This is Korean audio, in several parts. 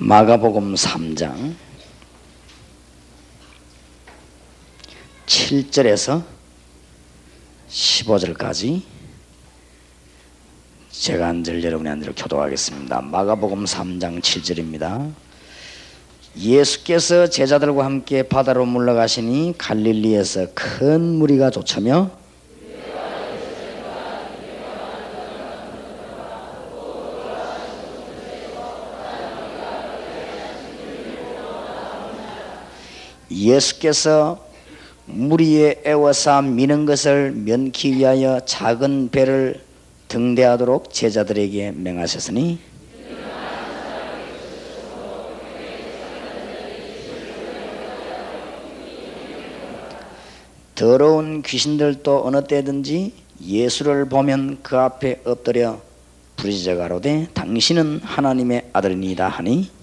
마가복음 3장 7절에서 15절까지 제가 한 절 여러분의 한 절 교독하겠습니다. 마가복음 3장 7절입니다. 예수께서 제자들과 함께 바다로 물러가시니 갈릴리에서 큰 무리가 쫓으며 예수께서 무리에 애워싸 미는 것을 면키 위하여 작은 배를 등대하도록 제자들에게 명하셨으니 더러운 귀신들도 어느 때든지 예수를 보면 그 앞에 엎드려 부르짖어 가로되 당신은 하나님의 아들이니이다 하니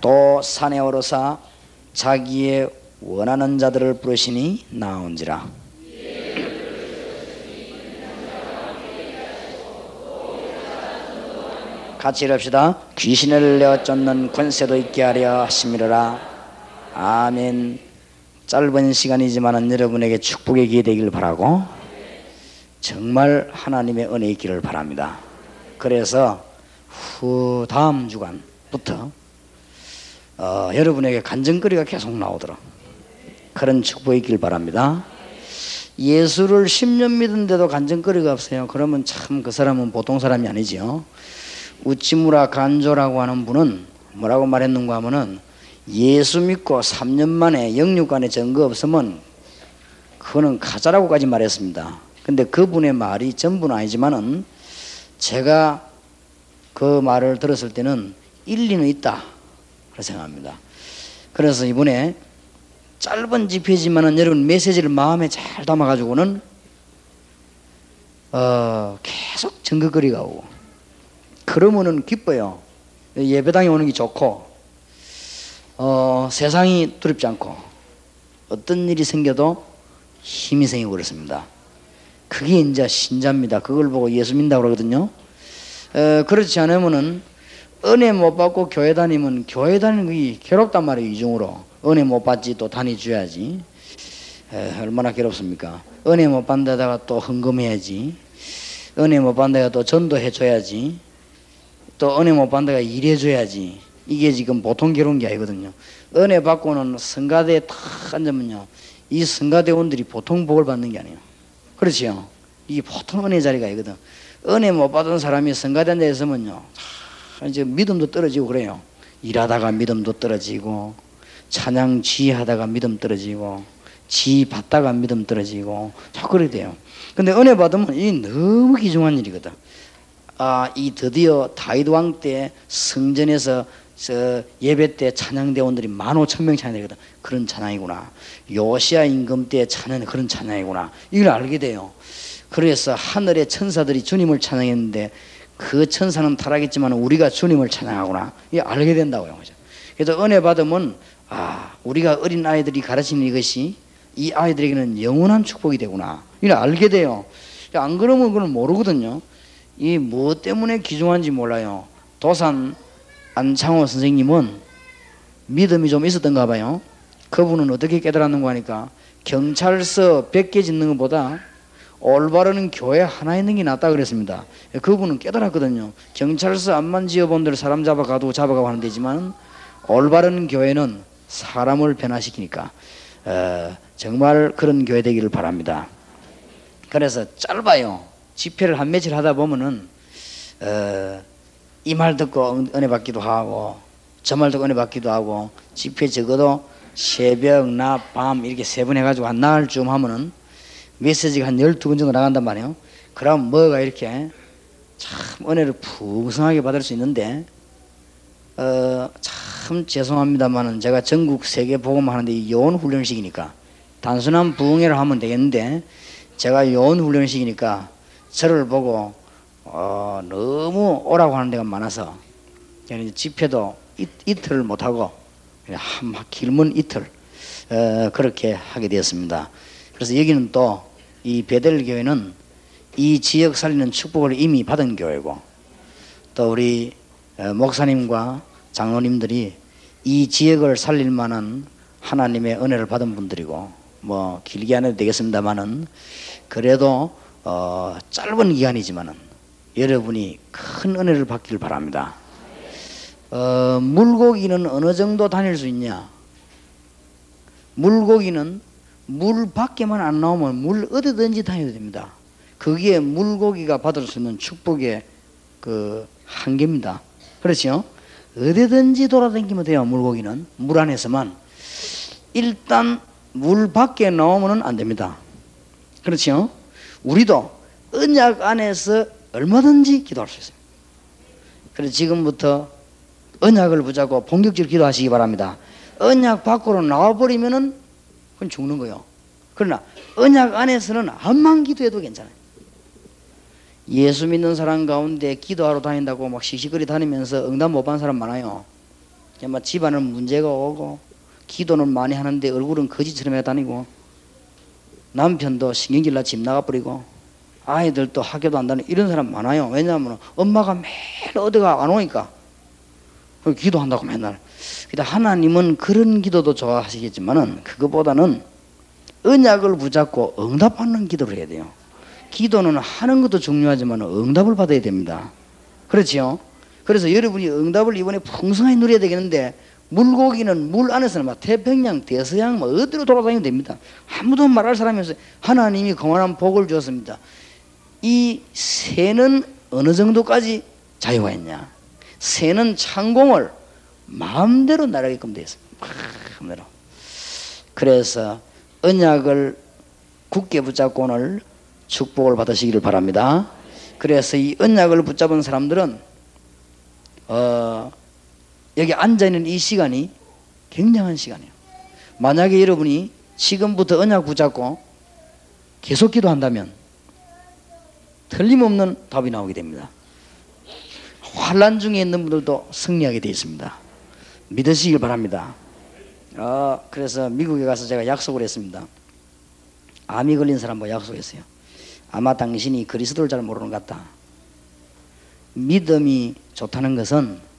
또 산에 오르사 자기의 원하는 자들을 부르시니 나온지라. 같이 읽읍시다. 귀신을 내어 쫓는 권세도 있게 하려 하심이로라. 아멘. 짧은 시간이지만 여러분에게 축복의 기회 되기를 바라고 정말 하나님의 은혜 있기를 바랍니다. 그래서 다음 주간부터 여러분에게 간증거리가 계속 나오도록 그런 축복이 있길 바랍니다. 예수를 10년 믿은데도 간증거리가 없어요. 그러면 참 그 사람은 보통 사람이 아니지요. 우치무라 간조라고 하는 분은 뭐라고 말했는가 하면은 예수 믿고 3년 만에 영육간에 증거 없으면 그거는 가짜라고까지 말했습니다. 근데 그분의 말이 전부는 아니지만은 제가 그 말을 들었을 때는 일리는 있다 그렇게 생각합니다. 그래서 이번에 짧은 집회지만은 여러분 메시지를 마음에 잘 담아가지고는 계속 증거거리가 오고 그러면은 기뻐요. 예배당에 오는 게 좋고 세상이 두렵지 않고 어떤 일이 생겨도 힘이 생기고 그렇습니다. 그게 이제 신자입니다. 그걸 보고 예수 믿는다고 그러거든요. 그렇지 않으면은 은혜 못 받고 교회 다니면 교회 다니는 게 괴롭단 말이에요. 이중으로 은혜 못 받지 또 다니줘야지. 얼마나 괴롭습니까? 은혜 못 받는다다가 또 헌금해야지. 은혜 못 받는다가 또 전도해줘야지. 또 은혜 못 받는다가 일해줘야지. 이게 지금 보통 괴로운 게 아니거든요. 은혜 받고는 성가대에 탁 앉으면요 이 성가대원들이 보통 복을 받는 게 아니에요. 그렇지요. 이게 보통 은혜 자리가 아니거든. 은혜 못 받은 사람이 성가대 앉아 있으면요 이제 믿음도 떨어지고 그래요. 일하다가 믿음도 떨어지고 찬양 지휘하다가 믿음 떨어지고 지휘 받다가 믿음 떨어지고 자꾸 그래 돼요. 근데 은혜 받으면 이 너무 귀중한 일이거든. 이 드디어 다윗 왕 때 성전에서 예배 때 찬양대원들이 15,000명 찬양되거든. 그런 찬양이구나. 요시야 임금 때 찬양 그런 찬양이구나. 이걸 알게 돼요. 그래서 하늘의 천사들이 주님을 찬양했는데 그 천사는 타락했지만 우리가 주님을 찬양하구나. 이게 알게 된다고요. 그래서 은혜 받으면 우리가 어린 아이들이 가르치는 이것이 이 아이들에게는 영원한 축복이 되구나. 이걸 알게 돼요. 안 그러면 그걸 모르거든요. 이 무엇 때문에 귀중한지 몰라요. 도산 안창호 선생님은 믿음이 좀 있었던가 봐요. 그분은 어떻게 깨달았는가 하니까 경찰서 100개 짓는 것보다 올바른 교회 하나 있는 게 낫다 그랬습니다. 그분은 깨달았거든요. 경찰서 앞만 지어본 대로 사람 잡아가고 하는 데지만 올바른 교회는 사람을 변화시키니까 정말 그런 교회 되기를 바랍니다. 그래서 짧아요. 집회를 한 며칠 하다 보면은 이 말 듣고 은혜 받기도 하고 저 말 듣고 은혜 받기도 하고 집회 적어도 새벽, 낮, 밤 이렇게 세 번 해가지고 한 나흘쯤 하면은 메시지가 한 12번 정도 나간단 말이에요. 그럼 뭐가 이렇게 참 은혜를 풍성하게 받을 수 있는데 참 죄송합니다만은 제가 전국 세계 복음을 하는데 이 요원 훈련식이니까 단순한 부흥회를 하면 되겠는데 제가 요원 훈련식이니까 저를 보고 너무 오라고 하는 데가 많아서 집회도 이틀을 못하고 그냥 길면 이틀 그렇게 하게 되었습니다. 그래서 여기는 또 이 베델 교회는 이 지역 살리는 축복을 이미 받은 교회고 또 우리 목사님과 장로님들이 이 지역을 살릴 만한 하나님의 은혜를 받은 분들이고, 뭐 길게 안 해도 되겠습니다만은 그래도 짧은 기간이지만은 여러분이 큰 은혜를 받기를 바랍니다. 물고기는 어느 정도 다닐 수 있냐? 물고기는 물 밖에만 안 나오면 물 어디든지 다녀도 됩니다. 그게 물고기가 받을 수 있는 축복의 그 한계입니다. 그렇죠? 어디든지 돌아다니면 돼요. 물고기는 물 안에서만. 일단 물 밖에 나오면 안 됩니다. 그렇죠? 우리도 언약 안에서 얼마든지 기도할 수 있습니다. 그래서 지금부터 언약을 붙잡고 본격적으로 기도하시기 바랍니다. 언약 밖으로 나와버리면은 그건 죽는 거예요. 그러나 언약 안에서는 암만 기도해도 괜찮아요. 예수 믿는 사람 가운데 기도하러 다닌다고 막 시시거리 다니면서 응답 못 받는 사람 많아요. 그냥 막 집안은 문제가 오고 기도는 많이 하는데 얼굴은 거지처럼 해 다니고, 남편도 신경질나 집 나가버리고, 아이들도 학교도 안 다니고, 이런 사람 많아요. 왜냐하면 엄마가 매일 어디가 안 오니까 기도한다고 맨날. 하나님은 그런 기도도 좋아하시겠지만은 그거보다는 언약을 붙잡고 응답받는 기도를 해야 돼요. 기도는 하는 것도 중요하지만 응답을 받아야 됩니다. 그렇지요? 그래서 여러분이 응답을 이번에 풍성하게 누려야 되겠는데, 물고기는 물 안에서는 막 태평양, 대서양 뭐 어디로 돌아다니면 됩니다. 아무도 말할 사람이 없어요. 하나님이 거만한 복을 주었습니다. 이 새는 어느 정도까지 자유가 있냐? 새는 창공을 마음대로 날아가게끔 되어 있습니다. 마음대로. 그래서 언약을 굳게 붙잡고 오늘 축복을 받으시기를 바랍니다. 그래서 이 언약을 붙잡은 사람들은 여기 앉아있는 이 시간이 굉장한 시간이에요. 만약에 여러분이 지금부터 언약 붙잡고 계속 기도한다면 틀림없는 답이 나오게 됩니다. 환난 중에 있는 분들도 승리하게 되어 있습니다. 믿으시길 바랍니다. 그래서 미국에 가서 제가 약속을 했습니다. 암이 걸린 사람과 약속했어요. 아마 당신이 그리스도를 잘 모르는 것 같다. 믿음이 좋다는 것은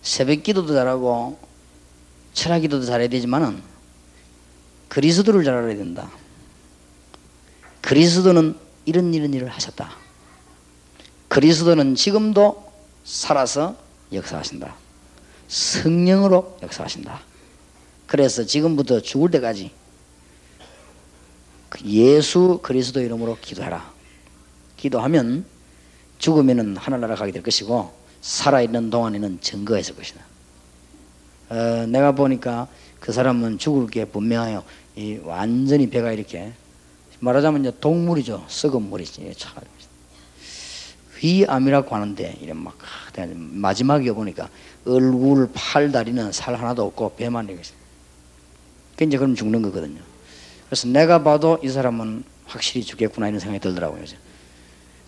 새벽 기도도 잘하고 철학 기도도 잘해야 되지만은 그리스도를 잘 알아야 된다. 그리스도는 이런 일을 하셨다. 그리스도는 지금도 살아서 역사하신다. 성령으로 역사하신다. 그래서 지금부터 죽을 때까지 예수 그리스도 이름으로 기도해라. 기도하면 죽으면은 하늘나라 가게 될 것이고, 살아있는 동안에는 증거가 있을 것이다. 내가 보니까 그 사람은 죽을 게 분명해요. 완전히 배가 이렇게 말하자면 이제 동물이죠. 썩은 물이지. 위암이라고 하는데 이런 막 마지막에 보니까 얼굴, 팔, 다리는 살 하나도 없고 배만 이렇게. 이제 그럼 죽는 거거든요. 그래서 내가 봐도 이 사람은 확실히 죽겠구나 이런 생각이 들더라고요.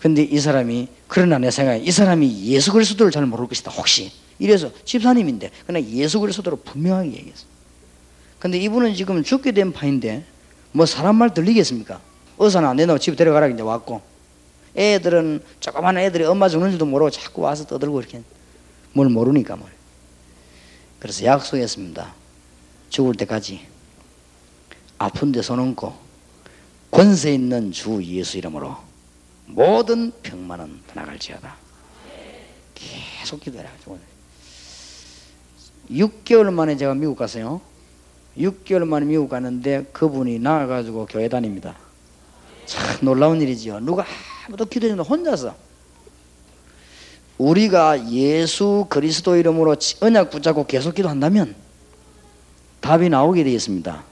근데 이 사람이, 그러나 내 생각에 이 사람이 예수 그리스도를 잘 모를 것이다. 혹시 이래서 집사님인데 그냥 예수 그리스도로 분명하게 얘기했어요. 근데 이분은 지금 죽게 된 판인데 뭐 사람 말 들리겠습니까? 의사는 안 된다고 집에 데려가라 이제 왔고, 애들은 조그마한 애들이 엄마 죽는 줄도 모르고 자꾸 와서 떠들고 이렇게 뭘 모르니까 뭘. 그래서 약속했습니다. 죽을 때까지 아픈데 손 얹고 권세 있는 주 예수 이름으로 모든 병만은 떠나갈지어다. 계속 기도해라. 6개월 만에 제가 미국 갔어요. 6개월 만에 미국 갔는데 그분이 나와가지고 교회 다닙니다. 참 놀라운 일이지요. 누가 아무도 기도해 주는데 혼자서. 우리가 예수 그리스도 이름으로 언약 붙잡고 계속 기도한다면 답이 나오게 되겠습니다.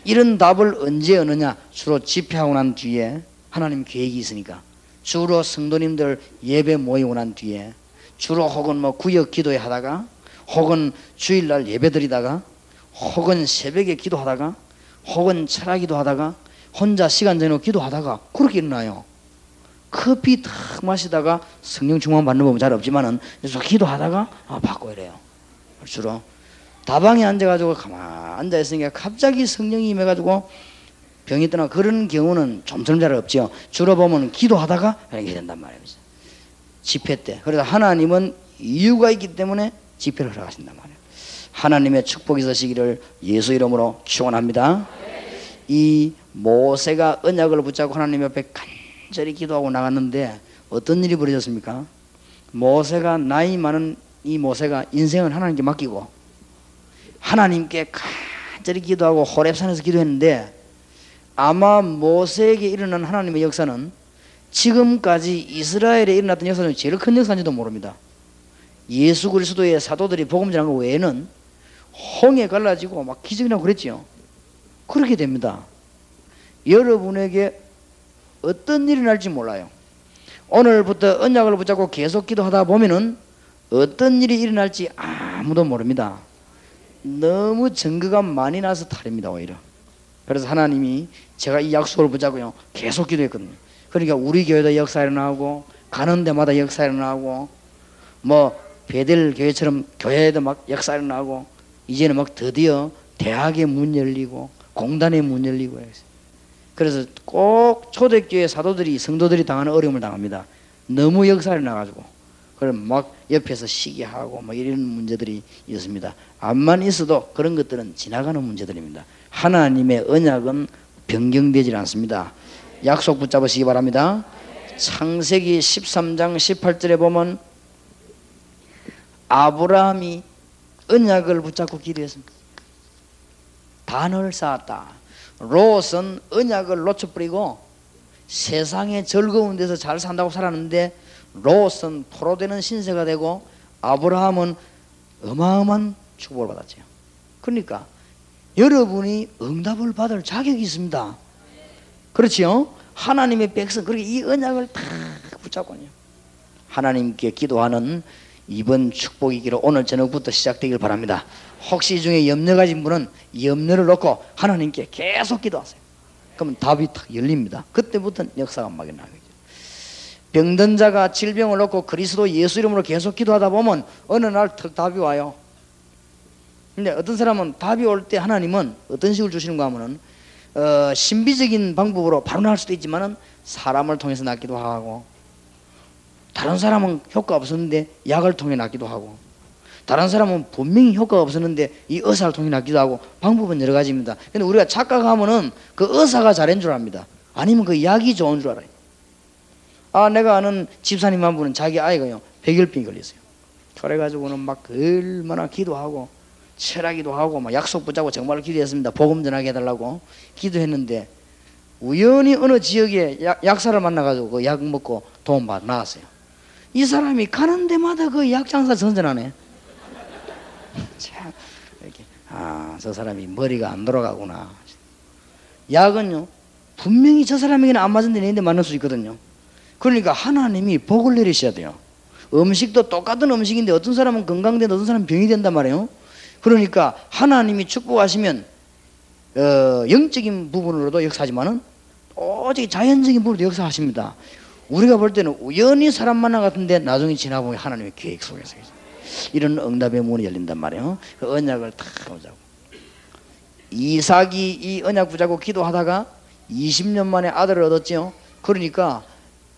이런 답을 언제 얻느냐? 주로 집회하고 난 뒤에, 하나님 계획이 있으니까. 주로 성도님들 예배 모이고 난 뒤에, 주로 혹은 뭐 구역 기도회 하다가, 혹은 주일날 예배 드리다가, 혹은 새벽에 기도하다가, 혹은 철학 기도하다가, 혼자 시간 정해놓고 기도하다가 그렇게 일어나요. 커피 탁 마시다가 성령 충만 받는 법은 잘 없지만은 기도하다가 받고 이래요. 주로 다방에 앉아가지고 가만 앉아있으니까 갑자기 성령이 임해가지고 병이 떠나, 그런 경우는 좀처럼 잘 없죠. 주로 보면 기도하다가 이렇게 된단 말이에요. 집회 때. 그래서 하나님은 이유가 있기 때문에 집회를 허락하신단 말이에요. 하나님의 축복이 있으시기를 예수 이름으로 축원합니다. 이 모세가 언약을 붙잡고 하나님 옆에 간절히 기도하고 나갔는데 어떤 일이 벌어졌습니까? 모세가 나이 많은 이 모세가 인생을 하나님께 맡기고 하나님께 간절히 기도하고 호렙산에서 기도했는데 아마 모세에게 일어난 하나님의 역사는 지금까지 이스라엘에 일어났던 역사 중에 제일 큰 역사인지도 모릅니다. 예수 그리스도의 사도들이 복음 전한 것 외에는 홍해 갈라지고 막 기적이라고 그랬지요. 그렇게 됩니다. 여러분에게 어떤 일이 날지 몰라요. 오늘부터 언약을 붙잡고 계속 기도하다 보면은 어떤 일이 일어날지 아무도 모릅니다. 너무 증거가 많이 나서 탈입니다 오히려. 그래서 하나님이 제가 이 약속을 붙잡고요 계속 기도했거든요. 그러니까 우리 교회도 역사 일어나고 가는 데마다 역사 일어나고 뭐 베델 교회처럼 교회에도 막 역사 일어나고 이제는 막 드디어 대학의 문 열리고 공단의 문 열리고 그래서 꼭 초대교회 사도들이 성도들이 당하는 어려움을 당합니다. 너무 역사 일어나가지고 그럼 막 옆에서 시기하고 막 이런 문제들이 있습니다. 암만 있어도 그런 것들은 지나가는 문제들입니다. 하나님의 언약은 변경되지 않습니다. 약속 붙잡으시기 바랍니다. 창세기 13장 18절에 보면 아브라함이 언약을 붙잡고 기도했습니다. 단을 쌓았다. 롯은 언약을 놓쳐버리고 세상의 즐거운 데서 잘 산다고 살았는데 롯은 포로되는 신세가 되고 아브라함은 어마어마한 축복을 받았죠. 그러니까 여러분이 응답을 받을 자격이 있습니다. 그렇지요? 하나님의 백성, 그렇게 이 언약을 다 붙잡고요. 하나님께 기도하는 이번 축복이기로 오늘 저녁부터 시작되길 바랍니다. 혹시 이 중에 염려 가진 분은 염려를 놓고 하나님께 계속 기도하세요. 그러면 답이 탁 열립니다. 그때부터는 역사가 막 일어나겠죠. 병든 자가 질병을 놓고 그리스도 예수 이름으로 계속 기도하다 보면 어느 날 탁 답이 와요. 근데 어떤 사람은 답이 올 때 하나님은 어떤 식으로 주시는가 하면은 신비적인 방법으로 바로 나올 수도 있지만은 사람을 통해서 낫기도 하고, 다른 사람은 효과 없었는데 약을 통해 낫기도 하고, 다른 사람은 분명히 효과가 없었는데 이 의사를 통해 낫기도 하고, 방법은 여러 가지입니다. 근데 우리가 착각하면은 그 의사가 잘한 줄 압니다. 아니면 그 약이 좋은 줄 알아요. 내가 아는 집사님 한 분은 자기 아이가요 백열병이 걸렸어요. 그래가지고는 막 얼마나 기도하고 철하기도 하고 막 약속 붙잡고 정말 기도했습니다. 복음 전하게 해달라고 기도했는데 우연히 어느 지역에 약사를 만나가지고 그 약 먹고 도움 받아 나왔어요. 이 사람이 가는 데마다 그 약 장사 선전하네. 참 이렇게 저 사람이 머리가 안 돌아가구나. 약은요 분명히 저 사람에게는 안 맞은 데 있는데 맞는 수 있거든요. 그러니까 하나님이 복을 내리셔야 돼요. 음식도 똑같은 음식인데 어떤 사람은 건강된다, 어떤 사람은 병이 된단 말이에요. 그러니까 하나님이 축복하시면 영적인 부분으로도 역사하지만은 오직 자연적인 부분으로도 역사하십니다. 우리가 볼 때는 우연히 사람 만나 같은데 나중에 지나보면 하나님의 계획 속에서 이런 응답의 문이 열린단 말이에요. 그 언약을 탁 보자고. 이삭이 이 언약 붙잡고 기도하다가 20년 만에 아들을 얻었죠. 그러니까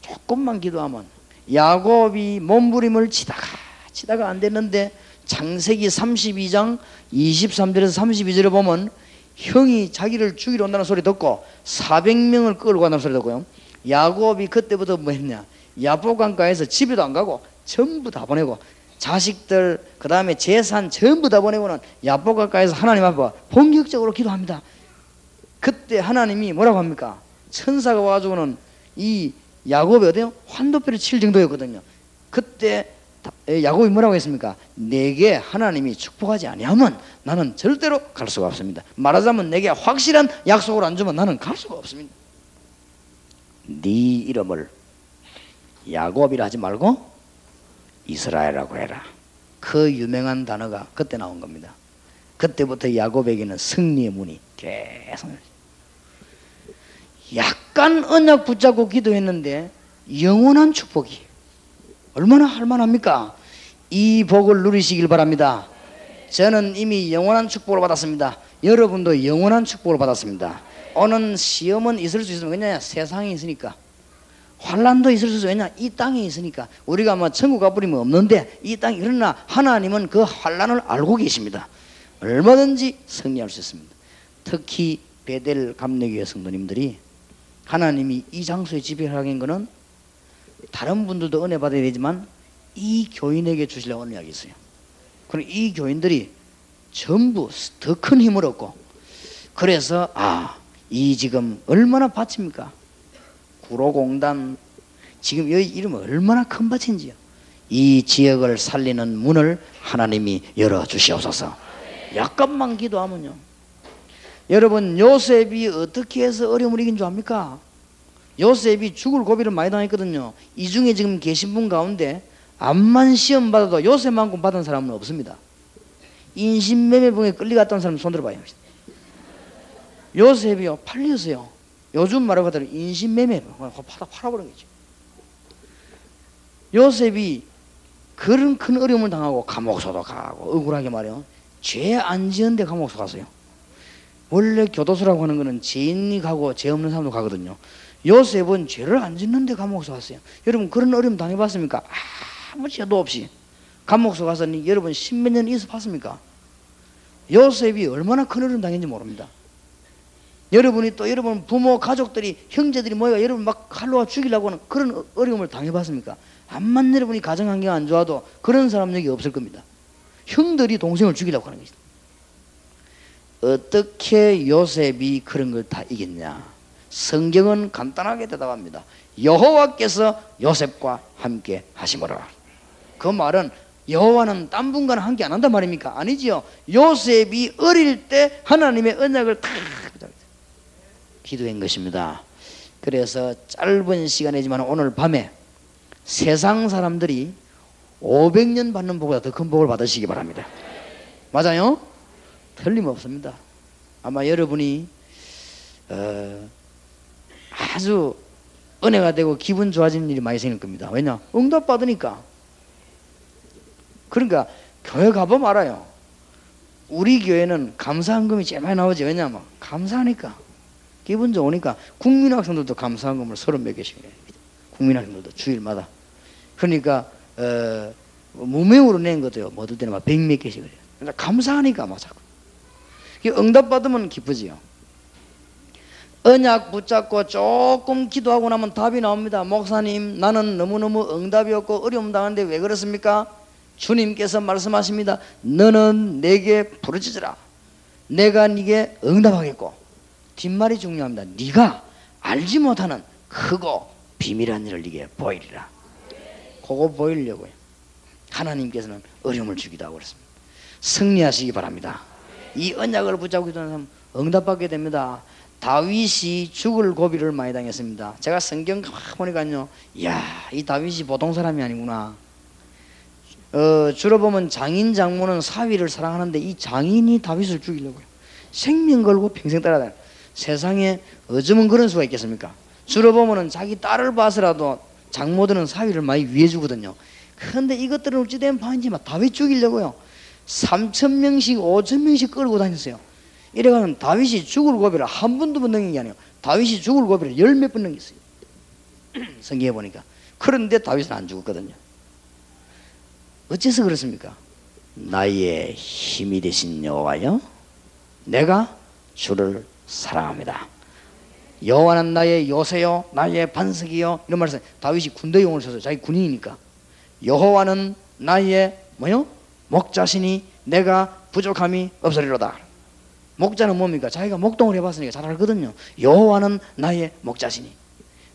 조금만 기도하면 야곱이 몸부림을 치다가 안 됐는데 창세기 32장 23절에서 32절에 보면 형이 자기를 죽이러 온다는 소리 듣고 400명을 끌고 간다는 소리 듣고요. 야곱이 그때부터 뭐 했냐, 야복강가에서 집에도 안 가고 전부 다 보내고 자식들 그 다음에 재산 전부 다 보내고는 야복강가에서 하나님 앞에 본격적으로 기도합니다. 그때 하나님이 뭐라고 합니까? 천사가 와가지고는 이 야곱이 어때요? 환도표를 칠 정도였거든요. 그때 야곱이 뭐라고 했습니까? 내게 하나님이 축복하지 아니하면 나는 절대로 갈 수가 없습니다. 말하자면 내게 확실한 약속을 안 주면 나는 갈 수가 없습니다. 네 이름을 야곱이라 하지 말고 이스라엘이라고 해라. 그 유명한 단어가 그때 나온 겁니다. 그때부터 야곱에게는 승리의 문이 계속 약간 언약 붙잡고 기도했는데 영원한 축복이 얼마나 할만합니까? 이 복을 누리시길 바랍니다. 저는 이미 영원한 축복을 받았습니다. 여러분도 영원한 축복을 받았습니다. 오는 시험은 있을 수 있으면 그냥 세상에 있으니까 환란도 있을 수 있어요. 왜냐? 이 땅에 있으니까. 우리가 뭐 천국 가버리면 없는데 이 땅이, 그러나 하나님은 그 환란을 알고 계십니다. 얼마든지 승리할 수 있습니다. 특히 베델 감리교회 성도님들이 하나님이 이 장소에 집회를 하게 한 거는 다른 분들도 은혜 받아야 되지만 이 교인에게 주시려고 은혜가 있어요. 그럼 이 교인들이 전부 더 큰 힘을 얻고, 그래서 이 지금 얼마나 밭입니까? 구로공단 지금 여기 이름은 얼마나 큰 밭인지요. 이 지역을 살리는 문을 하나님이 열어주시옵소서. 약간만 기도하면요. 여러분, 요셉이 어떻게 해서 어려움을 이긴 줄 압니까? 요셉이 죽을 고비를 많이 당했거든요. 이 중에 지금 계신 분 가운데 암만 시험 받아도 요셉만큼 받은 사람은 없습니다. 인신매매범에 끌려갔던 사람 손 들어봐요. 요셉이요, 팔렸어요. 요즘 말로 하더라도 인신매매, 팔아버린 거죠. 요셉이 그런 큰 어려움을 당하고 감옥소도 가고 억울하게 말이에요. 죄 안 지은 데 감옥소 갔어요. 원래 교도소라고 하는 거는 죄인이 가고 죄 없는 사람도 가거든요. 요셉은 죄를 안 짓는데 감옥소 갔어요. 여러분, 그런 어려움 당해봤습니까? 아무 죄도 없이 감옥소 가서 여러분 십몇 년 있어 봤습니까? 요셉이 얼마나 큰 어려움 당했는지 모릅니다. 여러분이 또 여러분 부모 가족들이 형제들이 모여 여러분 막 칼로 죽이려고 하는 그런 어려움을 당해봤습니까? 암만 여러분이 가정환경 안 좋아도 그런 사람 여기 없을 겁니다. 형들이 동생을 죽이려고 하는 것이다. 어떻게 요셉이 그런 걸 다 이겼냐? 성경은 간단하게 대답합니다. 여호와께서 요셉과 함께 하시므라. 그 말은 여호와는 딴 분과는 함께 안 한단 말입니까? 아니지요. 요셉이 어릴 때 하나님의 언약을 다 기도한 것입니다. 그래서 짧은 시간이지만 오늘 밤에 세상 사람들이 500년 받는 복보다 더 큰 복을 받으시기 바랍니다. 맞아요? 틀림없습니다. 아마 여러분이 아주 은혜가 되고 기분 좋아지는 일이 많이 생길 겁니다. 왜냐? 응답 받으니까. 그러니까 교회 가보면 알아요. 우리 교회는 감사헌금이 제일 많이 나오지. 왜냐하면 감사하니까, 기분 좋으니까. 국민학생들도 감사헌금을 30몇 개씩 해요. 국민학생들도 주일마다. 그러니까 무명으로 낸 것도요, 뭐 어떨 때는 막 100몇 개씩 그래요. 그러니까 감사하니까 막 자꾸 응답 받으면 기쁘지요. 언약 붙잡고 조금 기도하고 나면 답이 나옵니다. 목사님, 나는 너무너무 응답이 없고 어려움 당하는데 왜 그렇습니까? 주님께서 말씀하십니다. 너는 내게 부르짖으라. 내가 네게 응답하겠고. 뒷말이 중요합니다. 네가 알지 못하는 크고 비밀한 일을 네게 보이리라. 그거 보이려고요. 하나님께서는 어려움을 주기도 하고 그렇습니다. 승리하시기 바랍니다. 이 언약을 붙잡고 있는 사람 응답받게 됩니다. 다윗이 죽을 고비를 많이 당했습니다. 제가 성경 보니까요, 이야, 이 다윗이 보통 사람이 아니구나. 주로 보면 장인 장모는 사위를 사랑하는데 이 장인이 다윗을 죽이려고요. 생명 걸고 평생 따라다녀. 세상에 어쩌면 그런 수가 있겠습니까? 주로 보면은 자기 딸을 봐서라도 장모들은 사위를 많이 위해주거든요. 그런데 이것들은 어찌된 판인지 막 다윗 죽이려고요. 3,000명씩 5,000명씩 끌고 다녔어요. 이래가면 다윗이 죽을 고비를 한 번도 못 넘긴 게 아니에요. 다윗이 죽을 고비를 10몇 번 넘겼어요. 성경에 보니까. 그런데 다윗은 안 죽었거든요. 어째서 그렇습니까? 나의 힘이 되신 여호와여, 내가 주를 사랑합니다. 여호와는 나의 요새요, 나의 반석이요. 이런 말을 써요. 다윗이 군대용어를 써서 자기 군인이니까. 여호와는 나의 뭐요? 목자시니 내가 부족함이 없으리로다. 목자는 뭡니까? 자기가 목동을 해봤으니까 잘 알거든요. 여호와는 나의 목자시니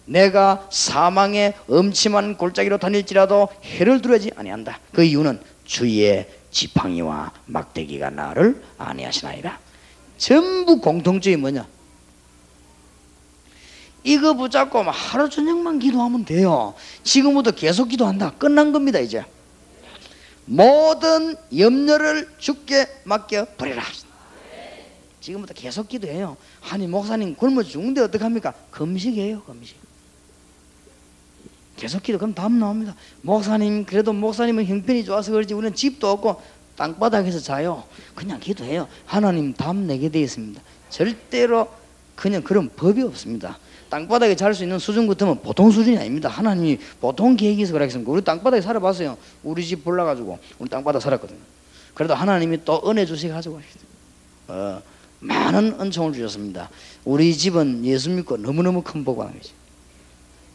내가 사망의 음침한 골짜기로 다닐지라도 해를 두려지 아니한다. 그 이유는 주의 지팡이와 막대기가 나를 안위하시나이다. 전부 공통점이 뭐냐? 이거 붙잡고 하루 저녁만 기도하면 돼요. 지금부터 계속 기도한다. 끝난 겁니다. 이제 모든 염려를 주께 맡겨 버리라. 지금부터 계속 기도해요. 아니 목사님 굶어 죽는데 어떡합니까? 금식이에요. 금식. 계속 기도. 그럼 답 나옵니다. 목사님, 그래도 목사님은 형편이 좋아서 그렇지 우리는 집도 없고 땅바닥에서 자요. 그냥 기도해요. 하나님 답 내게 되어 있습니다. 절대로 그냥 그런 법이 없습니다. 땅바닥에 잘 수 있는 수준 같으면 보통 수준이 아닙니다. 하나님이 보통 계획이 있어 그러겠습니까? 우리 땅바닥에 살아봤어요. 우리 집 불나가지고 우리 땅바닥 살았거든요. 그래도 하나님이 또 은혜 주시게 가지고 많은 은총을 주셨습니다. 우리 집은 예수 믿고 너무너무 큰 복 받은 거지.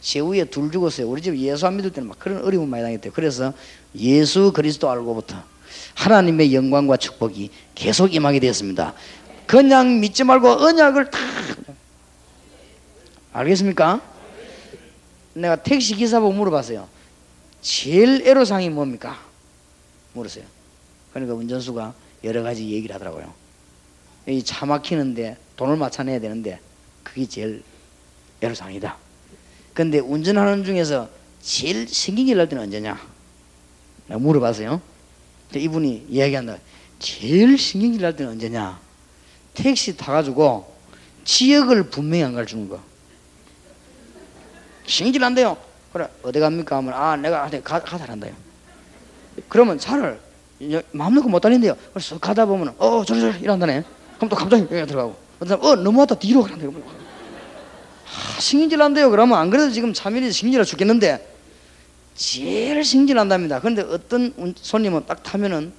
제 위에 둘 죽었어요. 우리 집 예수 안 믿을 때는 막 그런 어려움 많이 당했대요. 그래서 예수 그리스도 알고부터 하나님의 영광과 축복이 계속 임하게 되었습니다. 그냥 믿지 말고 언약을 다 알겠습니까? 내가 택시 기사 보고 물어봤어요. 제일 애로사항이 뭡니까? 물었어요. 그러니까 운전수가 여러 가지 얘기를 하더라고요. 이 차 막히는데 돈을 맞춰내야 되는데 그게 제일 애로사항이다. 근데 운전하는 중에서 제일 신경이 날 때는 언제냐? 내가 물어봤어요. 이분이 이야기한다. 제일 신경이 날 때는 언제냐? 택시 타가지고 지역을 분명히 안 가르치는 거. 신경질 난대요. 그래 어디 갑니까? 하면 내가 가다란다요. 그러면 차를 마음 놓고 못 다닌대요. 그래서 가다 보면 저리 이런다네. 그럼 또 갑자기 여기 들어가고 어떤 사람 넘어왔다 뒤로 그런대요. 신경질 난대요. 그러면 안 그래도 지금 차밀이 신경질 나 죽겠는데 제일 신경질 난답니다. 그런데 어떤 손님은 딱 타면은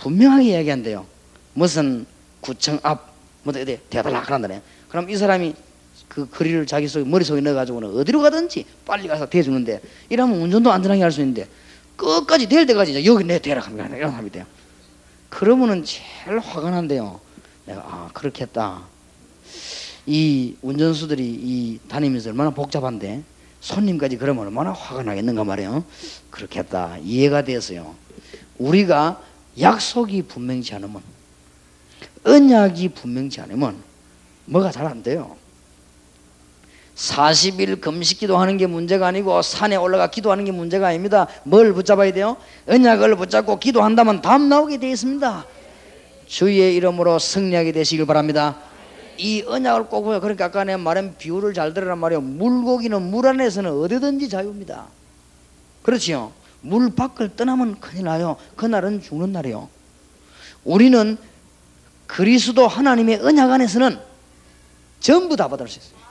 분명하게 이야기한대요. 무슨 구청 앞 뭐 어디 대달라 그런다네. 그럼 이 사람이 그 거리를 자기 속에 머릿속에 넣어가지고는 어디로 가든지 빨리 가서 대주는데 이러면 운전도 안전하게 할 수 있는데 끝까지 될 때까지 여기 내 대라 합니다. 이런 사람이 돼요. 그러면은 제일 화가 난대요. 내가 그렇게 했다. 이 운전수들이 이 다니면서 얼마나 복잡한데 손님까지 그러면 얼마나 화가 나겠는가 말이에요. 그렇게 했다. 이해가 됐어요. 우리가 약속이 분명치 않으면 언약이 분명치 않으면 뭐가 잘 안 돼요. 40일 금식 기도하는 게 문제가 아니고 산에 올라가 기도하는 게 문제가 아닙니다. 뭘 붙잡아야 돼요? 언약을 붙잡고 기도한다면 답 나오게 되어 있습니다. 주의 이름으로 승리하게 되시길 바랍니다. 이 언약을 꼭 보여. 그러니까 아까 내가 말한 비유를 잘 들으란 말이에요. 물고기는 물 안에서는 어디든지 자유입니다. 그렇지요. 물 밖을 떠나면 큰일 나요. 그날은 죽는 날이에요. 우리는 그리스도 하나님의 언약 안에서는 전부 다 받을 수 있어요.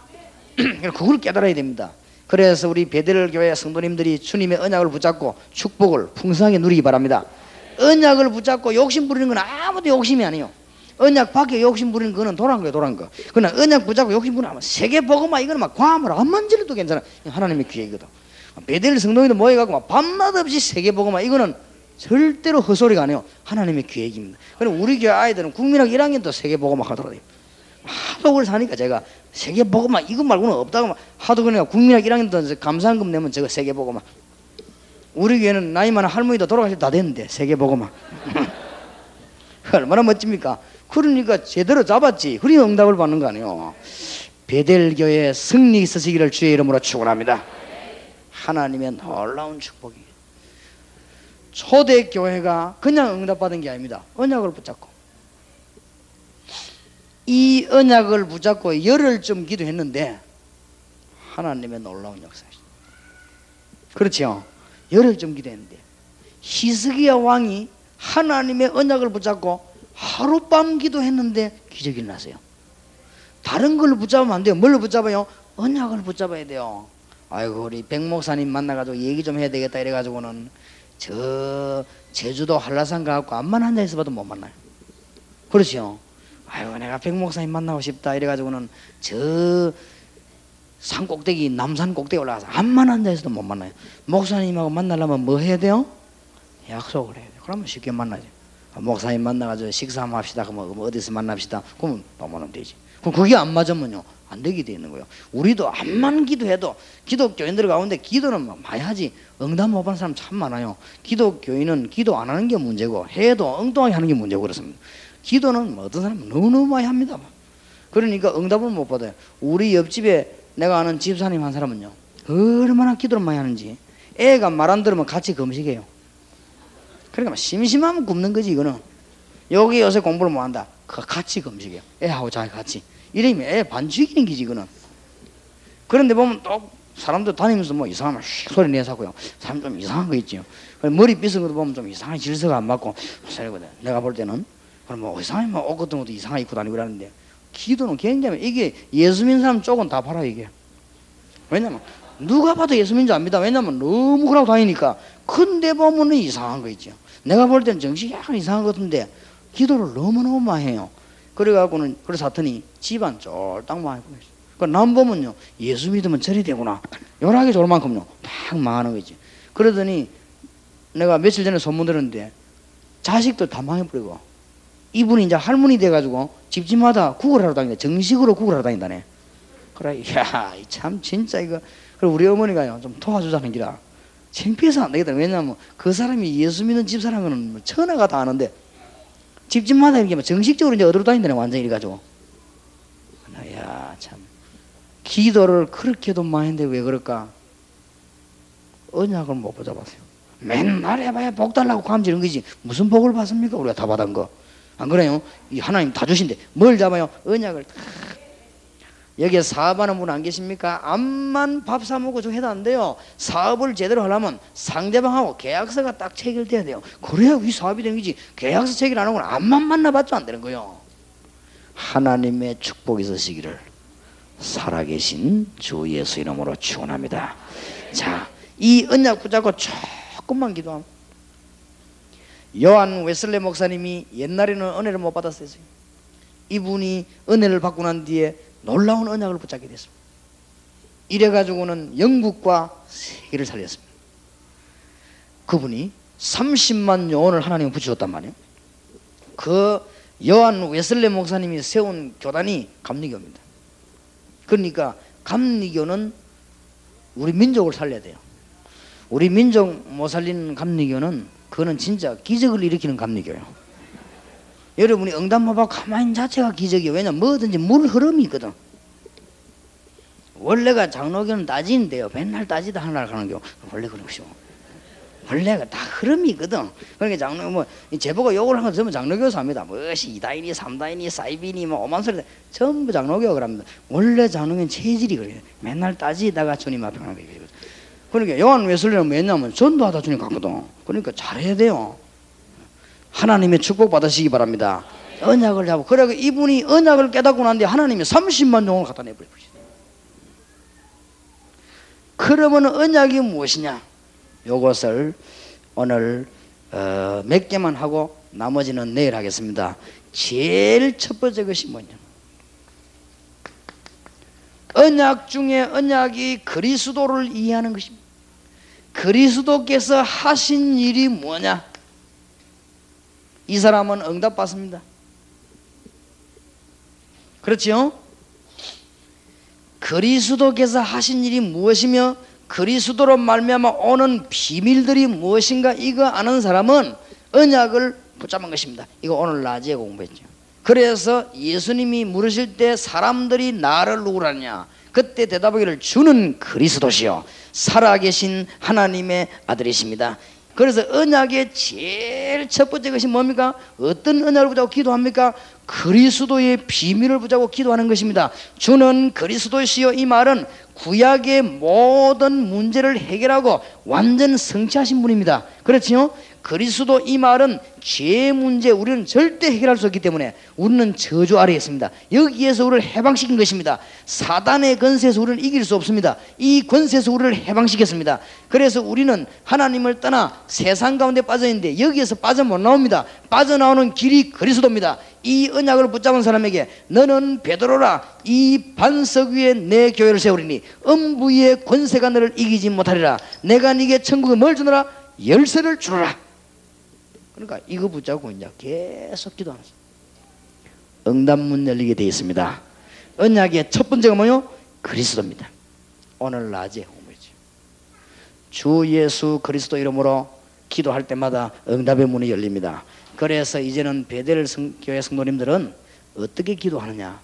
그걸 깨달아야 됩니다. 그래서 우리 베델 교회 성도님들이 주님의 언약을 붙잡고 축복을 풍성하게 누리기 바랍니다. 언약을 붙잡고 욕심 부리는 건 아무도 욕심이 아니에요. 언약 밖에 욕심 부리는 거는 도란 거예요, 도란 거. 그러나 언약 붙잡고 욕심 부리면 세계 보고만 이거는 막 과음을 안 만질러도 괜찮아. 하나님의 기획이거든. 베델 성도님들 모여가지고 막 밤낮 없이 세계 보고만 이거는 절대로 헛소리가 아니에요. 하나님의 계획입니다. 그럼 우리 교회 아이들은 국민학 1학년도 세계 보고만 하더라고요. 하도 그걸 사니까 제가 세계 보고만 이거 말고는 없다고 하도 그러니까 국민학 1학년도 감사한금 내면 저거 세계 보고만. 우리 교회는 나이 많은 할머니도 돌아가실 다 됐는데 세계 보고만. 얼마나 멋집니까? 그러니까 제대로 잡았지. 그리 응답을 받는 거 아니에요. 베델 교회 승리 있으시기를 주의 이름으로 축원합니다. 하나님의 놀라운 축복이. 초대교회가 그냥 응답받은 게 아닙니다. 언약을 붙잡고 이 언약을 붙잡고 열흘쯤 기도했는데 하나님의 놀라운 역사이죠. 그렇죠. 열흘쯤 기도했는데 히스기야 왕이 하나님의 언약을 붙잡고 하룻밤 기도했는데 기적이 일어났어요. 다른 걸 붙잡으면 안 돼요. 뭘 붙잡아요? 언약을 붙잡아야 돼요. 아이고 우리 백 목사님 만나가지고 얘기 좀 해야 되겠다 이래가지고는 저 제주도 한라산 가갖고 암만 앉아 있어봐도 못 만나요. 그렇죠. 아이고 내가 백 목사님 만나고 싶다 이래가지고는 저 산 꼭대기 남산 꼭대기 올라가서 암만 앉아 있어도 못 만나요. 목사님하고 만나려면 뭐 해야 돼요? 약속을 해야 돼요. 그러면 쉽게 만나죠. 목사님 만나가지고 식사 한번 합시다. 그럼 어디서 만납시다. 그러면 만나면 되지. 그럼 그게 안 맞으면요 안 되게 돼 있는 거예요. 우리도 암만 기도해도 기독교인들 가운데 기도는 많이 하지 응답 못 받는 사람 참 많아요. 기독교인은 기도 안 하는 게 문제고 해도 엉뚱하게 하는 게 문제고 그렇습니다. 기도는 어떤 사람은 너무너무 많이 합니다. 그러니까 응답을 못 받아요. 우리 옆집에 내가 아는 집사님 한 사람은요 얼마나 기도를 많이 하는지 애가 말 안 들으면 같이 금식해요. 그러니까 심심하면 굶는 거지 이거는. 여기 요새 공부를 못 한다. 같이 금식해요. 애하고 자기 같이. 이러면 애 반 죽이는 기지 이거는. 그런데 보면 또 사람들 다니면서 뭐 이상하면 소리 내서고요. 사람 좀 이상한 거 있지요. 머리 빗은 것도 보면 좀 이상한 질서가 안 맞고 내가 볼 때는 그럼 뭐 이상하면 옷 같은 것도 이상하게 입고 다니고 그러는데 기도는 굉장히, 이게 예수 믿는 사람 쪽은 다 봐라 이게. 왜냐면 누가 봐도 예수 믿는 줄 압니다. 왜냐면 너무 그러고 다니니까. 근데 보면은 이상한 거 있죠. 내가 볼 때는 정신이 약간 이상한 것 같은데 기도를 너무너무 많이 해요. 그래갖고는 그래서 사더니 집안 쫄딱 많이 보냈어요. 그러니까 남 보면요, 예수 믿으면 저리 되구나, 요란하게 좋을 만큼요 막 망하는 거지. 그러더니 내가 며칠 전에 소문 들었는데 자식들 다 망해버리고 이분이 이제 할머니 돼가지고 집집마다 구걸하러 다닌다. 정식으로 구걸하러 다닌다네. 그래, 야, 참 진짜 이거. 그리고 우리 어머니가요 좀 도와주자는 기라 창피해서 안 되겠다. 왜냐하면 그 사람이 예수 믿는 집사람은 뭐 천하가 다 아는데 집집마다 이렇게 정식적으로 이제 어디로 다닌다네, 완전히 이래가지고. 야, 참 기도를 그렇게도 많이 했는데 왜 그럴까? 언약을 못 붙잡았어요. 맨날 해봐야 복 달라고 감지는 거지 무슨 복을 받습니까? 우리가 다 받은 거 안 그래요? 이 하나님 다 주신데 뭘 잡아요? 언약을. 여기에 사업하는 분 안 계십니까? 암만 밥 사 먹고 좀 해도 안 돼요. 사업을 제대로 하려면 상대방하고 계약서가 딱 체결돼야 돼요. 그래야 이 사업이 되는 거지. 계약서 체결 안 하고는 암만 만나봤자 안 되는 거예요. 하나님의 축복이 있으시기를 살아계신 주 예수 이름으로 축원합니다. 자, 이 언약 붙잡고 조금만 기도하면. 요한 웨슬레 목사님이 옛날에는 은혜를 못 받았어요. 이분이 은혜를 받고 난 뒤에 놀라운 언약을 붙잡게 됐습니다. 이래가지고는 영국과 세계를 살렸습니다. 그분이 30만 요원을 하나님이 붙여줬단 말이에요. 그 요한 웨슬레 목사님이 세운 교단이 감리교입니다. 그러니까 감리교는 우리 민족을 살려야 돼요. 우리 민족 못 살리는 감리교는 그거는 진짜 기적을 일으키는 감리교예요. 여러분이 응답하고 가만히 자체가 기적이에요. 왜냐면 뭐든지 물 흐름이 있거든. 원래가 장로교는 따지는데요, 맨날 따지다 하나 가는 교 원래 그렇죠. 원래가 다 흐름이 있거든. 그러니까 장로 뭐 제보가 욕을 한 건 전부 장로교에서 합니다. 무엇이 2다이니 3다이니 사이비니 뭐 오만 소리 전부 장로교가 그럽니다. 원래 장로교는 체질이 그래요. 맨날 따지다가 주님 앞에 가는 거예요. 그러니까 요한 웨슬레는 뭐였냐면 전도하다 주님 갔거든. 그러니까 잘해야 돼요. 하나님의 축복 받으시기 바랍니다. 언약을 잡고. 그래 이분이 언약을 깨닫고 난 뒤에 하나님이 30만 종을 갖다 내버려버리죠. 그러면 언약이 무엇이냐? 요것을 오늘 몇 개만 하고 나머지는 내일 하겠습니다. 제일 첫 번째 것이 뭐냐? 언약 중에 언약이 그리스도를 이해하는 것입니다. 그리스도께서 하신 일이 뭐냐? 이 사람은 응답받습니다. 그렇지요? 그리스도께서 하신 일이 무엇이며 그리스도로 말미암아 오는 비밀들이 무엇인가 이거 아는 사람은 언약을 붙잡은 것입니다. 이거 오늘 낮에 공부했죠. 그래서 예수님이 물으실 때 사람들이 나를 누구라냐? 그때 대답하기를 주는 그리스도시요 살아계신 하나님의 아들이십니다. 그래서 언약의 제일 첫 번째 것이 뭡니까? 어떤 언약을 붙잡고 기도합니까? 그리스도의 비밀을 붙잡고 기도하는 것입니다. 주는 그리스도시요, 이 말은 구약의 모든 문제를 해결하고 완전 성취하신 분입니다. 그렇지요? 그리스도, 이 말은 죄의 문제 우리는 절대 해결할 수 없기 때문에 우리는 저주 아래에 있습니다. 여기에서 우리를 해방시킨 것입니다. 사단의 권세에서 우리는 이길 수 없습니다. 이 권세에서 우리를 해방시켰습니다. 그래서 우리는 하나님을 떠나 세상 가운데 빠져 있는데 여기에서 빠져 못 나옵니다. 빠져나오는 길이 그리스도입니다. 이 언약을 붙잡은 사람에게 너는 베드로라, 이 반석 위에 내 교회를 세우리니 음부의 권세가 너를 이기지 못하리라. 내가 네게 천국에 뭘 주노라? 열쇠를 주노라. 그러니까 이거 붙잡고 이제 계속 기도하는 거예요. 응답문 열리게 되어 있습니다. 언약의 첫 번째가 뭐요? 그리스도입니다. 오늘 낮에 공부했죠. 주 예수 그리스도 이름으로 기도할 때마다 응답의 문이 열립니다. 그래서 이제는 베델 교회 성도님들은 어떻게 기도하느냐?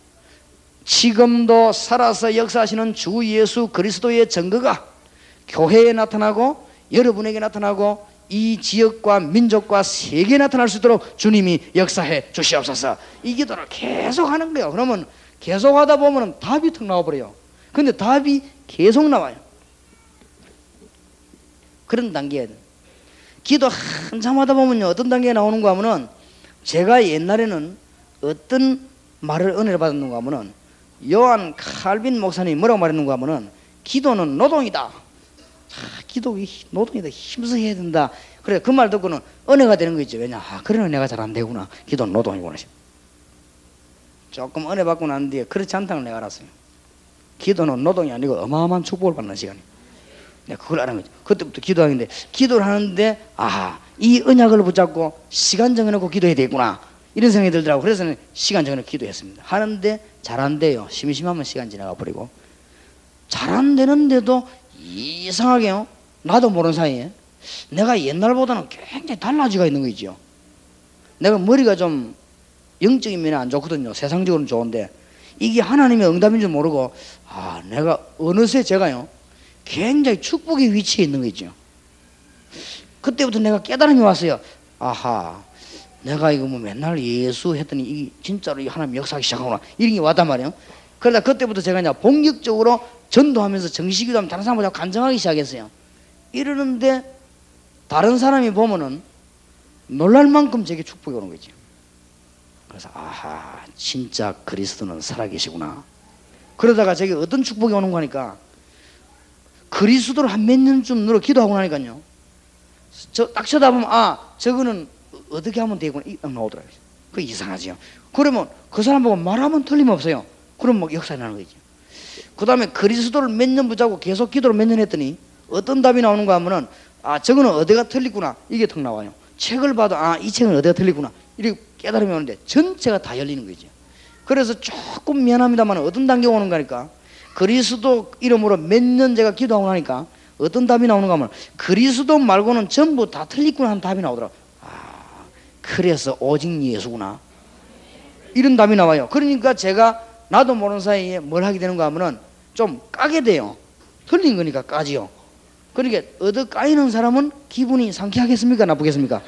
지금도 살아서 역사하시는 주 예수 그리스도의 증거가 교회에 나타나고 여러분에게 나타나고 이 지역과 민족과 세계에 나타날 수 있도록 주님이 역사해 주시옵소서. 이 기도를 계속 하는 거예요. 그러면 계속 하다 보면 답이 턱 나와버려요. 근데 답이 계속 나와요. 그런 단계에 기도 한참 하다 보면요, 어떤 단계에 나오는가 하면은, 제가 옛날에는 어떤 말을 은혜를 받았는가 하면은 요한 칼빈 목사님이 뭐라고 말했는가 하면은 기도는 노동이다. 노동이다. 힘써 해야 된다. 그래 그 말 듣고는 은혜가 되는 거 있죠. 왜냐? 그러는 내가 잘 안 되구나. 기도는 노동이구나. 조금 은혜 받고 난 뒤에 그렇지 않다는 내가 알았어요. 기도는 노동이 아니고 어마어마한 축복을 받는 시간이. 내가 그걸 알은 거죠. 그때부터 기도하는데 기도를 하는데 이 언약을 붙잡고 시간 정해놓고 기도해야 되겠구나 이런 생각이 들더라고. 그래서 시간 정해놓고 기도했습니다. 하는데 잘 안 돼요. 심심하면 시간 지나가 버리고 잘 안 되는데도 이상하게요. 나도 모르는 사이에 내가 옛날보다는 굉장히 달라지가 있는 거죠. 내가 머리가 좀 영적인 면이 안 좋거든요. 세상적으로는 좋은데 이게 하나님의 응답인 줄 모르고 내가 어느새 제가요 굉장히 축복의 위치에 있는 거죠. 그때부터 내가 깨달음이 왔어요. 내가 이거 뭐 맨날 예수 했더니 이 진짜로 하나님 역사하기 시작하구나 이런 게 왔단 말이에요. 그러다 그때부터 제가 이제 본격적으로 전도하면서 정식기도하면 다른 사람보다 간증하기 시작했어요. 이러는데 다른 사람이 보면은 놀랄 만큼 제게 축복이 오는 거죠. 그래서 진짜 그리스도는 살아계시구나. 그러다가 제게 어떤 축복이 오는 거니까 그리스도를 한 몇 년쯤 늘어 기도하고 나니까요 딱 쳐다보면 저거는 어떻게 하면 되구나 딱 나오더라고요. 그 이상하지요. 그러면 그 사람 보고 말하면 틀림없어요. 그럼 막 역사가 나는 거죠. 그 다음에 그리스도를 몇 년 붙잡고 계속 기도를 몇 년 했더니 어떤 답이 나오는가 하면은 저거는 어디가 틀리구나 이게 턱 나와요. 책을 봐도 이 책은 어디가 틀리구나 이렇게 깨달음이 오는데 전체가 다 열리는 거죠. 그래서 조금 미안합니다만 어떤 단계가 오는가 하니까 그리스도 이름으로 몇 년 제가 기도하고 나니까 어떤 답이 나오는가 하면 그리스도 말고는 전부 다 틀리구나 하는 답이 나오더라고요. 그래서 오직 예수구나 이런 답이 나와요. 그러니까 제가 나도 모르는 사이에 뭘 하게 되는가 하면은 좀 까게 돼요. 틀린 거니까 까지요. 그러니까 얻어 까이는 사람은 기분이 상쾌하겠습니까? 나쁘겠습니까?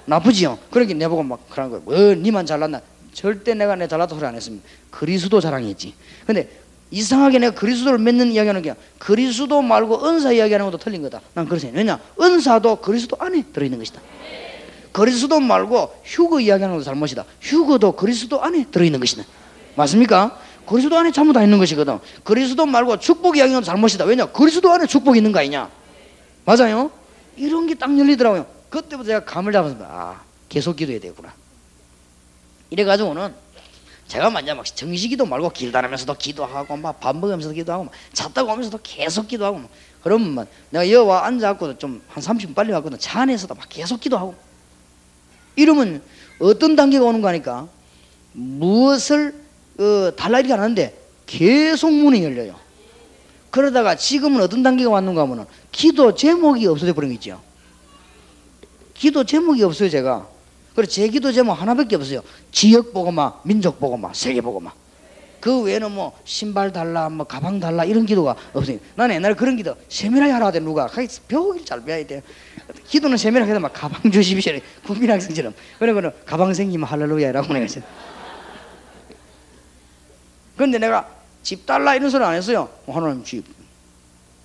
나쁘지요. 그러니까 내보고 막 그런 거예요. 니만 잘났나? 절대 내가 내 잘났다 소리 안 했습니다. 그리스도 자랑했지. 근데 이상하게 내가 그리스도를 맺는 이야기하는 게 그리스도 말고 은사 이야기하는 것도 틀린 거다. 난 그렇습니다. 왜냐? 은사도 그리스도 안에 들어있는 것이다. 그리스도 말고 휴거 이야기하는 것도 잘못이다. 휴거도 그리스도 안에 들어있는 것이다. 맞습니까? 그리스도 안에 전부 다 있는 것이거든. 그리스도 말고 축복 이야기하는 것도 잘못이다. 왜냐? 그리스도 안에 축복이 있는 거 아니냐? 맞아요? 이런 게 딱 열리더라고요. 그때부터 제가 감을 잡았습니다. 계속 기도해야 되구나. 이래가지고는 제가 만약 막 정식기도 말고 길 다니면서도 기도하고 막 밥 먹으면서도 기도하고 막 차 타고 오면서도 계속 기도하고 막 그러면 내가 여기 와 앉아갖고 좀 한 30분 빨리 왔거든. 차 안에서도 막 계속 기도하고 이러면 어떤 단계가 오는가 하니까 무엇을 달라 이렇게 안 하는데 계속 문이 열려요. 그러다가 지금은 어떤 단계가 왔는가 하면은 기도 제목이 없어져 버린 거 있죠. 기도 제목이 없어요. 제가 그래서 제 기도 제목 하나밖에 없어요. 지역 보고마, 민족 보고마, 세계 보고마. 그 외에는 뭐 신발 달라, 뭐 가방 달라 이런 기도가 없어요. 나는 옛날에 그런 기도 세밀하게 하라 하대. 누가 벽을 잘 배워야 돼. 기도는 세밀하게 해서 막 가방 주십시오 국민학생처럼. 그러고는 가방 생기면 할렐루야라고 내가 했어요. 그런데 내가 집 달라 이런 소리 안 했어요. 하나님 집.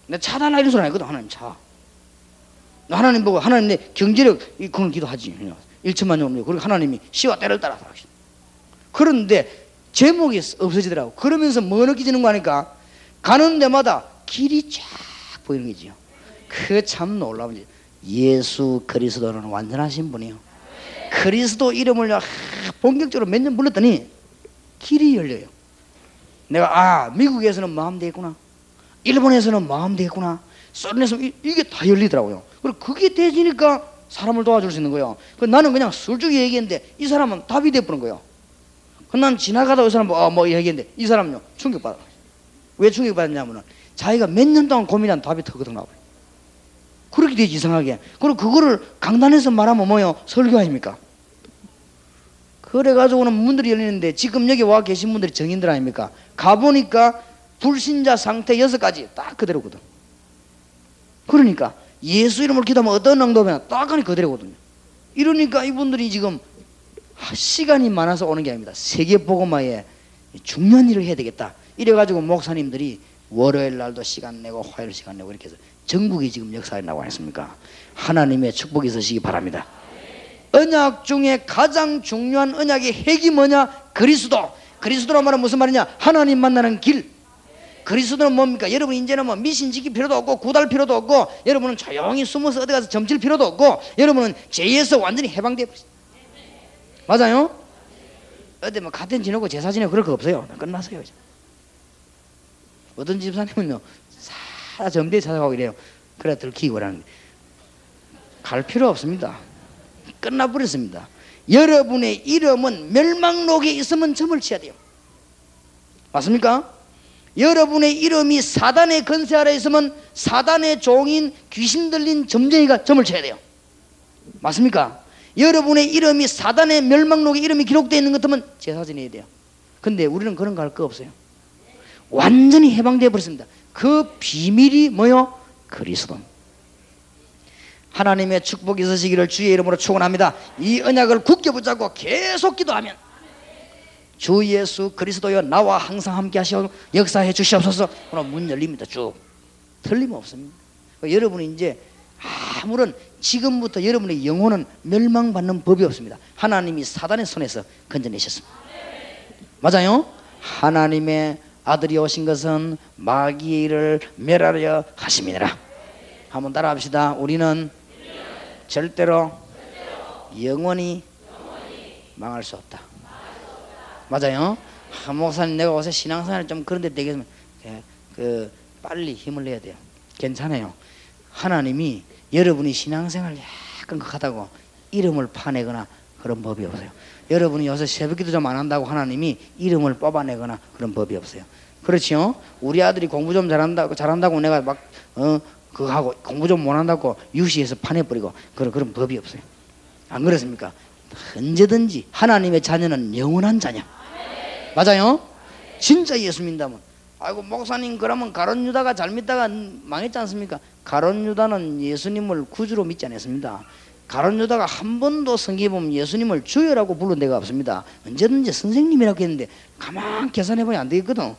내가 차 달라 이런 소리 안 했거든. 하나님 차. 하나님 보고 하나님 내 경제력 그건 기도하지. 1천만 원 그리고 하나님이 씨와 때를 따라 살아가시다. 그런데 제목이 없어지더라고. 그러면서 뭐 느껴지는 거 하니까 가는 데마다 길이 쫙 보이는 거지요. 그 참 놀라운 일. 예수 그리스도는 완전하신 분이요. 그리스도 이름을 본격적으로 몇 년 불렀더니 길이 열려요. 내가 미국에서는 마음 되겠구나. 일본에서는 마음 되겠구나. 소련에서는 이게 다 열리더라고요. 그리고 그게 되지니까 사람을 도와줄 수 있는 거예요. 나는 그냥 술주기 얘기했는데 이 사람은 답이 돼버린 거예요. 난 지나가다 이 사람 뭐 얘기했는데 이 사람은요 충격받아. 왜 충격받았냐면은 자기가 몇 년 동안 고민한 답이 턱거덕 나와요. 그렇게 되지 이상하게. 그리고 그거를 강단에서 말하면 뭐요? 설교 아닙니까? 그래가지고는 문들이 열리는데 지금 여기 와 계신 분들이 정인들 아닙니까? 가보니까 불신자 상태 6가지 딱 그대로거든. 그러니까 예수 이름을 기도하면 어떤 응답이나 딱 하니 그대로거든요. 이러니까 이분들이 지금 시간이 많아서 오는 게 아닙니다. 세계복음화에 중요한 일을 해야 되겠다. 이래가지고 목사님들이 월요일 날도 시간 내고 화요일 시간 내고 이렇게 해서 전국이 지금 역사에 나와 있습니까? 하나님의 축복이 있으시기 바랍니다. 언약 중에 가장 중요한 언약의 핵이 뭐냐? 그리스도. 그리스도란 말은 무슨 말이냐? 하나님 만나는 길. 그리스도는 뭡니까? 여러분 이제는 뭐 미신 지킬 필요도 없고 구달 필요도 없고, 여러분은 조용히 숨어서 어디 가서 점칠 필요도 없고, 여러분은 죄에서 완전히 해방되어 버렸어요. 맞아요? 어디 뭐 같은 지내고 제사 지내고 그럴 거 없어요. 끝났어요. 이제. 어떤 집사님은요 사라 점대에 찾아가고 이래요. 그래 들키고 그러는데 갈 필요 없습니다. 끝나버렸습니다. 여러분의 이름은 멸망록에 있으면 점을 쳐야 돼요. 맞습니까? 여러분의 이름이 사단의 건세 아래 있으면 사단의 종인 귀신 들린 점쟁이가 점을 쳐야 돼요. 맞습니까? 여러분의 이름이 사단의 멸망록에 이름이 기록되어 있는 것 같으면 제사 지내야 돼요. 근데 우리는 그런 거 할 거 없어요. 완전히 해방되어 버렸습니다. 그 비밀이 뭐요? 그리스도. 하나님의 축복이 있으시기를 주의 이름으로 축원합니다. 이 언약을 굳게 붙잡고 계속 기도하면 주 예수 그리스도여 나와 항상 함께 하시고 역사해 주시옵소서. 그럼 문 열립니다. 쭉 틀림없습니다. 여러분이 이제 아무런 지금부터 여러분의 영혼은 멸망받는 법이 없습니다. 하나님이 사단의 손에서 건져내셨습니다. 맞아요? 하나님의 아들이 오신 것은 마귀의 일을 멸하려 하심이니라. 한번 따라합시다. 우리는 절대로 영원히 망할 수 없다. 맞아요? 목사님 내가 요새 신앙생활 좀 그런데 되겠으면 빨리 힘을 내야 돼요. 괜찮아요. 하나님이 여러분이 신앙생활 약간 극하다고 이름을 파내거나 그런 법이 없어요. 여러분이 요새 새벽기도 좀 안 한다고 하나님이 이름을 뽑아내거나 그런 법이 없어요. 그렇죠? 우리 아들이 공부 좀 잘한다고 내가 막 그거 하고 공부 좀 못한다고 유시해서 파내버리고 그런 법이 없어요. 안 그렇습니까? 언제든지 하나님의 자녀는 영원한 자녀. 맞아요? 진짜 예수 믿다면 아이고 목사님 그러면 가룟 유다가 잘 믿다가 망했지 않습니까? 가룟 유다는 예수님을 구주로 믿지 않았습니다. 가룟 유다가 한 번도 성경에 보면 예수님을 주여라고 부른 데가 없습니다. 언제든지 선생님이라고 했는데 가만 계산해보면 안 되겠거든.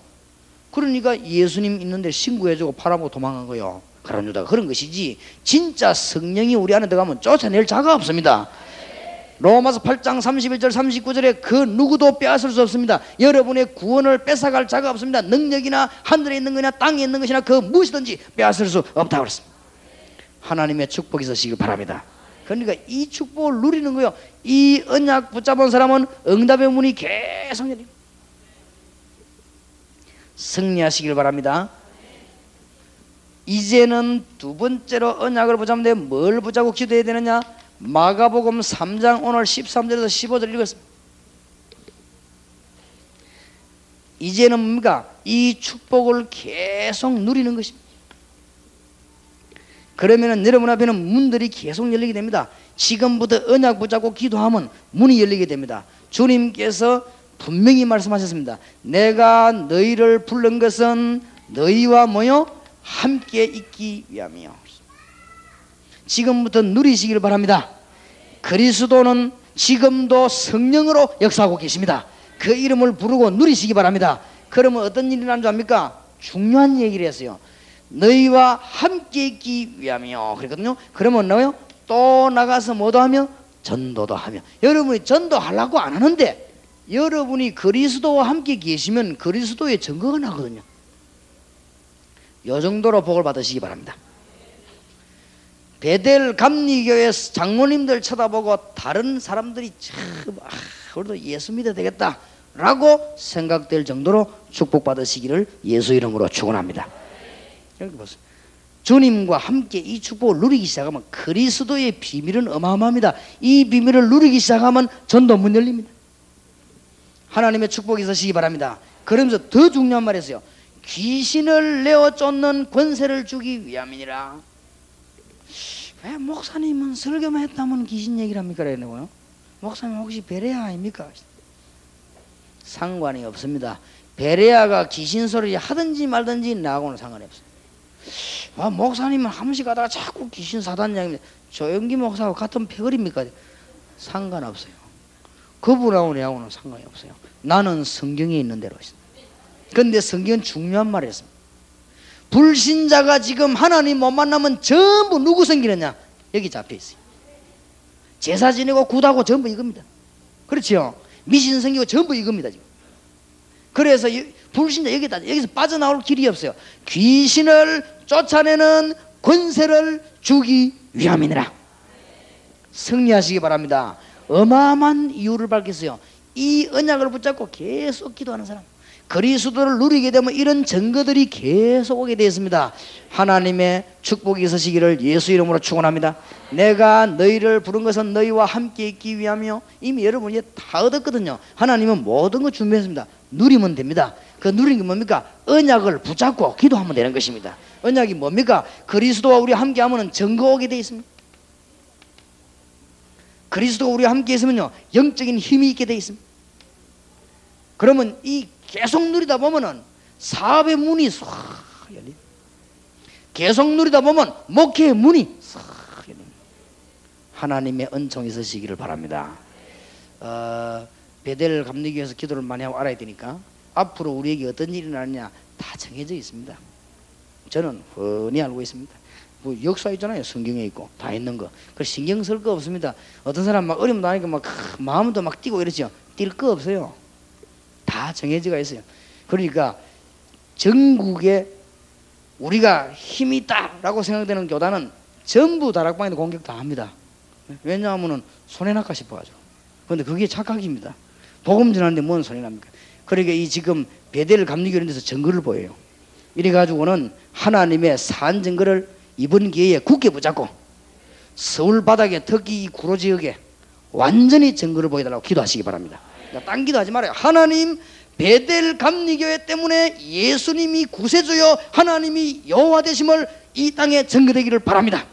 그러니까 예수님 있는데 신고해주고 팔아먹고 도망간 거예요. 가룟 유다가. 그런 것이지 진짜 성령이 우리 안에 들어가면 쫓아낼 자가 없습니다. 로마서 8장 31절 39절에 그 누구도 빼앗을 수 없습니다. 여러분의 구원을 뺏어갈 자가 없습니다. 능력이나 하늘에 있는 것이나 땅에 있는 것이나 그 무엇이든지 빼앗을 수 없다고 그랬습니다. 하나님의 축복이 있으시길 바랍니다. 그러니까 이 축복을 누리는 거예요. 이 언약 붙잡은 사람은 응답의 문이 계속 열립니다. 승리하시길 바랍니다. 이제는 두 번째로 언약을 붙잡는데 뭘 붙잡고 기도해야 되느냐? 마가복음 3장 오늘 13절에서 15절 읽었습니다. 이제는 뭡니까? 이 축복을 계속 누리는 것입니다. 그러면은 여러분 앞에는 문들이 계속 열리게 됩니다. 지금부터 언약 붙잡고 기도하면 문이 열리게 됩니다. 주님께서 분명히 말씀하셨습니다. 내가 너희를 부른 것은 너희와 뭐요? 함께 있기 위함이요. 지금부터 누리시길 바랍니다. 그리스도는 지금도 성령으로 역사하고 계십니다. 그 이름을 부르고 누리시기 바랍니다. 그러면 어떤 일이 나는 줄 압니까? 중요한 얘기를 했어요. 너희와 함께 있기 위함이요. 그랬거든요. 그러면 뭐요? 또 나가서 뭐도 하며? 전도도 하며. 여러분이 전도하려고 안 하는데 여러분이 그리스도와 함께 계시면 그리스도의 증거가 나거든요. 이 정도로 복을 받으시기 바랍니다. 베델 감리교회 장로님들 쳐다보고 다른 사람들이 참 그래도 예수 믿어야 되겠다 라고 생각될 정도로 축복받으시기를 예수 이름으로 축원합니다. 여기 보세요. 주님과 함께 이 축복을 누리기 시작하면 그리스도의 비밀은 어마어마합니다. 이 비밀을 누리기 시작하면 전도 문 열립니다. 하나님의 축복이 있으시기 바랍니다. 그러면서 더 중요한 말이 있어요. 귀신을 내어 쫓는 권세를 주기 위함이니라. 왜 목사님은 설교만 했다면 귀신 얘기를 합니까? 이러고요. 목사님 혹시 베레아 아닙니까? 상관이 없습니다. 베레아가 귀신 소리 하든지 말든지 나하고는 상관이 없어요. 목사님은 한 번씩 가다가 자꾸 귀신 사단 이야기입니다. 조영기 목사하고 같은 패거리입니까? 상관없어요. 그분하고 내하고는 상관이 없어요. 나는 성경에 있는 대로 있습니다. 그런데 성경은 중요한 말을 했습니다. 불신자가 지금 하나님 못 만나면 전부 누구 섬기느냐? 여기 잡혀 있어요. 제사 지내고 굿하고 전부 이겁니다. 그렇죠? 미신 섬기고 전부 이겁니다. 지금 그래서 불신자 여기서 빠져나올 길이 없어요. 귀신을 쫓아내는 권세를 주기 위함이니라. 승리하시기 바랍니다. 어마어마한 이유를 밝혔어요. 이 언약을 붙잡고 계속 기도하는 사람, 그리스도를 누리게 되면 이런 증거들이 계속 오게 되었습니다. 하나님의 축복이 있으시기를 예수 이름으로 축원합니다. 내가 너희를 부른 것은 너희와 함께 있기 위하며, 이미 여러분이 다 얻었거든요. 하나님은 모든 걸 준비했습니다. 누리면 됩니다. 그 누리는 게 뭡니까? 언약을 붙잡고 기도하면 되는 것입니다. 언약이 뭡니까? 그리스도와 우리 함께 하면 증거 오게 되어 있습니다. 그리스도가 우리와 함께 있으면요, 영적인 힘이 있게 되어 있습니다. 그러면 이 계속 누리다 보면은 사업의 문이 싹 열립니다. 계속 누리다 보면 목회의 문이 싹 열립니다. 하나님의 은총이 있으시기를 바랍니다. 베델 감리교에서 기도를 많이 하고 알아야 되니까 앞으로 우리에게 어떤 일이 나느냐 다 정해져 있습니다. 저는 훤히 알고 있습니다. 뭐 역사 있잖아요. 성경에 있고 다 있는 거. 그 신경 쓸 거 없습니다. 어떤 사람 막 어려움 나니까 막 마음도 막 뛰고 이러죠. 뛸 거 없어요. 다 정해져가 있어요. 그러니까 전국에 우리가 힘이 있다라고 생각되는 교단은 전부 다락방에도 공격 다 합니다. 왜냐하면 손해날까 싶어가지고. 그런데 그게 착각입니다. 복음 전하는데 뭔 손해납니까? 그러니까 이 지금 베델 감리교 이런 데서 증거를 보여요. 이래가지고는 하나님의 산 증거를 이번 기회에 굳게 붙잡고 서울 바닥에, 특히 이 구로 지역에 완전히 증거를 보여달라고 기도하시기 바랍니다. 딴 기도하지 말아요. 하나님, 베델 감리교회 때문에 예수님이 구세주요 하나님이 여호와 되심을 이 땅에 증거되기를 바랍니다.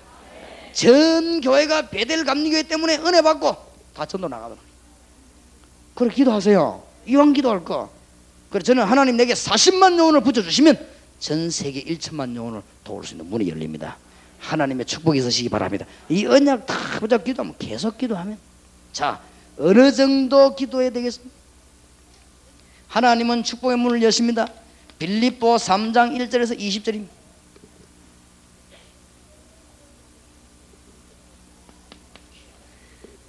전 교회가 베델 감리교회 때문에 은혜 받고 다 전도 나가도록 그렇게 기도하세요. 이왕 기도할 거. 그래서 저는 하나님 내게 40만 영혼을 붙여주시면 전 세계 1천만 영혼을 도울 수 있는 문이 열립니다. 하나님의 축복이 있으시기 바랍니다. 이 언약 다 붙잡고 기도하면, 계속 기도하면, 자, 어느 정도 기도해야 되겠습니까? 하나님은 축복의 문을 여십니다. 빌립보 3장 1절에서 20절입니다.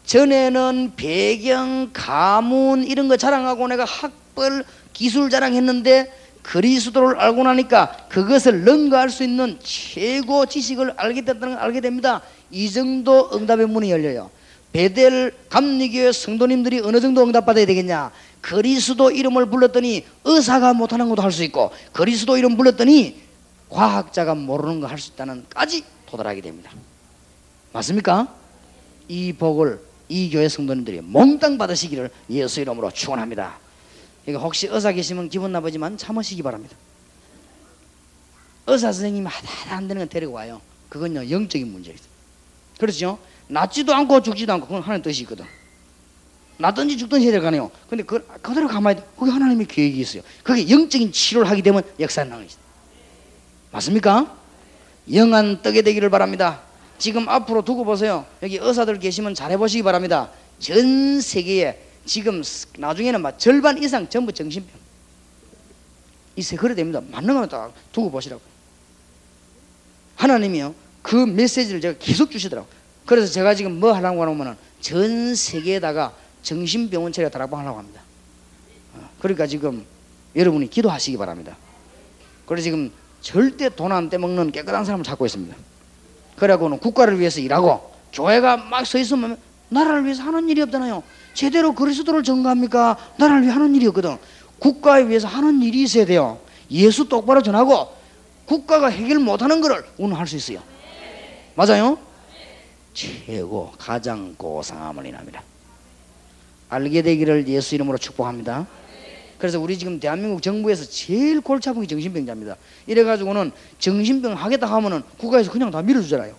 전에는 배경, 가문 이런 거 자랑하고 내가 학벌, 기술 자랑했는데 그리스도를 알고 나니까 그것을 능가할 수 있는 최고 지식을 알게 됐다는 걸 알게 됩니다. 이 정도 응답의 문이 열려요. 베델 감리교회 성도님들이 어느 정도 응답받아야 되겠냐? 그리스도 이름을 불렀더니 의사가 못하는 것도 할 수 있고, 그리스도 이름 불렀더니 과학자가 모르는 거 할 수 있다는 까지 도달하게 됩니다. 맞습니까? 이 복을 이 교회 성도님들이 몽땅 받으시기를 예수 이름으로 축원합니다. 그러니까 혹시 의사 계시면 기분 나쁘지만 참으시기 바랍니다. 의사 선생님이 하다 안 되는 건 데리고 와요. 그건요 영적인 문제입니다. 그렇죠? 낫지도 않고 죽지도 않고 그건 하나님 뜻이 있거든. 낫든지 죽든지 해야 될 거 아니에요. 근데 그대로 가만히 있다. 그게 하나님의 계획이 있어요. 그게 영적인 치료를 하게 되면 역사에 나가는 것이다. 맞습니까? 영안 뜨게 되기를 바랍니다. 지금 앞으로 두고 보세요. 여기 의사들 계시면 잘해보시기 바랍니다. 전 세계에 지금 나중에는 막 절반 이상 전부 정신병 이세 그래 됩니다. 맞는 거면 딱 두고 보시라고. 하나님이요 그 메시지를 제가 계속 주시더라고. 그래서 제가 지금 뭐 하려고 하냐면은 전 세계에다가 정신병원 차려 다락방 하려고 합니다. 그러니까 지금 여러분이 기도하시기 바랍니다. 그래서 지금 절대 돈 안 떼먹는 깨끗한 사람을 찾고 있습니다. 그래갖고는 국가를 위해서 일하고 교회가 막 서 있으면 나라를 위해서 하는 일이 없잖아요. 제대로 그리스도를 전가합니까? 나라를 위해 하는 일이 없거든. 국가에 위해서 하는 일이 있어야 돼요. 예수 똑바로 전하고 국가가 해결 못하는 거를 우리는 할 수 있어요. 맞아요? 최고 가장 고상함을 인합니다. 알게 되기를 예수 이름으로 축복합니다. 그래서 우리 지금 대한민국 정부에서 제일 골치 아픈 게 정신병자입니다. 이래가지고는 정신병 하겠다 하면은 국가에서 그냥 다 밀어주잖아요.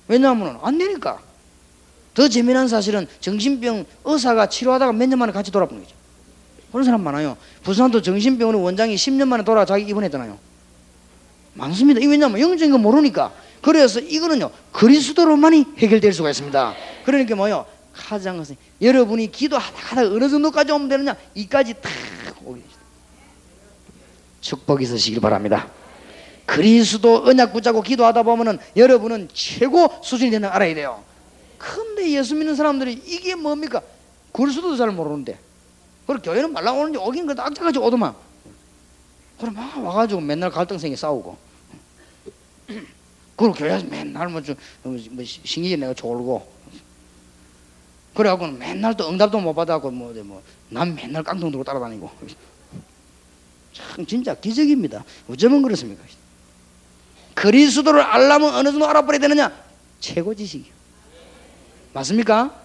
왜냐하면 안 되니까. 더 재미난 사실은 정신병 의사가 치료하다가 몇 년 만에 같이 돌아보는 거죠. 그런 사람 많아요. 부산도 정신병원의 원장이 10년 만에 돌아 자기 입원했잖아요. 많습니다. 이 왜냐하면 영적인 거 모르니까. 그래서 이거는요 그리스도로만이 해결될 수가 있습니다. 그러니까 뭐요 가장 여러분이 기도하다 어느 정도까지 오면 되느냐 이까지 탁 오게 되죠. 축복이 있으시길 바랍니다. 그리스도 언약 붙잡고 기도하다 보면은 여러분은 최고 수준이 된다는 걸 알아야 돼요. 근데 예수 믿는 사람들이 이게 뭡니까? 그리스도도 잘 모르는데 그리고 교회는 말라 오는지 오긴 그 악자같이 오더만. 그럼 막 와가지고 맨날 갈등생이 싸우고. 그리고 교회에서 맨날 뭐 신기지 내가 졸고. 그래갖고는 맨날 또 응답도 못 받아갖고 난 맨날 깡통 들고 따라다니고. 참 진짜 기적입니다. 어쩌면 그렇습니까? 그리스도를 알려면 어느 정도 알아버려야 되느냐? 최고 지식이요. 맞습니까?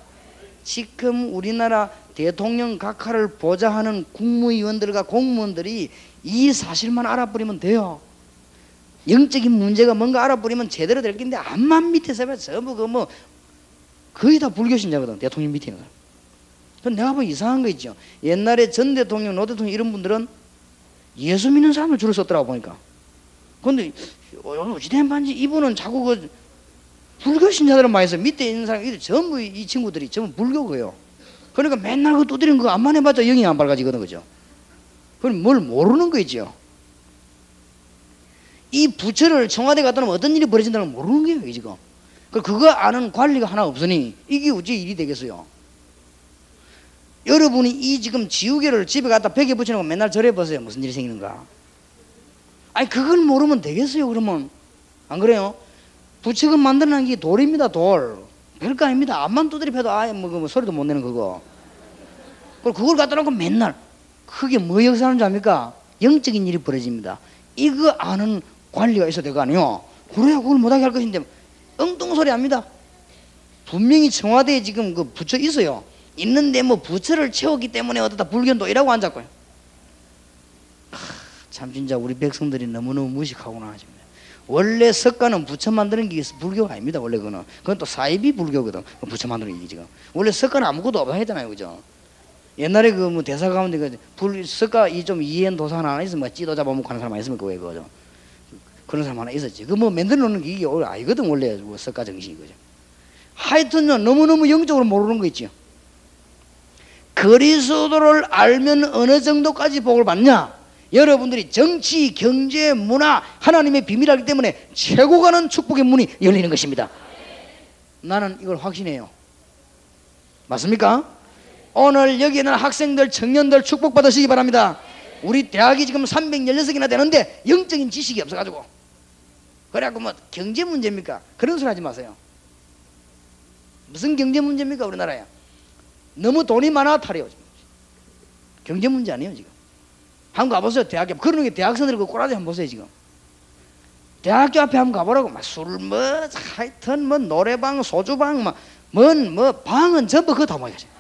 지금 우리나라 대통령 각하를 보좌하는 국무위원들과 공무원들이 이 사실만 알아버리면 돼요. 영적인 문제가 뭔가 알아버리면 제대로 될 건데 암만 밑에서 하면 전부 거의 다 불교 신자거든. 대통령 밑에 있는 사람. 내가 보면 이상한 거 있죠. 옛날에 전 대통령, 노 대통령 이런 분들은 예수 믿는 사람을 줄을 썼더라고 보니까. 근데 어찌된 반지 이분은 자꾸 그 불교 신자들은 많이 있어. 밑에 있는 사람이 전부 이 친구들이 전부 불교고요. 그러니까 맨날 그 두드리는 거 안만 해봤자 영이 안 밝아지거든, 그죠? 그럼 뭘 모르는 거 있죠. 이 부처를 청와대 갔다 오면 어떤 일이 벌어진다는 걸 모르는 거예요, 지금. 그거 아는 관리가 하나 없으니 이게 어찌 일이 되겠어요? 여러분이 이 지금 지우개를 집에 갖다 벽에 붙여놓고 맨날 절해보세요. 무슨 일이 생기는가? 아니, 그걸 모르면 되겠어요, 그러면? 안 그래요? 부처가 만들어낸 게 돌입니다, 돌. 별거 아닙니다. 앞만 두드려 패도 아예 뭐 소리도 못 내는 그거. 그리고 그걸 갖다 놓고 맨날 그게 뭐 역사하는 줄 압니까? 영적인 일이 벌어집니다. 이거 아는 관리가 있어야 될 거 아니에요? 그래야 그걸 못하게 할 것인데 엉뚱 소리 합니다. 분명히 청와대에 지금 그 부처 있어요. 있는데 뭐 부처를 채웠기 때문에 어떻다 불교는 또 이라고 앉았고요. 참 진짜 우리 백성들이 너무너무 무식하구나. 원래 석가는 부처 만드는 게 불교가 아닙니다. 원래 그건 또 사이비 불교거든. 부처 만드는 게 지금. 원래 석가는 아무것도 없다 했잖아요, 그죠? 옛날에 그 뭐 대사 가운데 그 석가 이 좀 이해한 도사 하나 있으면 찌도 잡아먹고 하는 사람 있으면 왜 그거죠? 그런 사람 하나 있었지. 그 뭐 만들어 놓는 게 이게 아니거든 원래 뭐 석가 정신이 그죠? 하여튼요 너무너무 영적으로 모르는 거 있죠. 그리스도를 알면 어느 정도까지 복을 받냐? 여러분들이 정치, 경제, 문화, 하나님의 비밀이기 때문에 최고 가는 축복의 문이 열리는 것입니다. 나는 이걸 확신해요. 맞습니까? 오늘 여기 있는 학생들, 청년들 축복 받으시기 바랍니다. 우리 대학이 지금 316이나 되는데 영적인 지식이 없어가지고 그래갖고 뭐 경제 문제입니까? 그런 소리 하지 마세요. 무슨 경제 문제입니까? 우리나라에 너무 돈이 많아 탈이에요. 경제 문제 아니에요 지금. 한번 가보세요. 대학교 그러는 게 대학생들 그 꼬라지 한번 보세요 지금. 대학교 앞에 한번 가보라고 막 술 뭐 하여튼 뭐 노래방 소주방 뭐 방은 전부 그거 다 모여가지고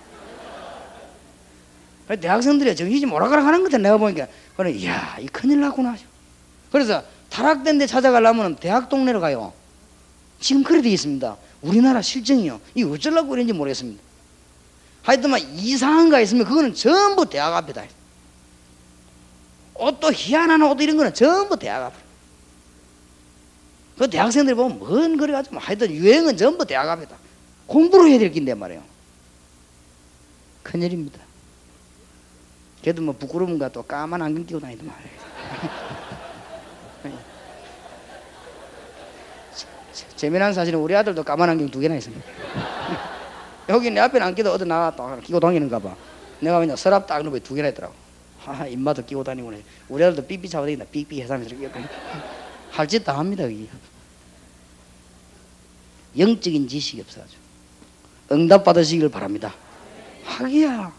대학생들이 정신이 모락가락 하는 것 같아. 내가 보니까 그래 이야 이 큰일 났구나. 그래서 타락된 데 찾아가려면 대학 동네로 가요. 지금 그래 돼 있습니다. 우리나라 실정이요. 이 어쩌려고 그런지 모르겠습니다. 하여튼 막 이상한 거 있으면 그거는 전부 대학 앞에다. 옷도 희한한 옷 이런 거는 전부 대학 앞에. 그 대학생들이 보면 뭔 그래 가지고 하여튼 유행은 전부 대학 앞에다. 공부를 해야 될 긴데 말이에요. 큰일입니다. 걔도 뭐 부끄러운가 또 까만 안경 끼고 다니더만 말이에요. 재미난 사실은 우리 아들도 까만 안경 2개나 있습니다. 여기 내 앞에는 안 끼도 어디 나가 끼고 다니는가 봐. 내가 그냥 서랍 딱 넣고 2개나 있더라고. 입마도 끼고 다니고 우리 아들도 삐삐 차고 다닌다. 삐삐 해사면서 할 짓 다 합니다. 여기. 영적인 지식이 없어가지고 응답 받으시길 바랍니다. 하기야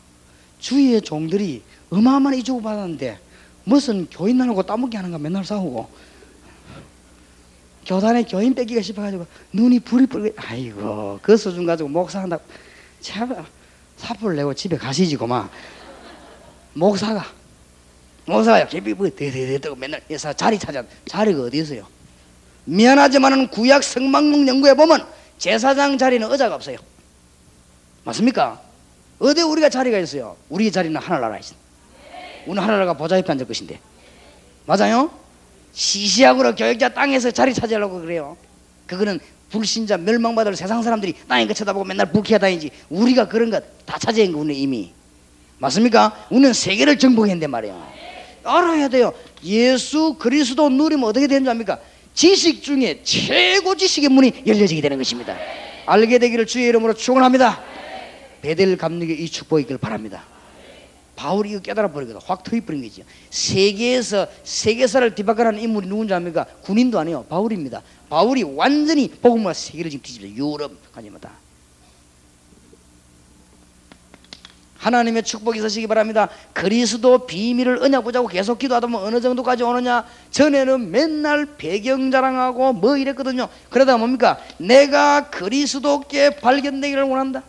주위의 종들이 어마어마한 이주고 받았는데 무슨 교인 나누고 따먹기 하는가 맨날 싸우고 교단에 교인 뺏기가 싶어가지고 눈이 불이 뿔게 아이고 그 수준 가지고 목사한다 참 사표를 내고 집에 가시지 고마. 목사가 개비부 대대대고 맨날 여사 자리 찾아. 자리가 어디 있어요? 미안하지만은 구약 성막록 연구에 보면 제사장 자리는 의자가 없어요. 맞습니까? 어디 우리가 자리가 있어요? 우리 자리는 하늘나라에 있어. 우리 하늘나라가 보좌 옆에 앉을 것인데 맞아요? 시시하고로 교역자 땅에서 자리 차지하려고 그래요. 그거는 불신자 멸망받을 세상 사람들이 땅에 그 쳐다보고 맨날 불쾌하 다니지 우리가 그런 거 다 차지한 거 우리는 이미. 맞습니까? 우리는 세계를 정복했는데 말이에요. 알아야 돼요. 예수 그리스도 누리면 어떻게 되는 줄 압니까? 지식 중에 최고 지식의 문이 열려지게 되는 것입니다. 알게 되기를 주의 이름으로 축원합니다. 베델 감리교 이 축복이 있길 바랍니다. 바울이 이거 깨달아 버리거든. 확 터져버린 거지. 세계에서 세계사를 뒤바꿔라는 인물이 누군지 압니까? 군인도 아니에요. 바울입니다. 바울이 완전히 복음과 세계를 지금 뒤집어요. 유럽 가지마다. 하나님의 축복이 있으시기 바랍니다. 그리스도 비밀을 언약 보자고 계속 기도하다 보면 어느 정도까지 오느냐? 전에는 맨날 배경 자랑하고 뭐 이랬거든요. 그러다가 뭡니까? 내가 그리스도께 발견되기를 원한다.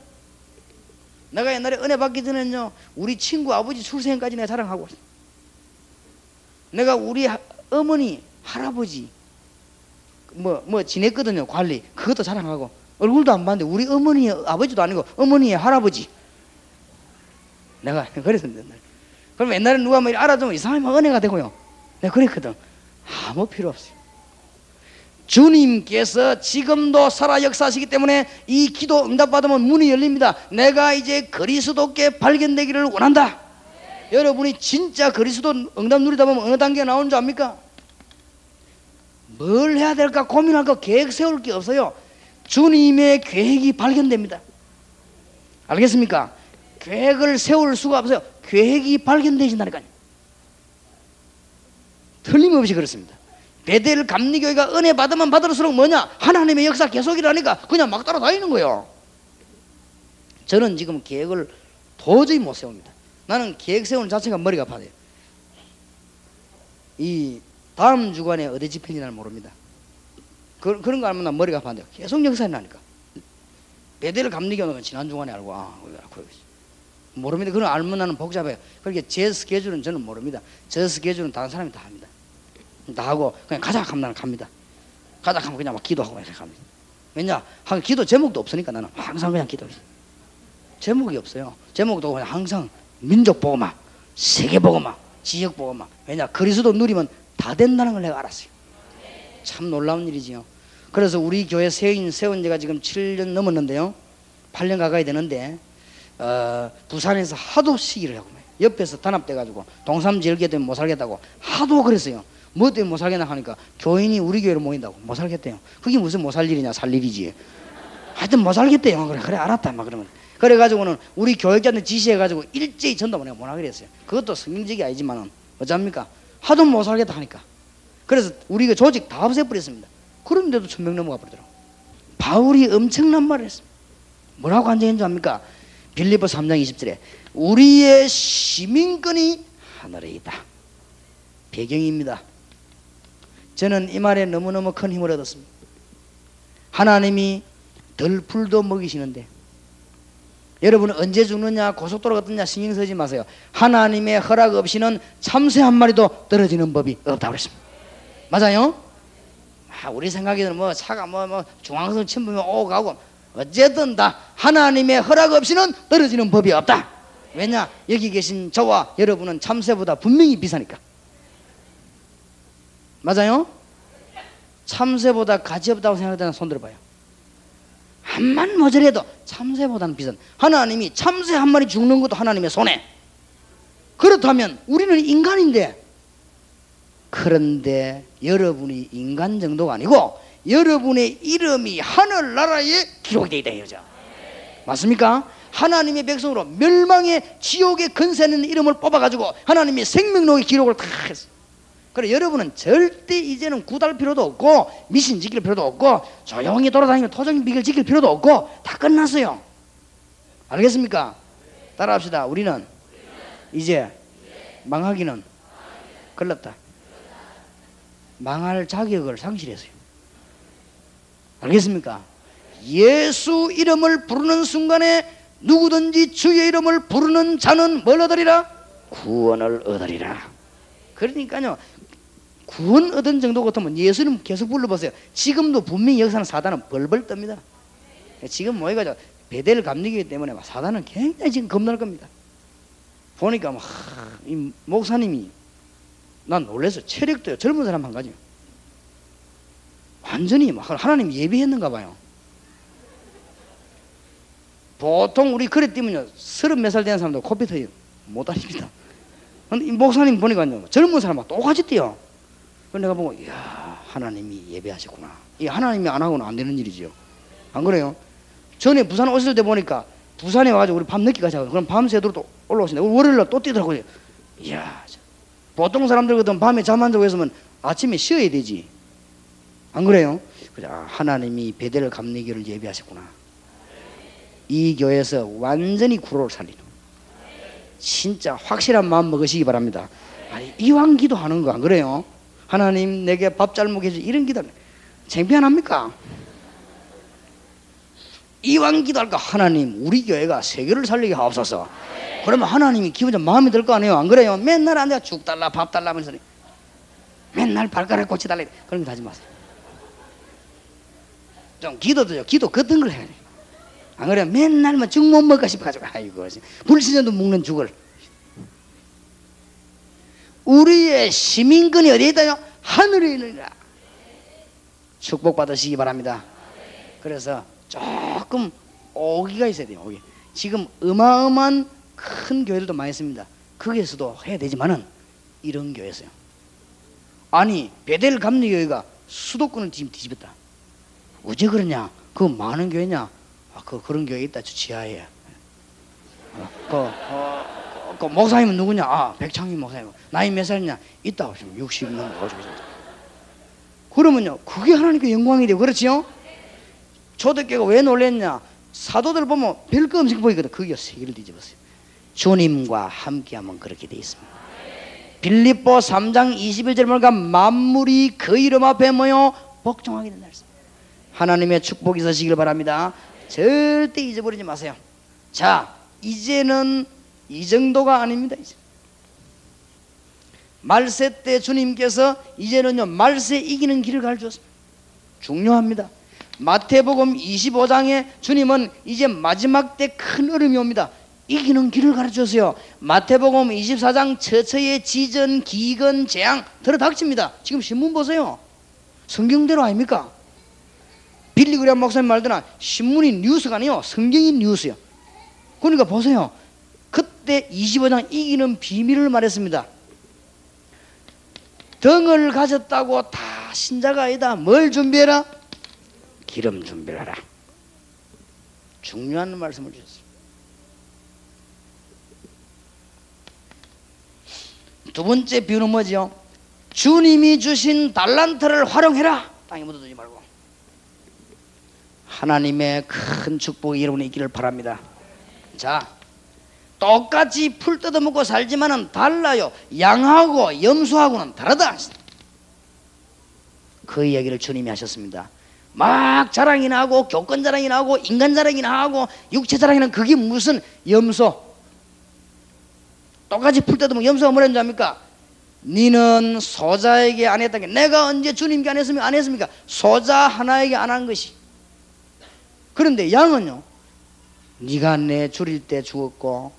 내가 옛날에 은혜 받기 전에는요, 우리 친구 아버지 출생까지 내가 자랑하고 있어. 내가 우리 어머니 할아버지 뭐 지냈거든요. 관리 그것도 자랑하고. 얼굴도 안 봤는데 우리 어머니 아버지도 아니고 어머니의 할아버지 내가 그랬었는데, 그럼 옛날에 누가 뭐 알아주면 이 사람이 은혜가 되고요. 내가 그랬거든. 아무 필요 없어요. 주님께서 지금도 살아 역사하시기 때문에 이 기도 응답받으면 문이 열립니다. 내가 이제 그리스도께 발견되기를 원한다. 여러분이 진짜 그리스도 응답 누리다 보면 어느 단계에 나오는 줄 압니까? 뭘 해야 될까 고민할 거 계획 세울 게 없어요. 주님의 계획이 발견됩니다. 알겠습니까? 계획을 세울 수가 없어요. 계획이 발견되신다니까요. 틀림없이 그렇습니다. 베델 감리교회가 은혜 받으면 받을수록 뭐냐? 하나님의 역사 계속이라니까 그냥 막 따라다니는 거예요. 저는 지금 계획을 도저히 못 세웁니다. 나는 계획 세우는 자체가 머리가 아파요. 이 다음 주간에 어디 집회인지 날 모릅니다. 그런 거 알면 난 머리가 아파요. 계속 역사에 나니까. 베델 감리교는 지난 주간에 알고 모릅니다. 그건 알면 나는 복잡해요. 그렇게 제 스케줄은 저는 모릅니다. 저 스케줄은 다른 사람이 다 합니다. 다 하고 그냥 가자 하면 나는 갑니다. 가자 하면 그냥 막 기도하고 이렇게 갑니다. 왜냐? 기도 제목도 없으니까 나는 항상 그냥 기도해요. 제목이 없어요. 제목도 그냥 항상 민족 복음화, 세계 복음화, 지역 복음화. 왜냐? 그리스도 누리면 다 된다는 걸 내가 알았어요. 참 놀라운 일이지요. 그래서 우리 교회 세운 지가 지금 7년 넘었는데요. 8년 가까이 되는데 부산에서 하도 시기를 하고 옆에서 단합돼가지고 동삼지역에 되면 못 살겠다고 하도 그랬어요. 뭐 때문에 못 살겠나 하니까 교인이 우리 교회로 모인다고 못 살겠대요. 그게 무슨 못 살 일이냐, 살 일이지. 하여튼 못 살겠대요. 그래 알았다 막 그러면. 그래가지고는 우리 교육자한테 지시해가지고 일제히 전도만 내가 못 하게 됐어요. 그것도 성경적이 아니지만은 어쩝니까? 하도 못 살겠다 하니까. 그래서 우리 그 조직 다 없애버렸습니다. 그런데도 1000명 넘어가 버리더라고. 바울이 엄청난 말을 했습니다. 뭐라고 한정했는지 압니까? 빌립보 3장 20절에 우리의 시민권이 하늘에 있다. 배경입니다. 저는 이 말에 너무너무 큰 힘을 얻었습니다. 하나님이 덜풀도 먹이시는데 여러분은 언제 죽느냐 고속도로가 어떠냐 신경 쓰지 마세요. 하나님의 허락 없이는 참새 한 마리도 떨어지는 법이 없다고 그랬습니다. 맞아요? 우리 생각에는 뭐 차가 뭐 중앙선 침범하면 오고 가고 어쨌든 다 하나님의 허락 없이는 떨어지는 법이 없다. 왜냐? 여기 계신 저와 여러분은 참새보다 분명히 비싸니까. 맞아요? 참새보다 가치 없다고 생각되는 손 들어봐요. 한만 모자라도 참새보다는 비싼. 하나님이 참새 한 마리 죽는 것도 하나님의 손에. 그렇다면 우리는 인간인데, 그런데 여러분이 인간 정도가 아니고 여러분의 이름이 하늘나라에 기록이 되어 있다 이거죠. 맞습니까? 하나님의 백성으로 멸망의 지옥의 근세 있는 이름을 뽑아가지고 하나님의 생명록의 기록을 다 했어요. 그래 여러분은 절대 이제는 구달 필요도 없고 미신 지킬 필요도 없고 조용히 돌아다니며 토종 비결 지킬 필요도 없고 다 끝났어요. 알겠습니까? 따라합시다. 우리는 이제 망하기는 걸렸다. 망할 자격을 상실했어요. 알겠습니까? 예수 이름을 부르는 순간에 누구든지 주의 이름을 부르는 자는 뭘 얻으리라? 구원을 얻으리라. 그러니까요, 구원 얻은 정도 같으면 예수 이름 계속 불러보세요. 지금도 분명히 역사는 사단은 벌벌 떱니다. 지금 뭐해가지고 베델 감리교회 때문에 사단은 굉장히 지금 겁날 겁니다. 보니까 이 목사님이 난 놀라서 체력도요 젊은 사람 한 가지 완전히 하나님 예비했는가 봐요. 보통 우리 그래 뛰면요 30몇 살 된 사람도 코피 터요 못 다닙니다. 근데 이 목사님 보니까요 젊은 사람하고 똑같이 뛰어. 그래서 내가 보고 이야 하나님이 예배하셨구나. 이 하나님이 안 하고는 안 되는 일이죠. 안 그래요? 전에 부산 오실 때 보니까 부산에 와가지고 우리 밤 늦게 가자고. 그럼 밤새도록 또 올라오신다. 월요일날 또 뛰더라고요. 이야, 보통 사람들 같은 밤에 잠 안 자고 있으면 아침에 쉬어야 되지. 안 그래요? 하나님이 베델 감리교를 예비하셨구나. 이 교회에서 완전히 구로를 살리는, 진짜 확실한 마음 먹으시기 바랍니다. 아니, 이왕 기도하는 거 안 그래요? 하나님 내게 밥 잘 먹게 해주세요. 이런 기도 창피합니까? 이왕 기도할까? 하나님 우리 교회가 세계를 살리게 하옵소서. 그러면 하나님이 기분 좀 마음에 들 거 아니에요? 안 그래요? 맨날 안 돼. 죽 달라 밥 달라 하면서 맨날 발가락 고치 달라 그런 거 하지 마세요. 좀 기도도요, 기도 같은 걸 해야 돼요. 안 그래요? 맨날 뭐 죽 못 먹을까 싶어가지고 아이고 불신자도 먹는 죽을. 우리의 시민권이 어디에 있다요? 하늘에 있느니라. 축복받으시기 바랍니다. 그래서 조금 오기가 있어야 돼요. 오기. 지금 어마어마한 큰 교회들도 많이 있습니다. 거기에서도 해야 되지만은 이런 교회에서요. 아니 베델 감리교회가 수도권을 지금 뒤집었다. 어째 그러냐? 그거 많은 교회냐? 그런 교회 있다. 저 지하에. 그 목사님은 누구냐? 백창희 목사님. 나이 몇 살이냐? 있다. 60 넘어가지고. 그러면요, 그게 하나님께 영광이 돼요. 그렇지요? 초대교회가 왜 놀랬냐? 사도들 보면 별거 없이 보이거든. 그게 세계를 뒤집었어요. 주님과 함께하면 그렇게 돼 있습니다. 빌립보 3장 21절 보니까 만물이 그 이름 앞에 모여 복종하게 된다. 하나님의 축복이 있으시길 바랍니다. 절대 잊어버리지 마세요. 자, 이제는 이 정도가 아닙니다. 이제 말세 때 주님께서 이제는요 말세 이기는 길을 가르쳤습니다. 중요합니다. 마태복음 25장에 주님은 이제 마지막 때 큰 어려움이 옵니다. 이기는 길을 가르쳤어요. 마태복음 24장 처처의 지전, 기근, 재앙 들어닥칩니다. 지금 신문 보세요. 성경대로 아닙니까? 빌리 그레이엄 목사님 말대로 신문이 뉴스가 아니에요. 성경이 뉴스예요. 그러니까 보세요. 그때 25장 이기는 비밀을 말했습니다. 덩을 가졌다고 다 신자가 아니다. 뭘 준비해라? 기름 준비를 하라. 중요한 말씀을 주셨어요. 두 번째 비유는 뭐죠? 주님이 주신 달란트를 활용해라. 땅에 묻어두지 말고. 하나님의 큰 축복이 여러분에 있기를 바랍니다. 자, 똑같이 풀 뜯어먹고 살지만은 달라요. 양하고 염소하고는 다르다. 그 이야기를 주님이 하셨습니다. 막 자랑이나 하고 교권 자랑이나 하고 인간 자랑이나 하고 육체 자랑이나 그게 무슨 염소. 똑같이 풀 뜯으면 염소가 뭐라는 줄 압니까? 니는 소자에게 안 했다게 내가 언제 주님께 안 했습니까? 소자 하나에게 안 한 것이. 그런데 양은요, 네가 내 줄일 때 죽었고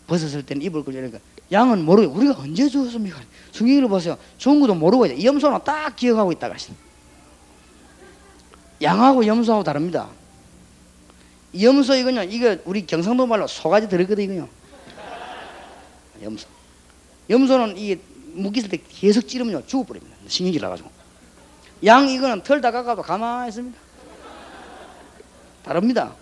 벗었을 때는 입을 걸리니까 양은 모르고 우리가 언제 죽었습니까? 성경을 보세요. 좋은 것도 모르고 이제 염소는 딱 기억하고 있다가 양하고 염소하고 다릅니다. 염소 이거요, 이거 우리 경상도 말로 소가지 들었거든 이거요. 염소는 이게 묶였을 때 계속 찌르면요 죽어버립니다. 신경질 나가지고. 양 이거는 털 다 깎아도 가만히 있습니다. 다릅니다.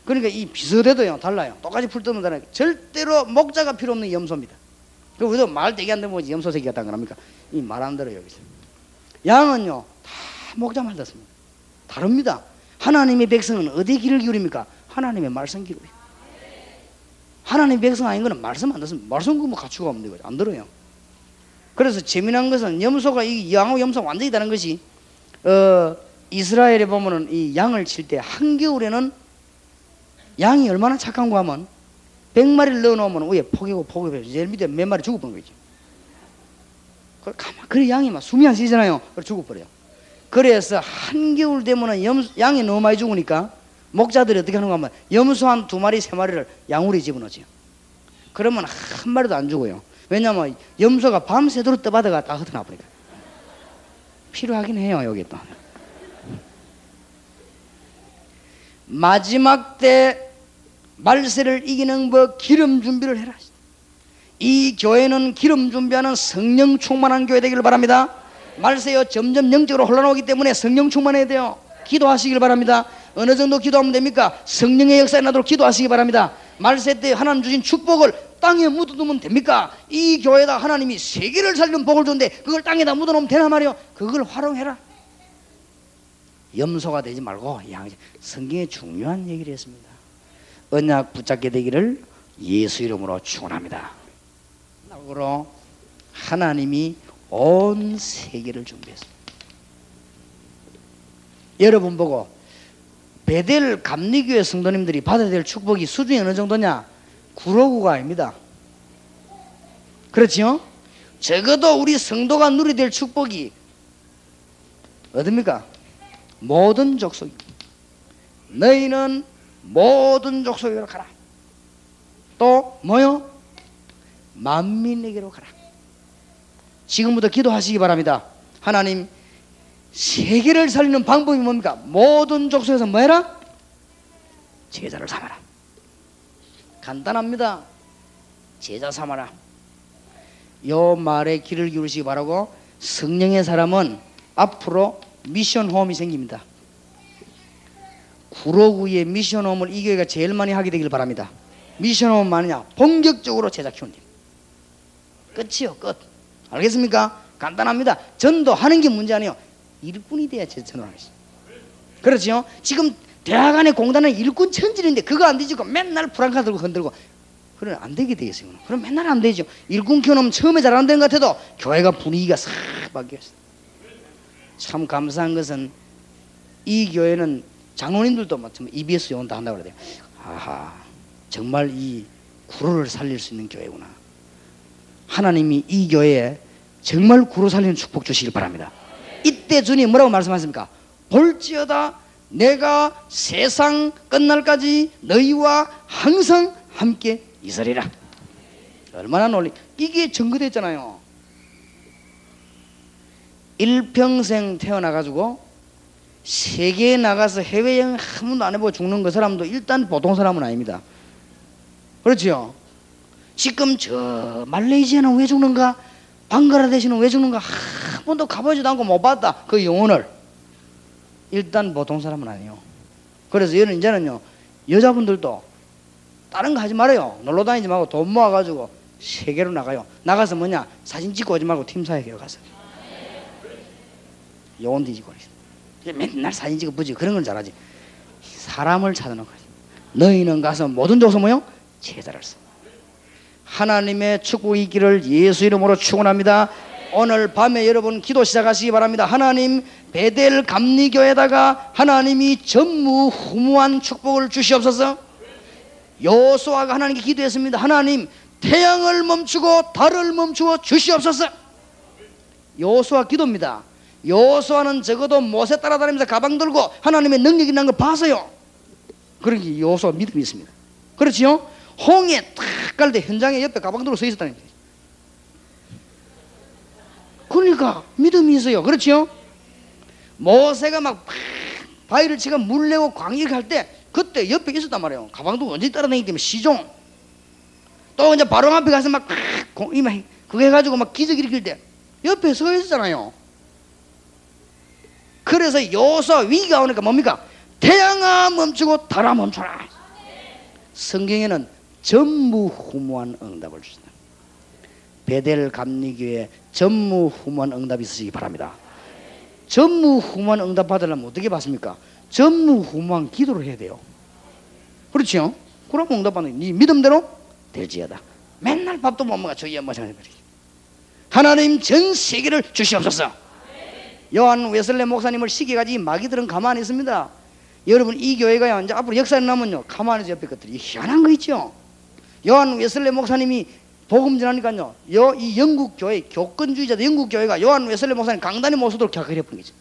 그러니까 이 비슷해도요 달라요. 똑같이 풀 뜨면 달라요. 절대로 목자가 필요 없는 염소입니다. 그 우리도 말 되게 안 되면 뭐지 염소 새끼 같다는 겁니까? 이 말 안 들어요 여기서. 양은요 다 목자 말 듣습니다. 다릅니다. 하나님의 백성은 어디 귀를 기울입니까? 하나님의 말씀 기울여요. 하나님의 백성 아닌 거는 말씀 안 듣습니다. 말씀 그 뭐 갖추고 하면 되거든요. 안 들어요. 그래서 재미난 것은 염소가 이 양하고 염소가 완전히 다른 것이 이스라엘에 보면은 이 양을 칠 때 한겨울에는 양이 얼마나 착한가 하면 100마리를 넣어놓으면 위에 포개고 제일 밑에 몇 마리 죽어버린 거죠. 그래 양이 막 숨이 안 쉬잖아요. 그래 죽어버려요. 그래서 한겨울 되면은 양이 너무 많이 죽으니까 목자들이 어떻게 하는가 하면 염소 한 2마리 3마리를 양우리에 집어넣죠. 그러면 한 마리도 안 죽어요. 왜냐하면 염소가 밤새도록 떠받아가 다 흩어나 버리니까. 필요하긴 해요 여기 또. 마지막 때 말세를 이기는 법 기름 준비를 해라. 이 교회는 기름 준비하는 성령 충만한 교회 되기를 바랍니다. 말세요 점점 영적으로 혼란오기 때문에 성령 충만해야 돼요. 기도하시길 바랍니다. 어느 정도 기도하면 됩니까? 성령의 역사에 나도록 기도하시기 바랍니다. 말세 때 하나님 주신 축복을 땅에 묻어두면 됩니까? 이 교회에다 하나님이 세계를 살리는 복을 줬는데 그걸 땅에다 묻어놓으면 되나 말이요? 그걸 활용해라. 염소가 되지 말고 성경에 중요한 얘기를 했습니다. 언약 붙잡게 되기를 예수 이름으로 축원합니다. 그러므로 하나님이 온 세계를 준비했습니다. 여러분 보고 베델 감리교회 성도님들이 받아야 될 축복이 수준이 어느 정도냐? 959가 아닙니다. 그렇지요? 적어도 우리 성도가 누려야 될 축복이 어딥니까? 모든 족속이 너희는 모든 족속으로 가라. 또 뭐요? 만민에게로 가라. 지금부터 기도하시기 바랍니다. 하나님, 세계를 살리는 방법이 뭡니까? 모든 족속에서 뭐 해라? 제자를 삼아라. 간단합니다. 제자 삼아라. 요 말에 귀를 기울이시기 바라고, 성령의 사람은 앞으로 미션 홈이 생깁니다. 959의 미션 홈을 이 교회가 제일 많이 하게 되길 바랍니다. 미션 홈은 뭐냐? 본격적으로 제자 키우는 일. 끝이요, 끝. 알겠습니까? 간단합니다. 전도하는 게 문제 아니에요. 일꾼이 돼야 전도를 하겠어요. 그렇죠? 지금 대학 안에 공단은 일꾼 천질인데 그거 안 되지. 맨날 프랑카 들고 흔들고 그러면 안 되게 돼 있어요. 그럼 맨날 안 되죠. 일꾼 키워놓으면 처음에 잘 안 되는 것 같아도 교회가 분위기가 싹 바뀌었어요. 참 감사한 것은 이 교회는 장로님들도 마침 EBS 요원 다 한다고 그래요. 아하, 정말 이 구로를 살릴 수 있는 교회구나. 하나님이 이 교회에 정말 구로 살리는 축복 주시길 바랍니다. 이때 주님 뭐라고 말씀하십니까? 볼지어다 내가 세상 끝날까지 너희와 항상 함께 있으리라. 얼마나 놀리. 이게 증거됐잖아요. 일평생 태어나가지고 세계에 나가서 해외여행 한 번도 안 해보고 죽는 그 사람도 일단 보통 사람은 아닙니다. 그렇죠? 지금 저 말레이시아는 왜 죽는가? 방글라데시는 왜 죽는가? 한 번도 가보지도 않고 못 봤다. 그 영혼을. 일단 보통 사람은 아니에요. 그래서 얘는 이제는요, 여자분들도 다른 거 하지 말아요. 놀러 다니지 말고 돈 모아가지고 세계로 나가요. 나가서 뭐냐? 사진 찍고 오지 말고 팀사에 가서 영혼 뒤지고 맨날 사진 찍어 보지. 그런 건 잘하지. 사람을 찾아놓고 너희는 가서 모든 족속 모여 제자를 써. 하나님의 축복이 있기를 예수 이름으로 축원합니다. 오늘 밤에 여러분 기도 시작하시기 바랍니다. 하나님, 베델 감리교에다가 하나님이 전무후무한 축복을 주시옵소서. 여호수아가 하나님께 기도했습니다. 하나님, 태양을 멈추고 달을 멈추어 주시옵소서. 여호수아 기도입니다. 여호수아는 적어도 모세 따라다니면서 가방 들고 하나님의 능력이 있는 걸 봤어요. 그러니 여호수아 믿음이 있습니다. 그렇지요? 홍해 탁 갈 때 현장에 옆에 가방 들고 서 있었다는 거예요. 그러니까 믿음이 있어요. 그렇지요? 모세가 막 바위를 치고 물 내고 광야를 갈 때 그때 옆에 있었단 말이에요. 가방도 언제 따라다니기 때문에 시종. 또 이제 바로 앞에 가서 막 그거 해가지고 막 기적 일으킬 때 옆에 서 있었잖아요. 그래서 여호수아 위기가 오니까 뭡니까? 태양아 멈추고 달아 멈춰라. 성경에는 전무후무한 응답을 주신다. 베델 감리교회 전무후무한 응답이 있으시기 바랍니다. 전무후무한 응답 받으려면 어떻게 받습니까? 전무후무한 기도를 해야 돼요. 그렇죠? 그럼 응답 받는 네 믿음대로 될지어다. 맨날 밥도 못 먹어 저희 엄마 생각해버리지. 하나님 전 세계를 주시옵소서. 요한 웨슬레 목사님을 시기가지고 마귀들은 가만히 있습니다. 여러분 이 교회가 이제 앞으로 역사에 나면요 가만히 있어. 옆에 것들이 희한한 거 있죠. 요한 웨슬레 목사님이 복음 전하니까요, 이 영국 교회 교권주의자들 영국 교회가 요한 웨슬레 목사님 강단에 못 서도록 가기를 해본 거죠.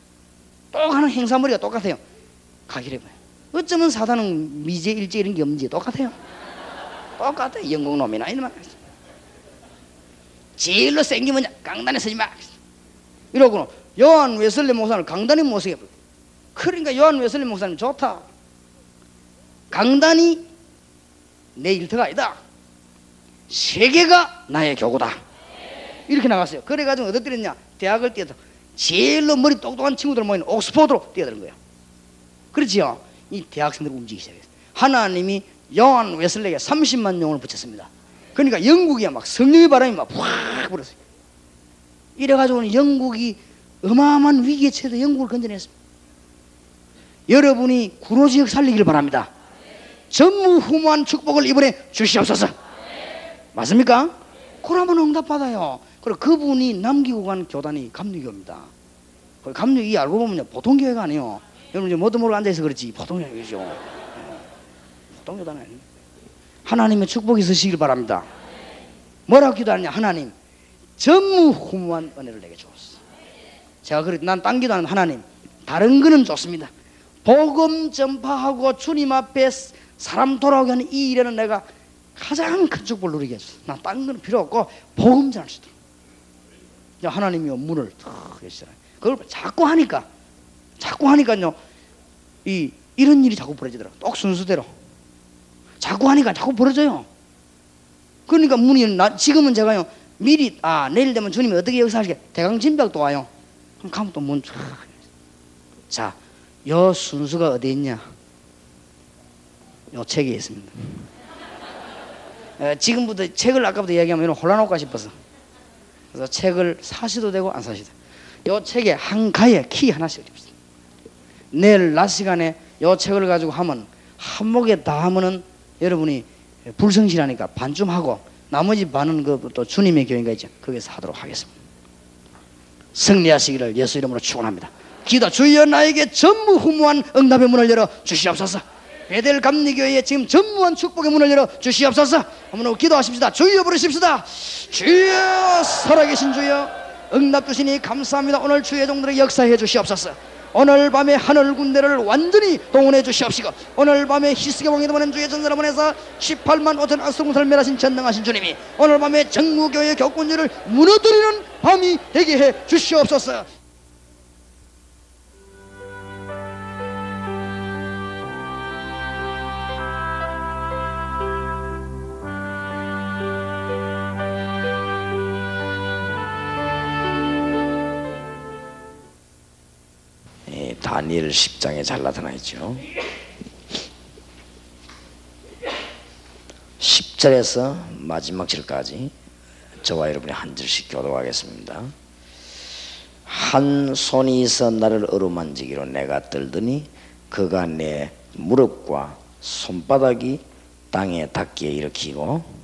똑같은 행사머리가 똑같아요. 가기를 해봐요. 어쩌면 사단은 미제 일제 이런 게 없는지 똑같아요. 똑같아요. 영국 놈이나 이놈. 제일로 센 게 뭐냐? 강단에 서지 마. 이러고는 요한 웨슬레 목사님을 강단에 못 서게. 그러니까 요한 웨슬레 목사님 좋다. 강단이 내 일터가 아니다. 세계가 나의 교구다. 이렇게 나갔어요. 그래가지고 어디 뛰었냐? 대학을 뛰어서 제일로 머리 똑똑한 친구들 모이는 옥스포드로 뛰어드는 거예요. 그렇지요? 이 대학생들을 움직이기 시작했어요. 하나님이 요한 웨슬레에게 30만 영혼을 붙였습니다. 그러니까 영국이 막 성령의 바람이 막 확 불었어요. 이래가지고는 영국이 어마어마한 위기에 처해서 영국을 건져냈습니다. 여러분이 구로지역 살리기를 바랍니다. 전무후무한 축복을 이번에 주시옵소서. 맞습니까? 그러면 응답받아요. 그리고 그분이 남기고 간 교단이 감리교입니다. 감리교 알고 보면 보통 교회가 아니에요. 여러분 이제 뭐도 모르고 앉아있어 그렇지 보통 교회죠. 보통 교단 아니에요. 하나님의 축복이 있으시길 바랍니다. 뭐라고 기도하느냐? 하나님 전무후무한 은혜를 내게 주옵소서. 제가 그래 난 딴 기도하는 하나님 다른 거는 좋습니다. 복음 전파하고 주님 앞에 사람 돌아오게 하는 이 일에는 내가 가장 큰 축복을 누리게 해주세요. 난 딴 건 필요 없고 복음 전할 수 있도록. 하나님이 문을 탁 여시잖아요. 그걸 자꾸 하니까요 이런 일이 자꾸 벌어지더라고요. 똑 순수대로 자꾸 하니까 자꾸 벌어져요. 그러니까 문이 지금은 제가요 미리 내일 되면 주님이 어떻게 역사하시게 대강진벽도 와요. 그럼 가면 또 문 자, 요 순수가 어디 있냐? 요 책에 있습니다. 지금부터 책을 아까부터 이야기하면 혼란할까 싶어서 그래서 책을 사셔도 되고 안 사셔도 돼요. 요 책에 한 가에 키 하나씩 줍시다. 내일 낮 시간에 요 책을 가지고 하면 한 목에 다 하면은 여러분이 불성실하니까 반쯤 하고 나머지 반은 또 주님의 교회가 있죠. 거기서 하도록 하겠습니다. 승리하시기를 예수 이름으로 축원합니다. 기도 주여 나에게 전무후무한 응답의 문을 열어 주시옵소서. 베델 감리교회에 지금 전무한 축복의 문을 열어 주시옵소서. 한번 기도하십시다. 주여 부르십시다. 주여 살아계신 주여 응답 주시니 감사합니다. 오늘 주의 종들에게 역사해 주시옵소서. 오늘 밤에 하늘 군대를 완전히 동원해 주시옵시고 오늘 밤에 히스기 왕이 보낸 주의 전사를 보내서 18만 5천 악성군사를 멸하신 전능하신 주님이 오늘 밤에 정무교회 격군주를 무너뜨리는 밤이 되게 해 주시옵소서. 다니엘 10장에 잘 나타나 있죠. 10절에서 마지막 절까지 저와 여러분이 한 절씩 교도하겠습니다. 한 손이 있어 나를 어루만지기로 내가 떨더니 그가 내 무릎과 손바닥이 땅에 닿기에 일으키고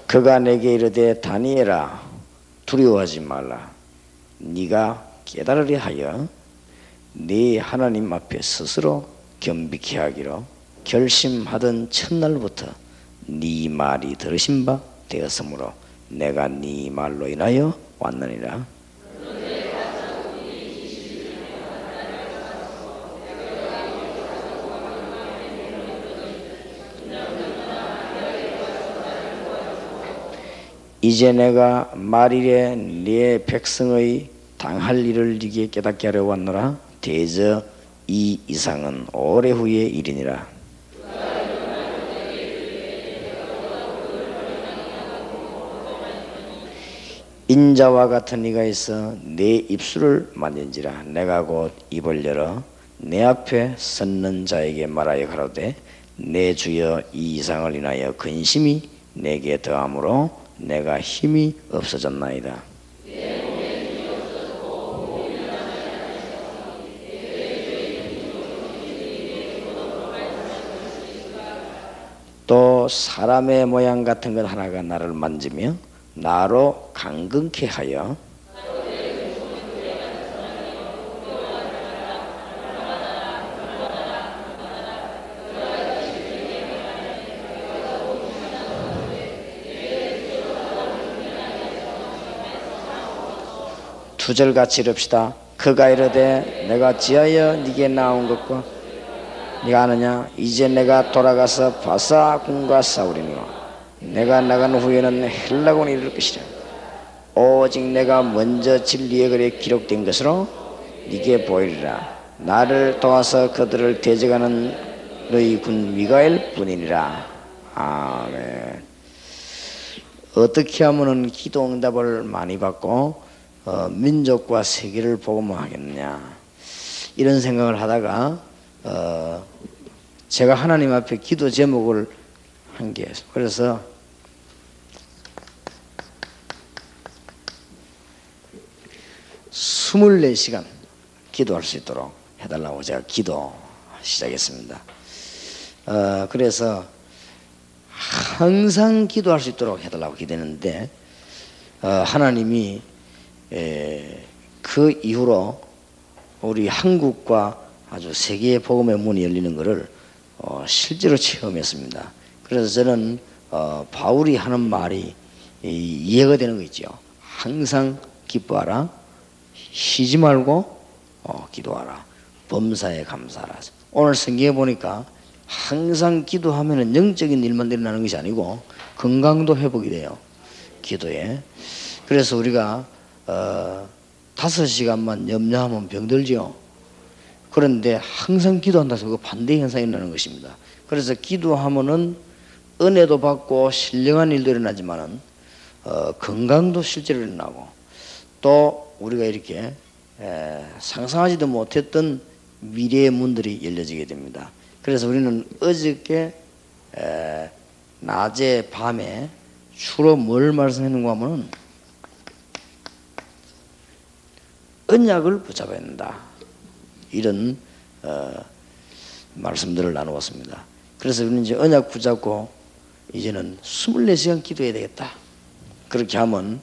그가 내게 이르되 다니엘아 두려워하지 말라. 네가 깨달으려 하여 네 하나님 앞에 스스로 겸비케 하기로 결심하던 첫날부터 네 말이 들으신 바 되었으므로 내가 네 말로 인하여 왔느니라. 이제 내가 말일에 네 백성의 당할 일을 네게 깨닫게 하려 왔노라. 대저 이 이상은 오래 후의 일이니라. 인자와 같은 이가 있어 내 입술을 만진지라. 내가 곧 입을 열어 내 앞에 섰는 자에게 말하여 가로되 내 주여 이 이상을 인하여 근심이 내게 더함으로 내가 힘이 없어졌나이다. 또 사람의 모양 같은 것 하나가 나를 만지며 나로 강건케 하여 두 절 같이 읽읍시다. 그가 이르되 내가 지하여 네게 나온 것과 네가 아느냐? 이제 내가 돌아가서 바사 군과 싸우리니와 내가 나간 후에는 헬라군이 이를 것이라. 오직 내가 먼저 진리의 글에 기록된 것으로 네게 보이리라. 나를 도와서 그들을 대적하는 너희 군 미가엘 뿐이니라. 아멘. 어떻게 하면은 기도 응답을 많이 받고 민족과 세계를 복음화하겠느냐, 이런 생각을 하다가 제가 하나님 앞에 기도 제목을 한 게, 그래서 스물네 시간 기도할 수 있도록 해달라고 제가 기도 시작했습니다. 그래서 항상 기도할 수 있도록 해달라고 기도했는데 하나님이 그 이후로 우리 한국과 아주 세계의 복음의 문이 열리는 것을 실제로 체험했습니다. 그래서 저는 바울이 하는 말이 이해가 되는 거 있죠. 항상 기뻐하라, 쉬지 말고 기도하라, 범사에 감사하라. 오늘 성경에 보니까 항상 기도하면은 영적인 일만 일어나는 것이 아니고 건강도 회복이 돼요, 기도에. 그래서 우리가 5시간만 염려하면 병들죠. 그런데 항상 기도한다 해서 그 반대 현상이 일어나는 것입니다. 그래서 기도하면은 은혜도 받고 신령한 일도 일어나지만은 건강도 실제로 일어나고, 또 우리가 이렇게 상상하지도 못했던 미래의 문들이 열려지게 됩니다. 그래서 우리는 어저께 낮에 밤에 주로 뭘 말씀했는가 하면은 언약을 붙잡아야 된다, 이런 말씀들을 나누었습니다. 그래서 우리는 이제 언약 붙잡고 이제는 24시간 기도해야 되겠다. 그렇게 하면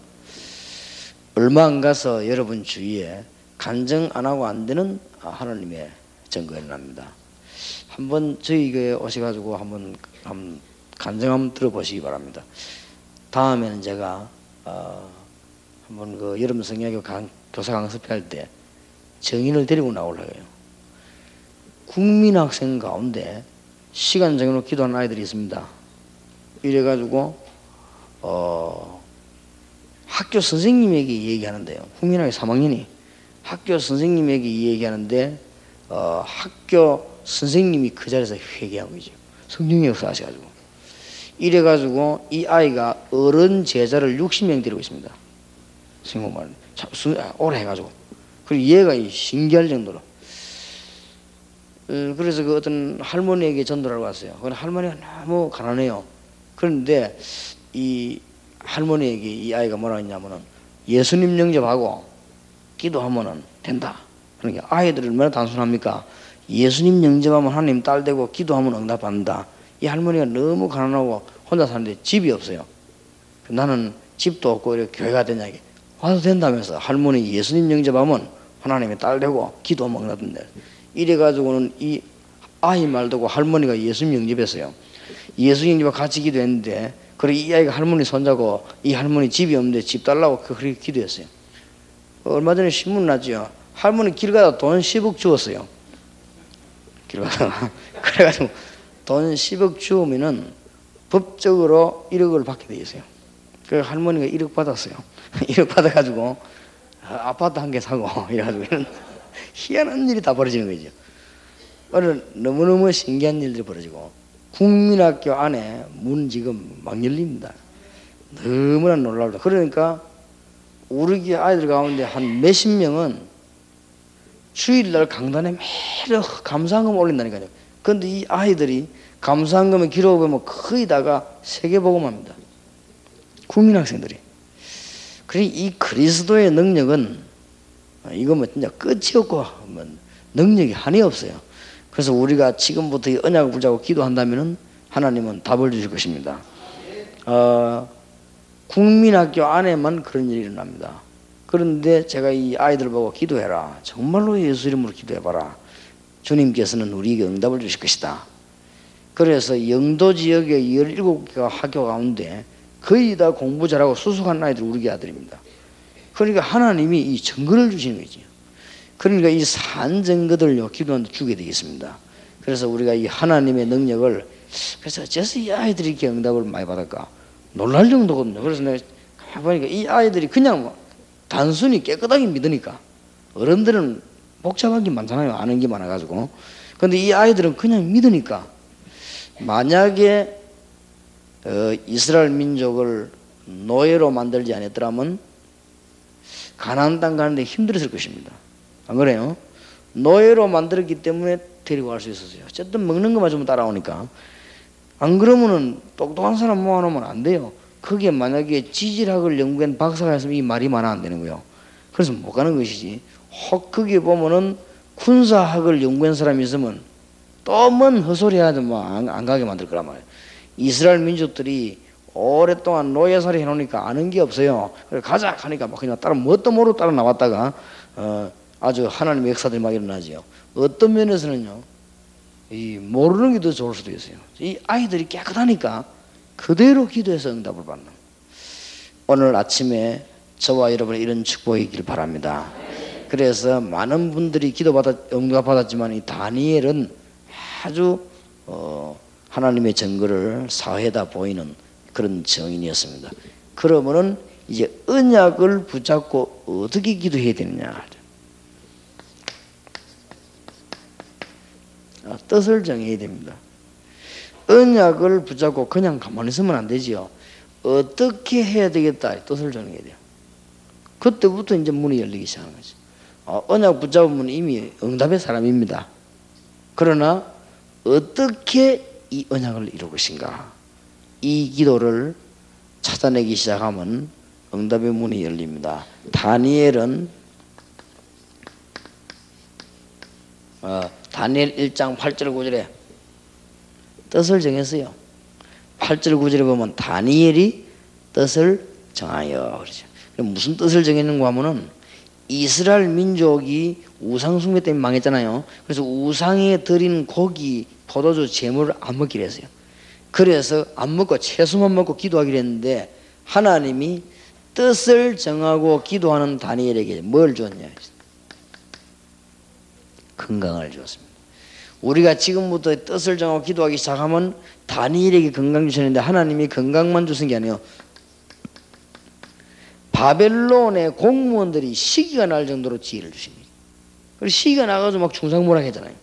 얼마 안 가서 여러분 주위에 간증 안 하고 안 되는 하나님의 증거가 일어납니다. 한번 저희 교회에 오셔가지고 한번 간증 한번 들어보시기 바랍니다. 다음에는 제가 한번 그 여러분 성경학교 교사 강습할 때 정인을 데리고 나오려고 해요. 국민학생 가운데 시간 정해놓고 기도하는 아이들이 있습니다. 이래가지고 학교 선생님에게 얘기하는데요. 국민학교 3학년이 학교 선생님에게 얘기하는데 학교 선생님이 그 자리에서 회개하고 있죠. 성령의 역사 하셔가지고. 이래가지고 이 아이가 어른 제자를 60명 데리고 있습니다. 성경말 오래 해가지고. 그리고 얘가 신기할 정도로. 그래서 그 어떤 할머니에게 전도를 왔어요. 그런데 할머니가 너무 가난해요. 그런데 이 할머니에게 이 아이가 뭐라 했냐면은 예수님 영접하고 기도하면은 된다. 그러니까 아이들은 얼마나 단순합니까? 예수님 영접하면 하나님 딸 되고 기도하면 응답받는다. 이 할머니가 너무 가난하고 혼자 사는데 집이 없어요. 나는 집도 없고 이렇게 교회가 되냐, 와도 된다면서 할머니 예수님 영접하면 하나님의 딸 되고 기도하면 응답된다. 이래가지고는 이 아이 말 듣고 할머니가 예수님 영접했어요. 예수 영접하고 같이 기도했는데, 그리고 이 아이가 할머니 손잡고 이 할머니 집이 없는데 집 달라고 그렇게 기도했어요. 얼마 전에 신문 났죠. 할머니 길 가다 돈 10억 주었어요. 길 가다가. 그래가지고 돈 10억 주우면은 법적으로 1억을 받게 돼 있어요. 그래서 할머니가 1억 받았어요. 1억 받아가지고 아파트 한 개 사고 이래가지고 이런 희한한 일이 다 벌어지는 거죠. 오늘 너무너무 신기한 일들이 벌어지고, 국민학교 안에 문 지금 막 열립니다. 너무나 놀랍다. 그러니까 우리 아이들 가운데 한 몇십 명은 주일날 강단에 매일 감사한금 올린다니까요. 그런데 이 아이들이 감사한금을 기록하면 거의 다가 세계복음합니다. 국민학생들이. 그러니 이 그리스도의 능력은 이거 뭐 진짜 끝이 없고 뭐 능력이 한이 없어요. 그래서 우리가 지금부터 이 언약을 붙잡고 기도한다면은 하나님은 답을 주실 것입니다. 국민학교 안에만 그런 일이 일어납니다. 그런데 제가 이 아이들 보고 기도해라, 정말로 예수 이름으로 기도해봐라, 주님께서는 우리에게 응답을 주실 것이다. 그래서 영도 지역의 17개가 학교 가운데 거의 다 공부 잘하고 수숙한 아이들이 우리 아들입니다. 그러니까 하나님이 이 증거를 주시는 거죠. 그러니까 이 산 증거들을요 기도하는데 주게 되겠습니다. 그래서 우리가 이 하나님의 능력을, 그래서 어째서 이 아이들이 이렇게 응답을 많이 받을까 놀랄 정도거든요. 그래서 내가 보니까 이 아이들이 그냥 뭐 단순히 깨끗하게 믿으니까, 어른들은 복잡한 게 많잖아요, 아는 게 많아가지고. 근데 이 아이들은 그냥 믿으니까 만약에 이스라엘 민족을 노예로 만들지 않았더라면 가나안 땅 가는데 힘들었을 것입니다. 안 그래요? 노예로 만들었기 때문에 데리고 갈 수 있었어요. 어쨌든 먹는 것만 좀 따라오니까. 안 그러면은 똑똑한 사람 모아놓으면 안 돼요. 거기에 만약에 지질학을 연구한 박사가 있으면 이 말이 많아 안 되는 거예요. 그래서 못 가는 것이지. 혹 거기에 보면은 군사학을 연구한 사람이 있으면 또 뭔 헛소리 하든 뭐 안 가게 만들 거란 말이에요. 이스라엘 민족들이 오랫동안 노예살이 해놓으니까 아는 게 없어요. 그래 가자 하니까 막 그냥 따라 뭣도 모르고 따라 나왔다가 아주 하나님의 역사들이 막 일어나지요. 어떤 면에서는요, 이 모르는 게 더 좋을 수도 있어요. 이 아이들이 깨끗하니까 그대로 기도해서 응답을 받는. 오늘 아침에 저와 여러분의 이런 축복이 있길 바랍니다. 그래서 많은 분들이 응답받았지만 이 다니엘은 아주 하나님의 증거를 사회에다 보이는 그런 증인이었습니다. 그러면은 이제 언약을 붙잡고 어떻게 기도해야 되느냐. 뜻을 정해야 됩니다. 언약을 붙잡고 그냥 가만히 있으면 안 되지요. 어떻게 해야 되겠다. 뜻을 정해야 돼요. 그때부터 이제 문이 열리기 시작하는 거죠. 언약 붙잡으면 이미 응답의 사람입니다. 그러나 어떻게 이 언약을 이룰 것인가? 이 기도를 찾아내기 시작하면 응답의 문이 열립니다. 다니엘은 다니엘 1장 8절 9절에 뜻을 정했어요. 8절 9절에 보면 다니엘이 뜻을 정하여 그러죠. 무슨 뜻을 정했는가 하면은 이스라엘 민족이 우상 숭배 때문에 망했잖아요. 그래서 우상에 드린 고기, 포도주, 제물을 안 먹기로 했어요. 그래서 안 먹고 채소만 먹고 기도하기로 했는데 하나님이 뜻을 정하고 기도하는 다니엘에게 뭘 줬냐? 건강을 주었습니다. 우리가 지금부터 뜻을 정하고 기도하기 시작하면 다니엘에게 건강 주셨는데 하나님이 건강만 주신 게 아니에요. 바벨론의 공무원들이 시기가 날 정도로 지혜를 주십니다. 그리고 시기가 나가지고 막 중상모략 했잖아요.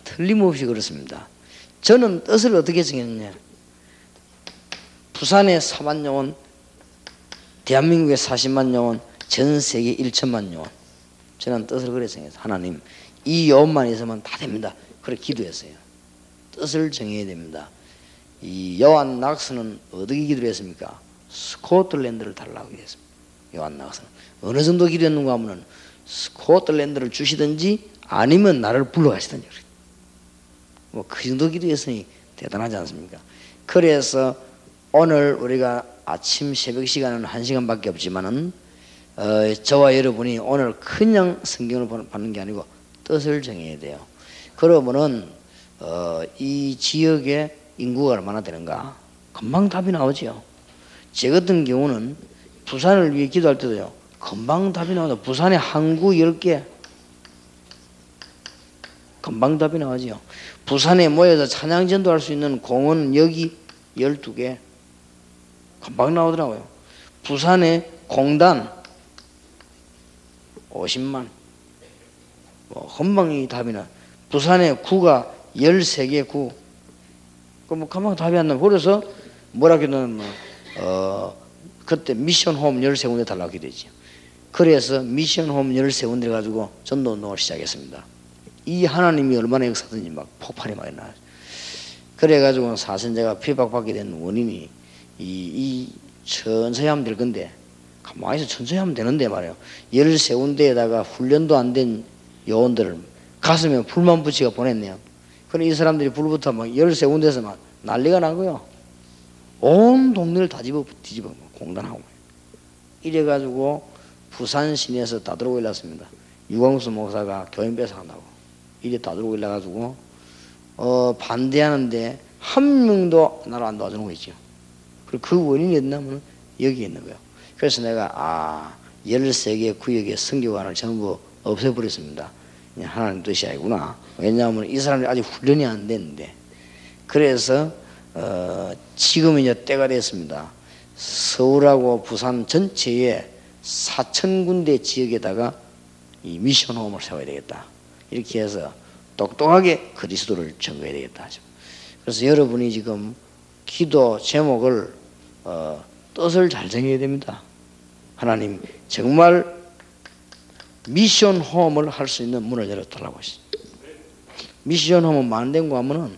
틀림없이 그렇습니다. 저는 뜻을 어떻게 정했느냐. 부산에 4만 영혼, 대한민국에 40만 영혼, 전 세계 1천만 영혼. 저는 뜻을 그래 정했어요. 하나님, 이 영혼만 있으면 다 됩니다. 그래 기도했어요. 뜻을 정해야 됩니다. 이 요한 낙서는 어떻게 기도했습니까? 스코틀랜드를 달라고 기도했습니다. 요한 낙서는 어느 정도 기도했는가 하면은 스코틀랜드를 주시든지 아니면 나를 불러가시든지. 뭐 그 정도 기도했으니 대단하지 않습니까? 그래서 오늘 우리가 아침 새벽 시간은 1시간밖에 없지만은 저와 여러분이 오늘 그냥 성경을 받는 게 아니고 뜻을 정해야 돼요. 그러면은 이 지역의 인구가 얼마나 되는가? 금방 답이 나오죠. 제 같은 경우는 부산을 위해 기도할 때도요, 금방 답이 나오죠. 부산에 항구 10개, 금방 답이 나오죠. 부산에 모여서 찬양전도 할 수 있는 공원 여기 12개, 금방 나오더라고요. 부산에 공단 50만, 금방 이 답이 나. 부산에 구가 13개 구, 그럼 금방 답이 안 나. 그래서 뭐라 그러면 그때 미션홈 13군데 달라고 되죠. 그래서 미션홈 13군데 가지고 전도 운동을 시작했습니다. 이 하나님이 얼마나 역사든지 막 폭발이 많이 나요. 그래가지고 사실 제가 피박받게 된 원인이 이 천천히 하면 될 건데 가만히 있어 천천히 하면 되는데 말이에요. 13군데에다가 훈련도 안 된 요원들을 가슴에 불만 붙이고 보냈네요. 그럼 이 사람들이 불부터 막 13군데에서 막 난리가 나고요. 온 동네를 다 뒤집어 공단하고 이래가지고 부산 시내에서 다 들어오고 일났습니다. 유광수 목사가 교인 뺏어간다고 이래 다 들어오고 일나가지고 반대하는데 한 명도 나를 안 도와주는 거 있죠. 그리고 그 원인이 있냐면 여기 있는 거예요. 그래서 내가 13개 구역의 선교관을 전부 없애버렸습니다. 하나님 뜻이 아니구나. 왜냐하면 이 사람들이 아직 훈련이 안 됐는데. 그래서 지금 이제 때가 됐습니다. 서울하고 부산 전체에 4,000군데 지역에다가 이 미션홈을 세워야 되겠다. 이렇게 해서 똑똑하게 그리스도를 전거해야 되겠다 하죠. 그래서 여러분이 지금 기도 제목을 뜻을 잘 정해야 됩니다. 하나님 정말 미션 홈을 할 수 있는 문을 열어달라고 하시죠. 미션 홈은 만된거 하면은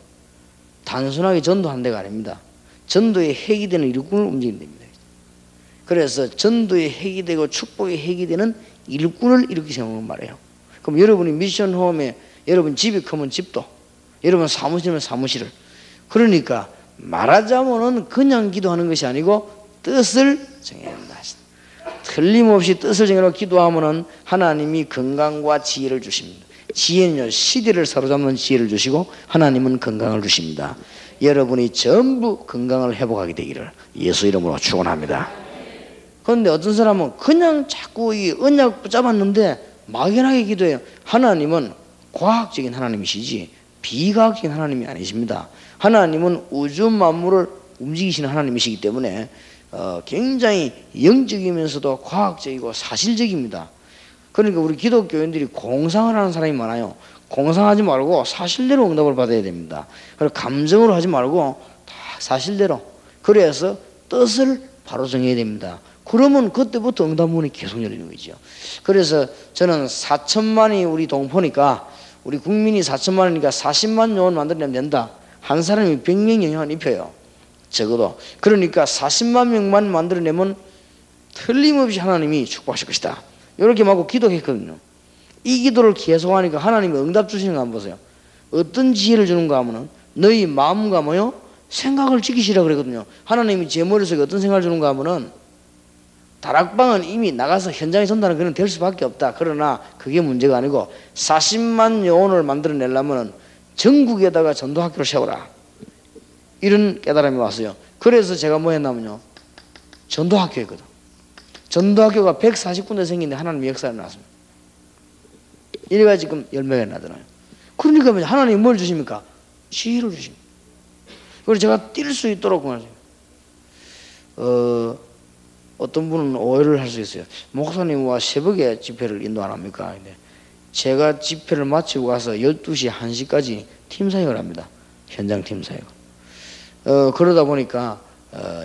단순하게 전도한 데가 아닙니다. 전도의 핵이 되는 일꾼을 움직이는 데입니다. 그래서 전도의 핵이 되고 축복의 핵이 되는 일꾼을 이렇게 세우는 말이에요. 그럼 여러분이 미션 홈에 여러분 집이 크면 집도, 여러분 사무실이면 사무실을, 그러니까 말하자면은 그냥 기도하는 것이 아니고 뜻을 정해야 한다. 틀림없이 뜻을 정해놓고 기도하면은 하나님이 건강과 지혜를 주십니다. 지혜는요, 시대를 사로잡는 지혜를 주시고 하나님은 건강을 주십니다. 여러분이 전부 건강을 회복하게 되기를 예수 이름으로 축원합니다. 그런데 어떤 사람은 그냥 자꾸 이 언약 붙잡았는데 막연하게 기도해요. 하나님은 과학적인 하나님이시지 비과학적인 하나님이 아니십니다. 하나님은 우주 만물을 움직이시는 하나님이시기 때문에 굉장히 영적이면서도 과학적이고 사실적입니다. 그러니까 우리 기독교인들이 공상을 하는 사람이 많아요. 공상하지 말고 사실대로 응답을 받아야 됩니다. 그리고 감정으로 하지 말고 다 사실대로. 그래서 뜻을 바로 정해야 됩니다. 그러면 그때부터 응답문이 계속 열리는 거죠. 그래서 저는 4천만이 우리 동포니까, 우리 국민이 4천만이니까 40만 요원 만들어내면 된다. 한 사람이 100명 영향을 입혀요. 적어도. 그러니까 40만 명만 만들어내면 틀림없이 하나님이 축복하실 것이다. 이렇게 말고 기도했거든요. 이 기도를 계속하니까 하나님이 응답 주시는 거 한번 보세요. 어떤 지혜를 주는가 하면은 너희 마음과 뭐요? 생각을 지키시라 그랬거든요. 하나님이 제 머릿속에 어떤 생각을 주는가 하면은 다락방은 이미 나가서 현장에 선다는 그런 될 수밖에 없다. 그러나 그게 문제가 아니고 40만 요원을 만들어내려면 전국에다가 전도학교를 세워라. 이런 깨달음이 왔어요. 그래서 제가 뭐 했냐면요, 전도학교 했거든. 전도학교가 140군데 생긴데 하나님의 역사가 나왔습니다. 이래가 지금 열매가 나잖아요. 그러니까 하나님이 뭘 주십니까? 지혜를 주십니다. 그래서 제가 뛸 수 있도록 어떤 분은 오해를 할 수 있어요. 목사님 와 새벽에 집회를 인도 안 합니까? 근데 제가 집회를 마치고 가서 12시, 1시까지 팀사역을 합니다. 현장 팀사역. 그러다 보니까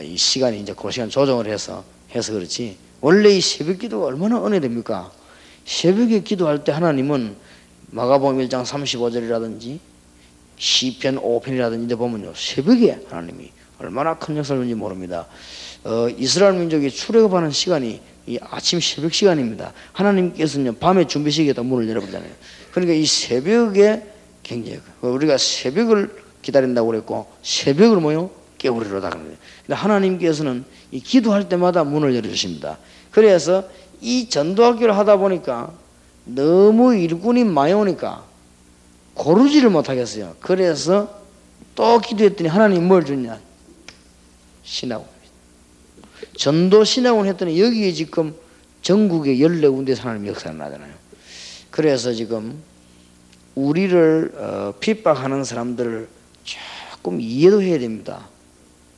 이 시간이 이제 그 시간 조정을 해서 그렇지, 원래 이 새벽 기도가 얼마나 은혜됩니까? 새벽에 기도할 때 하나님은 마가복음 1장 35절이라든지 시편 5편이라든지 데 보면요, 새벽에 하나님이 얼마나 큰 역사를 하는지 모릅니다. 이스라엘 민족이 출애굽하는 시간이 이 아침 새벽 시간입니다. 하나님께서는 밤에 준비시키다 문을 열어버리잖아요. 그러니까 이 새벽에 굉장히, 우리가 새벽을 기다린다고 그랬고 새벽을 뭐요? 깨우리로다 그럽니다. 근데 하나님께서는 이 기도할 때마다 문을 열어주십니다. 그래서 이 전도학교를 하다 보니까 너무 일꾼이 많이 오니까 고르지를 못하겠어요. 그래서 또 기도했더니 하나님 뭘 줬냐? 신학원. 전도 신학원 했더니 여기에 지금 전국에 14군데에서 하나님 역사가 나잖아요. 그래서 지금 우리를 핍박하는 사람들을 조금 이해도 해야 됩니다.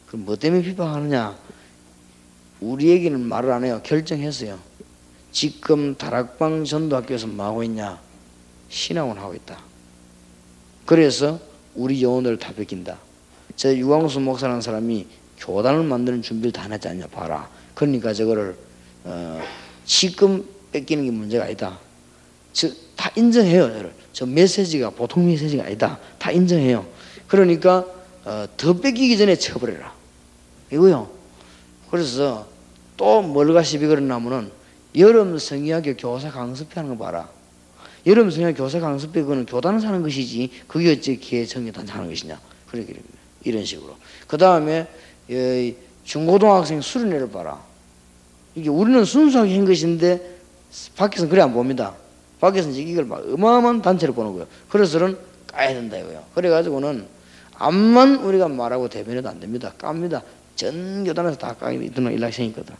그럼 뭐 때문에 핍박하느냐? 우리에게는 말을 안 해요. 결정했어요. 지금 다락방 전도학교에서 뭐 하고 있냐? 신학원 하고 있다. 그래서 우리 영혼을 다 뺏긴다. 저 유광수 목사라는 사람이 교단을 만드는 준비를 다 해놨지 않냐 봐라. 그러니까 저거를 지금 뺏기는 게 문제가 아니다. 다 인정해요. 저 메시지가 보통 메시지가 아니다. 다 인정해요. 그러니까 더 뺏기기 전에 쳐버려라 이거요. 그래서 또 뭘가 시비 걸었냐면은 여름 성의학교 교사 강습하는 거 봐라. 여름 성의학교 교사 강습회 그거는 교단을 사는 것이지 그게 어째 기회청에다 하는 것이냐. 그러게 이런 식으로. 그 다음에 중고등학생 수련회를 봐라. 이게 우리는 순수하게 한 것인데 밖에서는 그래 안 봅니다. 밖에서는 이걸 막 어마어마한 단체를 보는 거예요. 그래서는 까야 된다 이거예요. 그래가지고는 암만 우리가 말하고 대변해도 안 됩니다. 깝니다. 전 교단에서 다 까게 있는 일락생이거든.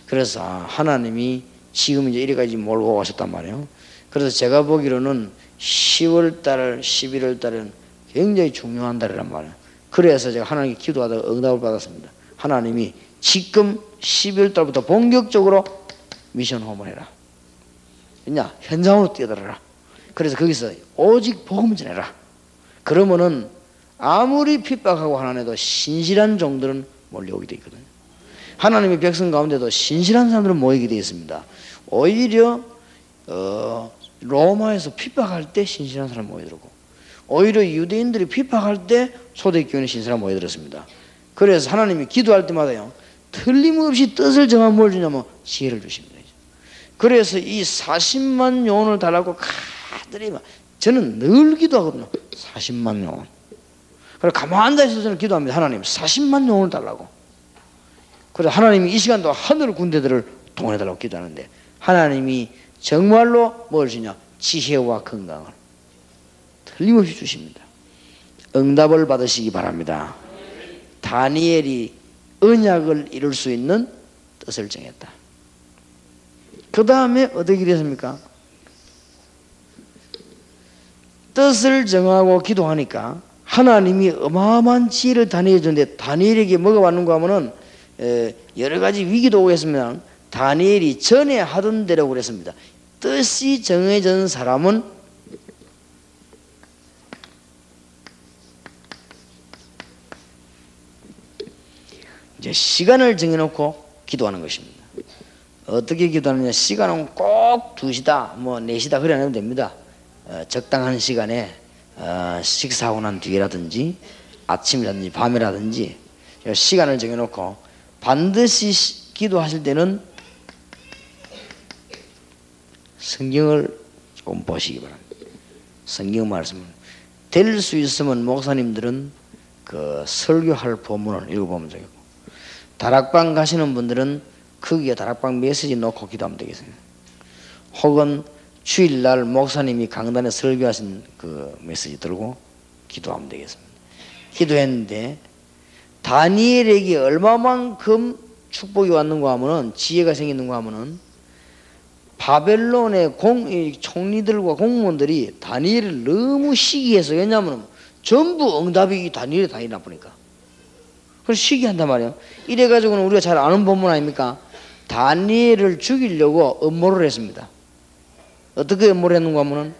그래서 하나님이 지금 이제 이래까지 몰고 가셨단 말이에요. 그래서 제가 보기로는 10월달, 11월달은 굉장히 중요한 달이란 말이에요. 그래서 제가 하나님께 기도하다가 응답을 받았습니다. 하나님이 지금 12월달부터 본격적으로 미션 홈을 해라. 그냥 현장으로 뛰어들어라. 그래서 거기서 오직 복음을 전해라. 그러면은 아무리 핍박하고 하나님도 신실한 종들은 몰려오게 되어 있거든요. 하나님의 백성 가운데도 신실한 사람들은 모이게 되어 있습니다. 오히려 로마에서 핍박할 때 신실한 사람 모여들고, 오히려 유대인들이 핍박할 때 초대교회는 신실한 모여들었습니다. 그래서 하나님이 기도할 때마다요, 틀림없이 뜻을 정하면 뭘 주냐면 지혜를 주십니다. 그래서 이 40만 영혼을 달라고 가들이 막, 저는 늘 기도하거든요. 40만 영혼. 그래서 가만히 앉아있어서 저는 기도합니다. 하나님 40만 영혼을 달라고. 그래서 하나님이 이 시간도 하늘 군대들을 동원해달라고 기도하는데, 하나님이 정말로 뭘 주냐? 지혜와 건강을 틀림없이 주십니다. 응답을 받으시기 바랍니다. 다니엘이 언약을 이룰 수 있는 뜻을 정했다. 그 다음에 어떻게 됐습니까? 뜻을 정하고 기도하니까 하나님이 어마어마한 지혜를 다니엘에 줬는데, 다니엘에게 뭐가 왔는가 하면은 여러 가지 위기도 오고 했으면 다니엘이 전에 하던 대로 그랬습니다. 뜻이 정해진 사람은 이제 시간을 정해놓고 기도하는 것입니다. 어떻게 기도하느냐? 시간은 꼭 2시다, 뭐 4시다 그래 안 하면 됩니다. 적당한 시간에 식사하고 난 뒤라든지 아침이라든지 밤이라든지 시간을 정해놓고 반드시 기도하실 때는 성경을 조금 보시기 바랍니다. 성경 말씀은 될 수 있으면 목사님들은 그 설교할 본문을 읽어보면 되겠고, 다락방 가시는 분들은 거기에 다락방 메시지 놓고 기도하면 되겠습니다. 혹은 주일날 목사님이 강단에 설교하신 그 메시지 들고 기도하면 되겠습니다. 기도했는데 다니엘에게 얼마만큼 축복이 왔는가 하면은, 지혜가 생기는가 하면은, 바벨론의 총리들과 공무원들이 다니엘을 너무 시기해서, 왜냐하면 전부 응답이 다니엘이 나쁘니까. 그래서 시기한단 말이에요. 이래가지고는 우리가 잘 아는 본문 아닙니까? 다니엘을 죽이려고 음모를 했습니다. 어떻게 음모를 했는가 하면은,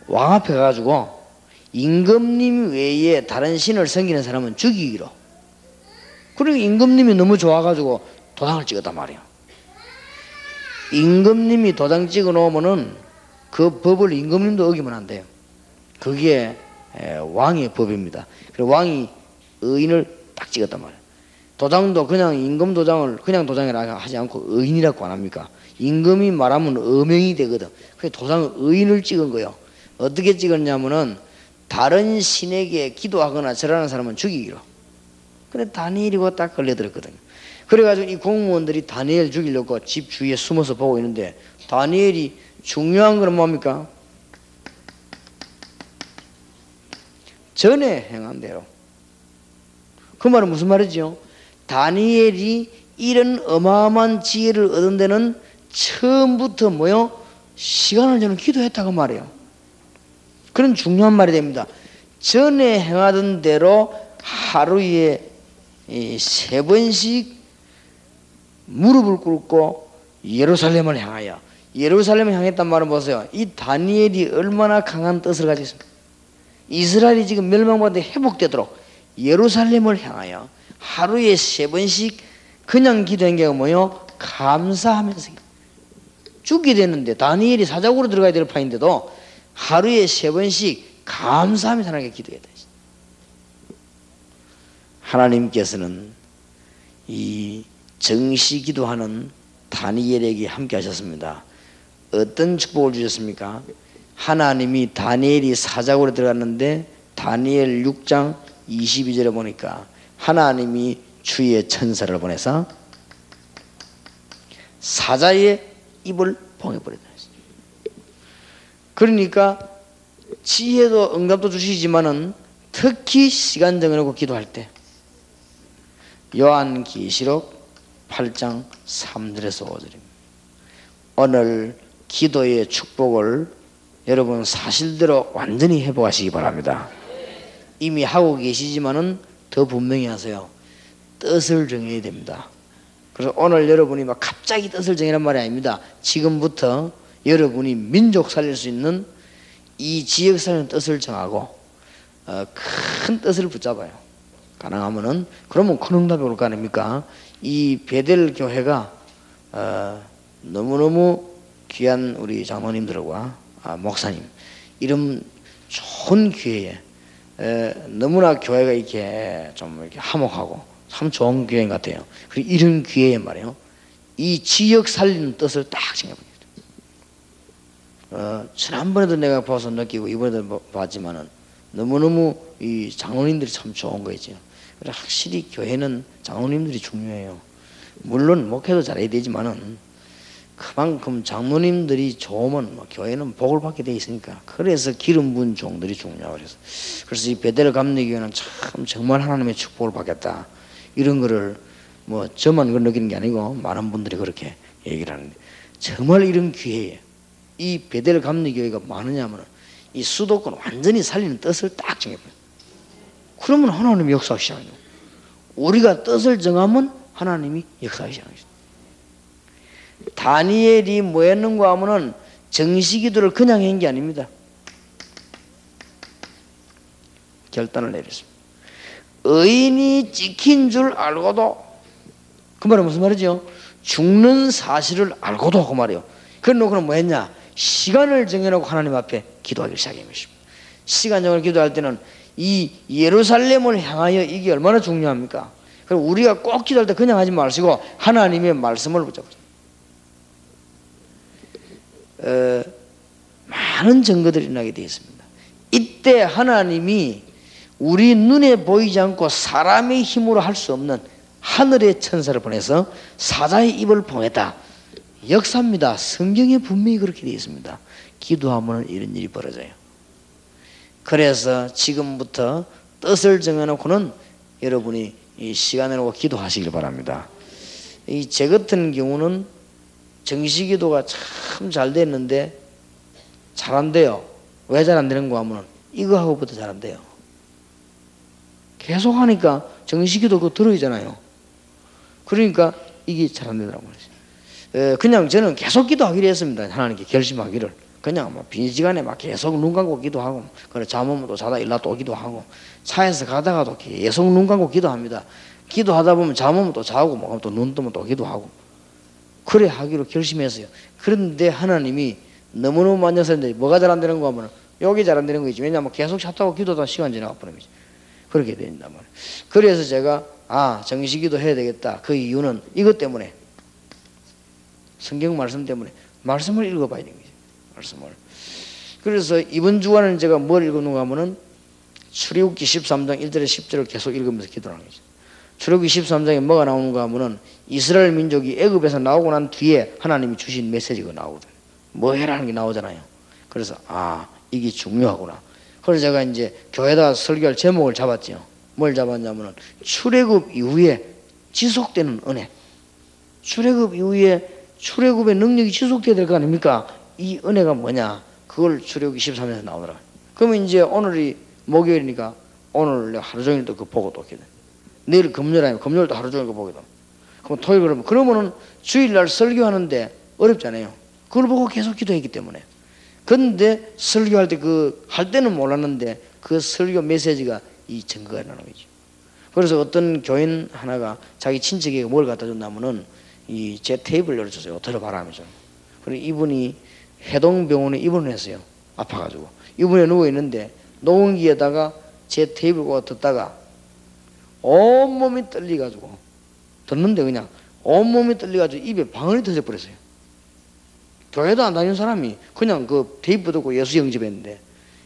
왕 앞에 가가지고 임금님 외에 다른 신을 섬기는 사람은 죽이기로. 그리고 임금님이 너무 좋아가지고 도장을 찍었단 말이에요. 임금님이 도장 찍어 놓으면은 그 법을 임금님도 어기면 안 돼요. 그게 왕의 법입니다. 그리고 왕이 의인을 딱 찍었단 말이에요. 도장도 그냥 임금 도장을 그냥 도장이라 하지 않고 의인이라고 안 합니까? 임금이 말하면 어명이 되거든. 그래서 도장을 의인을 찍은 거예요. 어떻게 찍었냐면은, 다른 신에게 기도하거나 절하는 사람은 죽이기로. 그래 다니엘이고 딱 걸려들었거든요. 그래가지고 이 공무원들이 다니엘 죽이려고 집 주위에 숨어서 보고 있는데, 다니엘이 중요한 건 뭡니까? 전에 행한 대로. 그 말은 무슨 말이죠? 다니엘이 이런 어마어마한 지혜를 얻은 데는 처음부터 뭐요? 시간을 저는 기도했다고 말이에요. 그런 중요한 말이 됩니다. 전에 행하던 대로 하루에 3번씩 무릎을 꿇고 예루살렘을 향하여, 예루살렘을 향했단 말은 보세요. 이 다니엘이 얼마나 강한 뜻을 가지고 있습니까? 이스라엘이 지금 멸망받아 회복되도록 예루살렘을 향하여 하루에 3번씩 그냥 기도한 게 뭐요? 감사하면서. 죽게 되는데 다니엘이 사자고로 들어가야 될 판인데도 하루에 3번씩 감사하면서 하나님께 기도했다. 하나님께서는 이 정시 기도하는 다니엘에게 함께 하셨습니다. 어떤 축복을 주셨습니까? 하나님이 다니엘이 사자고로 들어갔는데 다니엘 6장 22절에 보니까 하나님이 주의 천사를 보내서 사자의 입을 봉해버렸다. 그러니까 지혜도 응답도 주시지만은 특히 시간 정해놓고 기도할 때, 요한계시록 8장 3절에서 5절입니다. 오늘 기도의 축복을 여러분 사실대로 완전히 회복하시기 바랍니다. 이미 하고 계시지만은 더 분명히 하세요. 뜻을 정해야 됩니다. 그래서 오늘 여러분이 막 갑자기 뜻을 정해란 말이 아닙니다. 지금부터 여러분이 민족 살릴 수 있는 이 지역 살리는 뜻을 정하고 큰 뜻을 붙잡아요. 가능하면은 그러면 큰 응답이 올 거 아닙니까? 이 베델 교회가 너무너무 귀한 우리 장로님들과 목사님 이런 좋은 교회에 너무나 교회가 이렇게 좀 이렇게 화목하고 참 좋은 교회 같아요. 그리고 이런 교회에 말이에요. 이 지역 살리는 뜻을 딱 정해버립니다. 지난번에도 내가 봐서 느끼고 이번에도 봤지만은 너무너무 이 장로님들이 참 좋은 거 있죠. 그래서 확실히 교회는 장로님들이 중요해요. 물론 목회도 잘해야 되지만은 그만큼 장로님들이 좋으면 교회는 복을 받게 돼 있으니까. 그래서 기름 부은 종들이 중요하고 그래서 이 베델 감리교회는 참 정말 하나님의 축복을 받겠다 이런 거를 뭐 저만 그걸 느끼는 게 아니고 많은 분들이 그렇게 얘기를 하는데 정말 이런 기회에 이 베델 감리교회가 많으냐면 이 수도권 완전히 살리는 뜻을 딱 정해버려요. 그러면 하나님이 역사하기 시작해요. 우리가 뜻을 정하면 하나님이 역사하기 시작해요. 다니엘이 뭐 했는가 하면은 정시기도를 그냥 한 게 아닙니다. 결단을 내렸습니다. 의인이 찍힌 줄 알고도, 그 말은 무슨 말이죠? 죽는 사실을 알고도 그 말이에요. 그래놓고는 뭐 했냐? 시간을 정해놓고 하나님 앞에 기도하기 시작한 것입니다. 시간 정을 기도할 때는 이 예루살렘을 향하여 이게 얼마나 중요합니까? 그럼 우리가 꼭 기도할 때 그냥 하지 마시고 하나님의 말씀을 붙잡으세요. 많은 증거들이 나게 되어 있습니다. 이때 하나님이 우리 눈에 보이지 않고 사람의 힘으로 할 수 없는 하늘의 천사를 보내서 사자의 입을 봉했다. 역사입니다. 성경에 분명히 그렇게 되어 있습니다. 기도하면 이런 일이 벌어져요. 그래서 지금부터 뜻을 정해놓고는 여러분이 이 시간을 놓고 기도하시길 바랍니다. 이 제 같은 경우는 정시기도가 참 잘 됐는데 잘 안 돼요. 왜 잘 안 되는가 하면 이거 하고부터 잘 안 돼요. 계속 하니까 정시기도 그거 들어있잖아요. 그러니까 이게 잘 안 되더라고요. 그냥 저는 계속 기도하기로 했습니다. 하나님께 결심하기를. 그냥 막 빈시간에 막 계속 눈 감고 기도하고, 그래 잠오면 또 자다 일어나 또 기도하고, 차에서 가다가도 계속 눈 감고 기도합니다. 기도하다 보면 잠오면 또 자고, 뭐 또 눈 뜨면 또 기도하고, 그래 하기로 결심했어요. 그런데 하나님이 너무너무 만져서는데 뭐가 잘 안 되는 거 하면 여기 잘 안 되는 거지. 왜냐하면 계속 차 타고 기도하다 시간 지나가 버리면 그렇게 된단 말이에요. 그래서 제가 정시기도 해야 되겠다. 그 이유는 이것 때문에, 성경 말씀 때문에 말씀을 읽어봐야 되는 거죠. 말씀을. 그래서 이번 주간은 제가 뭘 읽었는가 하면은 출애굽기 13장 1절에 10절을 계속 읽으면서 기도하는 거죠. 출애굽기 13장에 뭐가 나오는가 하면은 이스라엘 민족이 애굽에서 나오고 난 뒤에 하나님이 주신 메시지가 나오거든요. 뭐 해라는 게 나오잖아요. 그래서 이게 중요하구나. 그래서 제가 이제 교회다 설교할 제목을 잡았죠. 뭘 잡았냐면은 출애굽 이후에 지속되는 은혜. 출애굽 이후에 출애굽의 능력이 지속돼야 될 거 아닙니까? 이 은혜가 뭐냐? 그걸 출애굽기 13장에서 나오더라. 그러면 이제 오늘이 목요일이니까 오늘 내가 하루 종일 또 그거 보고 또 오게 돼. 내일 금요일 아니면 금요일도 하루 종일 그거 보게 돼. 그럼 토요일 그러면은 주일날 설교하는데 어렵잖아요. 그걸 보고 계속 기도했기 때문에. 근데 설교할 때 할 때는 몰랐는데 그 설교 메시지가 이 증거가 나는 거죠. 그래서 어떤 교인 하나가 자기 친척에게 뭘 갖다 줬냐면은 이 제 테이블 열어줬어요. 들어봐라 하면서. 그리고 이분이 해동병원에 입원을 했어요. 아파가지고. 입원에 누워있는데 녹음기에다가 제 테이블 꽂아 듣다가 온몸이 떨려가지고 듣는데 그냥 온몸이 떨려가지고 입에 방울이 터져버렸어요. 교회도 안 다니는 사람이 그냥 그 테이프 듣고 예수 영접했는데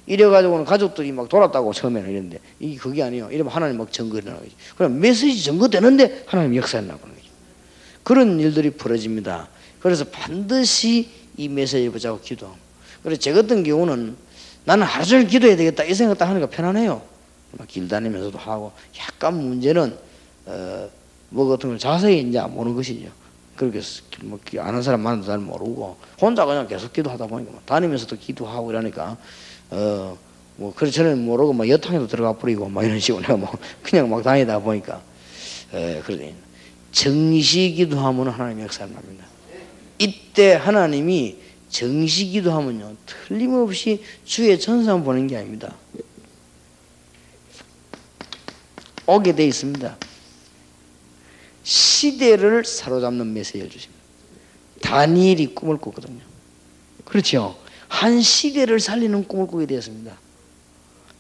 이래가지고는 가족들이 막 돌았다고 처음에는 이랬는데 이게 그게 아니에요. 이러면 하나님 막 증거 일어나는 거지. 그럼 메시지 증거되는데 하나님 역사에 나가는 거죠. 그런 일들이 벌어집니다. 그래서 반드시 이 메시지를 붙잡고 기도하고. 그래서 제 같은 경우는 나는 하루 종일 기도해야 되겠다 이 생각 딱 하니까 편하네요. 막 길 다니면서도 하고. 약간 문제는 뭐 같은 걸 자세히 이제 안 보는 것이죠. 그렇게 뭐 아는 사람 많은데 잘 모르고 혼자 그냥 계속 기도하다 보니까 다니면서도 기도하고 이러니까 뭐 그래서 저는 모르고 막 여탕에도 들어가 버리고 막 이런 식으로 내가 뭐 그냥 막 다니다 보니까 그러더니 정시 기도하면 하나님 역사를 납니다. 이때 하나님이 정시기도 하면요 틀림없이 주의 천사만 보는 게 아닙니다. 오게 돼 있습니다. 시대를 사로잡는 메시지를 주십니다. 다니엘이 꿈을 꿨거든요. 그렇죠. 한 시대를 살리는 꿈을 꾸게 되었습니다.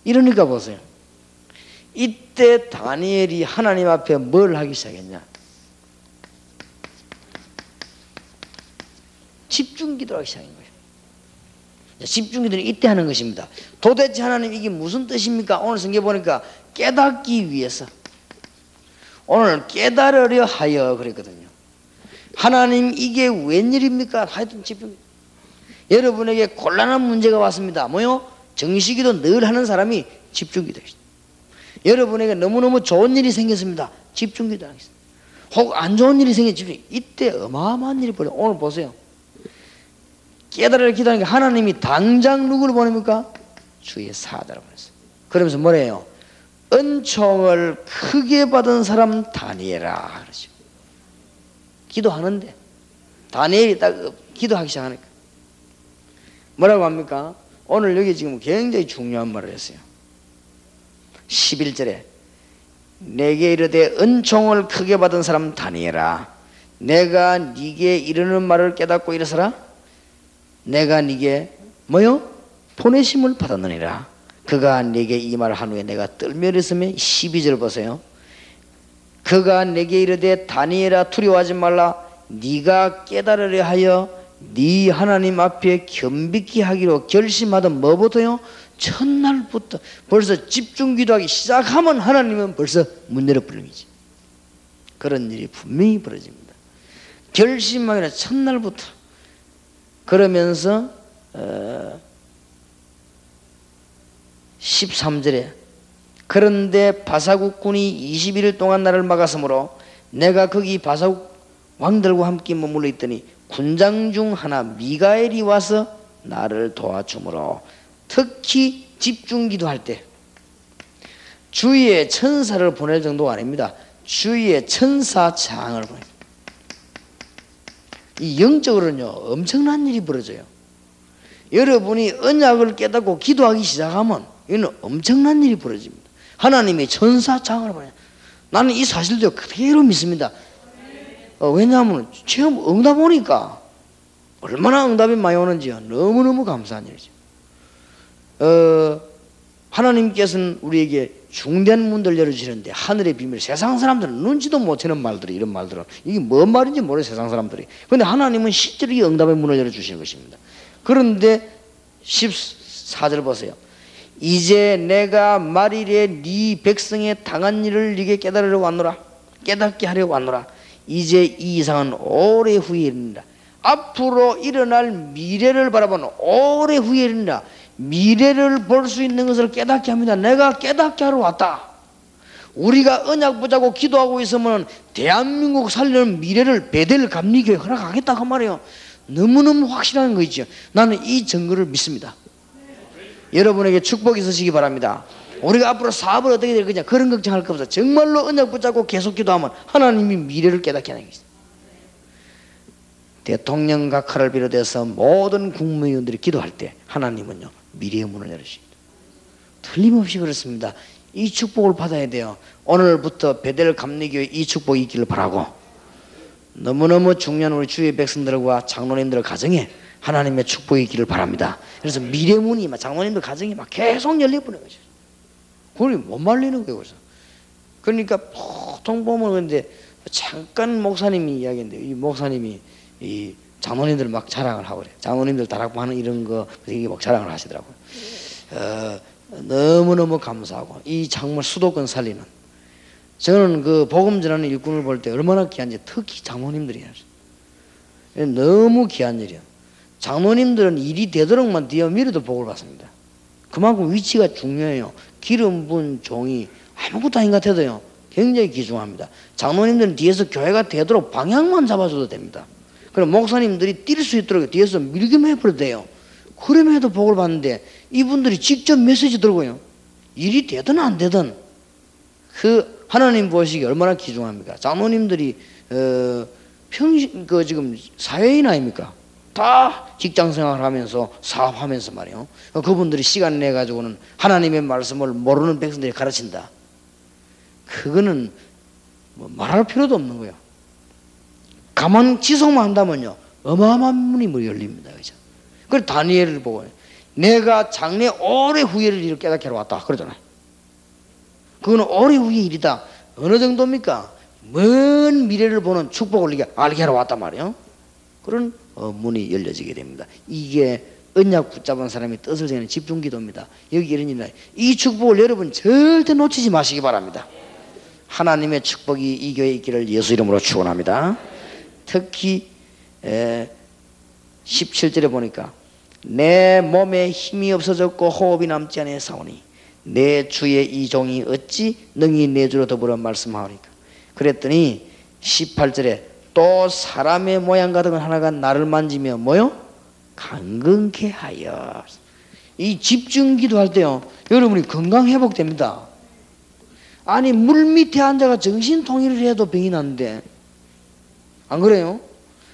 이러니까 보세요. 이때 다니엘이 하나님 앞에 뭘 하기 시작했냐? 집중기도를 하기 시작한 거예요. 집중기도는 이때 하는 것입니다. 도대체 하나님 이게 무슨 뜻입니까? 오늘 성경 보니까 깨닫기 위해서, 오늘 깨달으려 하여 그랬거든요. 하나님 이게 웬일입니까? 하여튼 집중. 여러분에게 곤란한 문제가 왔습니다. 뭐요? 정시기도 늘 하는 사람이 집중기도 하겠습니다. 여러분에게 너무너무 좋은 일이 생겼습니다. 집중기도 하겠습니다. 혹 안 좋은 일이 생겼습니다. 이때 어마어마한 일이 벌어요. 오늘 보세요. 깨달으려 기도하는 게 하나님이 당장 누구를 보냅니까? 주의 사자를 보냈어요. 그러면서 뭐래요? 은총을 크게 받은 사람 다니엘아 그러죠. 기도하는데 다니엘이 딱 기도하기 시작하니까 뭐라고 합니까? 오늘 여기 지금 굉장히 중요한 말을 했어요. 11절에 내게 이르되 은총을 크게 받은 사람 다니엘아 내가 네게 이르는 말을 깨닫고 일어서라. 내가 네게 뭐요? 보내심을 받았느니라. 그가 네게 이 말을 한 후에 내가 떨며 일었으며 12절 보세요. 그가 내게 이르되 다니엘아 두려워하지 말라. 네가 깨달으려 하여 네 하나님 앞에 겸비케 하기로 결심하던 뭐부터요? 첫날부터 벌써 집중기도하기 시작하면 하나님은 벌써 문 열어 버리지. 그런 일이 분명히 벌어집니다. 결심하기로 첫날부터. 그러면서 13절에 그런데 바사국군이 21일 동안 나를 막았으므로 내가 거기 바사국 왕들과 함께 머물러 있더니 군장 중 하나 미가엘이 와서 나를 도와주므로 특히 집중기도할 때 주위에 천사를 보낼 정도가 아닙니다. 주위에 천사장을 보냅니다. 이 영적으로는요 엄청난 일이 벌어져요. 여러분이 언약을 깨닫고 기도하기 시작하면 이는 엄청난 일이 벌어집니다. 하나님의 천사장을 보내요. 나는 이 사실도 그대로 믿습니다. 왜냐하면 처음 응답 오니까 얼마나 응답이 많이 오는지요. 너무너무 감사한 일이죠. 하나님께서는 우리에게 중대한 문들을 열어주시는데 하늘의 비밀, 세상 사람들은 눈치도 못 채는 말들이, 이런 말들은 이게 뭔 말인지 모르는 세상 사람들이. 그런데 하나님은 실제로 이 응답의 문을 열어주시는 것입니다. 그런데 14절 보세요. 이제 내가 말일에 네 백성의 당한 일을 네게 깨달으려 왔노라. 깨닫게 하려 왔노라. 이제 이 이상은 오래 후에 이르리라. 앞으로 일어날 미래를 바라보는 오래 후에 이르리라. 미래를 볼 수 있는 것을 깨닫게 합니다. 내가 깨닫게 하러 왔다. 우리가 언약 보자고 기도하고 있으면 대한민국 살리는 미래를 베델 감리교회 허락하겠다 그 말이에요. 너무너무 확실한 거 있죠. 나는 이 증거를 믿습니다. 여러분에게 축복이 있으시기 바랍니다. 우리가 앞으로 사업을 어떻게 될 거냐 그런 걱정할 거 없어. 정말로 언약 붙잡고 계속 기도하면 하나님이 미래를 깨닫게 하는 것이다. 대통령 각하를 비롯해서 모든 국무위원들이 기도할 때 하나님은요 미래의 문을 열으십니다. 틀림없이 그렇습니다. 이 축복을 받아야 돼요. 오늘부터 베델 감리교회 이 축복이 있기를 바라고, 너무너무 중요한 우리 주의 백성들과 장로님들 가정에 하나님의 축복이 있기를 바랍니다. 그래서 미래 문이 막 장로님들 가정이 막 계속 열려보는 거죠. 그걸 못 말리는 거예요. 그래서 그러니까 보통 보면 근데 잠깐 목사님이 이야기했는데 이 목사님이 이 장로님들 막 자랑을 하고 그래요. 장로님들 다락방 하는 이런 거 되게 막 자랑을 하시더라고요. 너무너무 감사하고 이 정말 수도권 살리는, 저는 그 복음 전하는 일꾼을 볼 때 얼마나 귀한지 특히 장로님들이에요. 너무 귀한 일이에요. 장로님들은 일이 되도록만 뛰어밀어도 복을 받습니다. 그만큼 위치가 중요해요. 기름 부은 종이 아무것도 아닌 것 같아도요 굉장히 귀중합니다. 장로님들은 뒤에서 교회가 되도록 방향만 잡아줘도 됩니다. 그럼 목사님들이 뛸 수 있도록 뒤에서 밀기만 해버려도 돼요. 그러면 해도 복을 받는데 이분들이 직접 메시지 들고요 일이 되든 안 되든 그 하나님 보시기 얼마나 귀중합니까? 장로님들이 평신 그 지금 사회인 아닙니까? 다 직장생활 하면서 사업하면서 말이에요. 그분들이 시간 내 가지고는 하나님의 말씀을 모르는 백성들이 가르친다. 그거는 뭐 말할 필요도 없는 거예요. 가만 지속만 한다면요 어마어마한 문이 열립니다. 그죠? 그래서 다니엘을 보고 내가 장래 오래 후의 일을 깨닫게 하러 왔다 그러잖아요. 그거는 오래 후의 일이다. 어느 정도입니까? 먼 미래를 보는 축복을 알게 하러 왔단 말이에요. 그런 문이 열려지게 됩니다. 이게 언약 붙잡은 사람이 뜻을 정하는 집중기도입니다. 여기 이런 일이나 이 축복을 여러분 절대 놓치지 마시기 바랍니다. 하나님의 축복이 이 교회에 있기를 예수 이름으로 축원합니다. 특히 17절에 보니까 내 몸에 힘이 없어졌고 호흡이 남지 않아 사오니 내 주의 이 종이 어찌 능히 내 주로 더불어 말씀하오리까. 그랬더니 18절에 또 사람의 모양 같은 하나가 나를 만지며 뭐요? 강건케 하여. 이 집중기도 할 때요 여러분이 건강 회복됩니다. 아니 물 밑에 앉아가 정신통일을 해도 병이 나는데 안 그래요?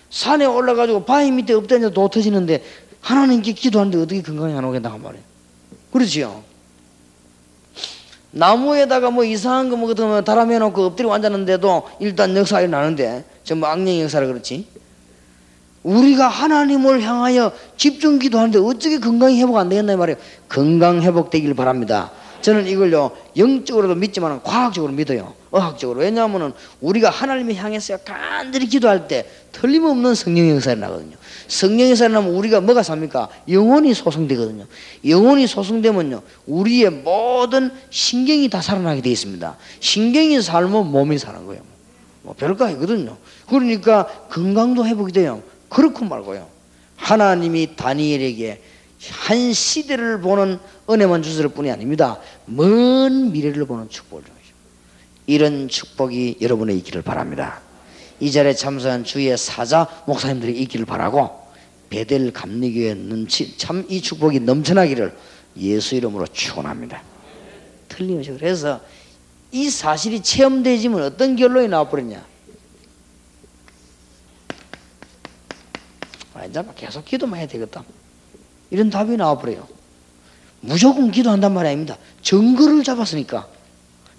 산에 올라가지고 바위 밑에 엎드려 도 터지는데 하나님께 기도하는데 어떻게 건강이 안 오겠나 말이에요. 그렇지요? 나무에다가 뭐 이상한 거 뭐 같은 거 달아매놓고 엎드리고 앉았는데도 일단 역사가 일어나는데 전부 악령의 역사라 그렇지. 우리가 하나님을 향하여 집중 기도하는데 어떻게 건강이 회복 안 되겠나 말이에요. 건강 회복되길 바랍니다. 저는 이걸요 영적으로도 믿지만 과학적으로 믿어요. 의학적으로. 왜냐하면 우리가 하나님을 향해서 간절히 기도할 때 틀림없는 성령의 역사가 나거든요. 성령의 역사가 나면 우리가 뭐가 삽니까? 영혼이 소성되거든요. 영혼이 소성되면요 우리의 모든 신경이 다 살아나게 되어 있습니다. 신경이 살면 몸이 사는 거예요. 뭐 별거 아니거든요. 그러니까 건강도 회복이 돼요. 그렇고 말고요 하나님이 다니엘에게 한 시대를 보는 은혜만 주실 뿐이 아닙니다. 먼 미래를 보는 축복을 주십니다. 이런 축복이 여러분의 있기를 바랍니다. 이 자리에 참석한 주의 사자 목사님들이 있기를 바라고 베델 감리교회 참 이 축복이 넘쳐나기를 예수 이름으로 축원합니다. 틀림없이. 그래서 이 사실이 체험되지면 어떤 결론이 나와버렸냐? 이제 계속 기도만 해야 되겠다. 이런 답이 나와버려요. 무조건 기도한단 말이 아닙니다. 증거를 잡았으니까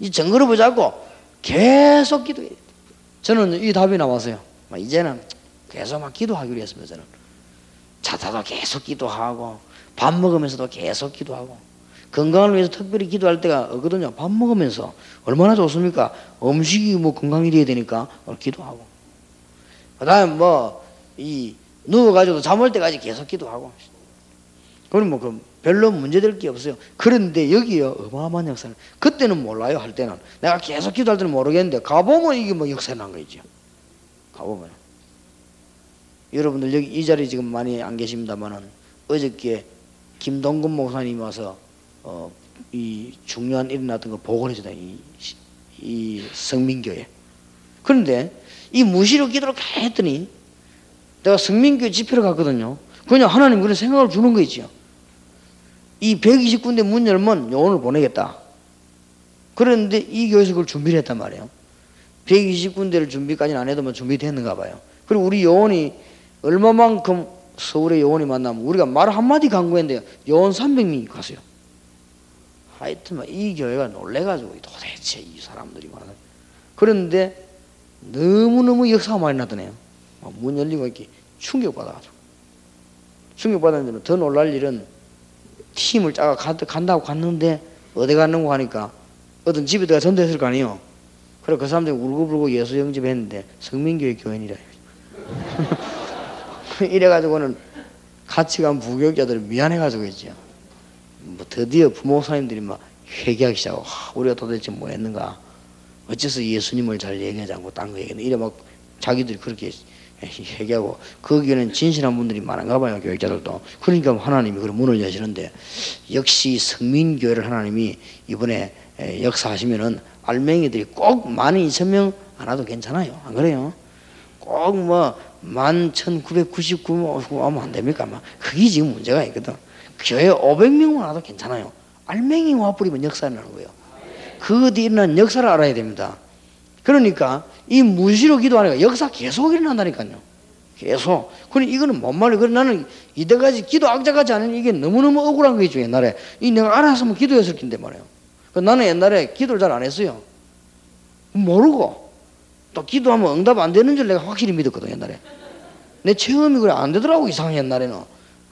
이 증거를 붙잡고 계속 기도해야 돼요. 저는 이 답이 나왔어요. 이제는 계속 막 기도하기로 했습니다. 저는 자다도 계속 기도하고 밥 먹으면서도 계속 기도하고 건강을 위해서 특별히 기도할 때가 없거든요. 밥 먹으면서 얼마나 좋습니까? 음식이 뭐 건강이 돼야 되니까 기도하고 그다음에 뭐 이 누워가지고 잠올 때까지 계속 기도하고 그럼 뭐 별로 문제될 게 없어요. 그런데 여기요 어마어마한 역사는 그때는 몰라요. 할 때는 내가 계속 기도할 때는 모르겠는데 가보면 이게 뭐 역사가 난 거죠. 가보면 여러분들 여기 이 자리에 지금 많이 안 계십니다만은 어저께 김동근 목사님이 와서 이 중요한 일 났던 거 보고를 해주다 이 성민교회. 그런데 이 무시로 기도를 했더니 내가 성민교회 집회를 갔거든요. 그냥 하나님 그런 생각을 주는 거 있죠. 이 120군데 문 열면 요원을 보내겠다. 그런데 이 교회에서 그걸 준비를 했단 말이에요. 120군데를 준비까지는 안 해도 뭐 준비됐는가 봐요. 그리고 우리 요원이 얼마만큼 서울에 요원이 만나면 우리가 말 한마디 강구했는데 요원 300명이 갔어요. 하여튼 이 교회가 놀래가지고 도대체 이 사람들이 많아요. 그런데 너무너무 역사가 많이 나더네요. 문 열리고 이렇게 충격받아가지고. 충격받았는데 더 놀랄 일은 팀을 짜가 간다고 갔는데 어디 갔는고 하니까 어떤 집에 내가 전도했을 거 아니에요. 그래 그 사람들이 울고불고 예수 영접했는데 성민교회 교인이라. 이래가지고는 같이 간 부교육자들 미안해가지고 있죠. 뭐 드디어 부목사님들이 막 회개하기 시작하고 우리가 도대체 뭐 했는가, 어째서 예수님을 잘 얘기하지 않고 딴 거 얘기했나, 이래 막 자기들이 그렇게 회개하고. 거기에는 진실한 분들이 많은가 봐요, 교육자들도. 그러니까 하나님이 그런 문을 여시는데, 역시 성민교회를 하나님이 이번에 역사하시면은 알맹이들이 꼭 12,000명 안 와도 괜찮아요. 안 그래요? 꼭 뭐 11,999 하면 안 됩니까? 그게 지금 문제가 있거든. 교회 500명만 와도 괜찮아요. 알맹이 와버리면 역사가 나는 거예요. 그 뒤에 일어난 역사를 알아야 됩니다. 그러니까 이 무시로 기도하니까 역사 계속 일어난다니까요. 계속. 그래 이거는 뭔 말이야. 그래 나는 이때까지 기도 악자까지 안 했는데 이게 너무너무 억울한 거죠. 옛날에 이 내가 알았으면 기도했을 텐데 말이에요. 나는 옛날에 기도를 잘 안 했어요. 모르고 또 기도하면 응답 안 되는 줄 내가 확실히 믿었거든. 옛날에 내 체험이 그래 안 되더라고. 이상해. 옛날에는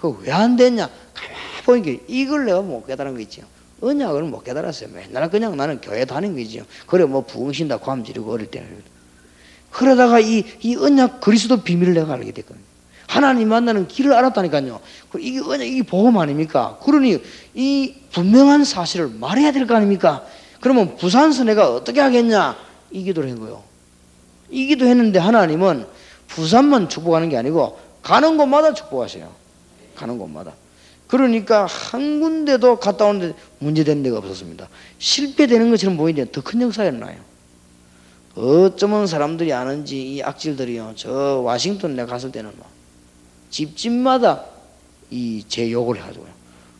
그 왜 안 됐냐 가만히 보니까 이걸 내가 못 깨달은 거 있죠. 언약을 못 깨달았어요. 맨날 그냥 나는 교회 다닌 거지요. 그래 뭐 부흥신다 고 함 지르고 어릴 때는. 그러다가 이 언약 그리스도 비밀을 내가 알게 됐거든요. 하나님 만나는 길을 알았다니까요. 이게 언약, 이게 복음 아닙니까? 그러니 이 분명한 사실을 말해야 될 거 아닙니까? 그러면 부산서 내가 어떻게 하겠냐? 이 기도를 한 거예요. 이 기도했는데 하나님은 부산만 축복하는 게 아니고 가는 곳마다 축복하세요. 가는 곳마다. 그러니까 한 군데도 갔다 오는데 문제되는 데가 없었습니다. 실패되는 것처럼 보이는데 더 큰 역사가 일어나요. 어쩌면 사람들이 아는지 이 악질들이요. 저 워싱턴 내가 갔을 때는 막 집집마다 이 제 욕을 해가지고요.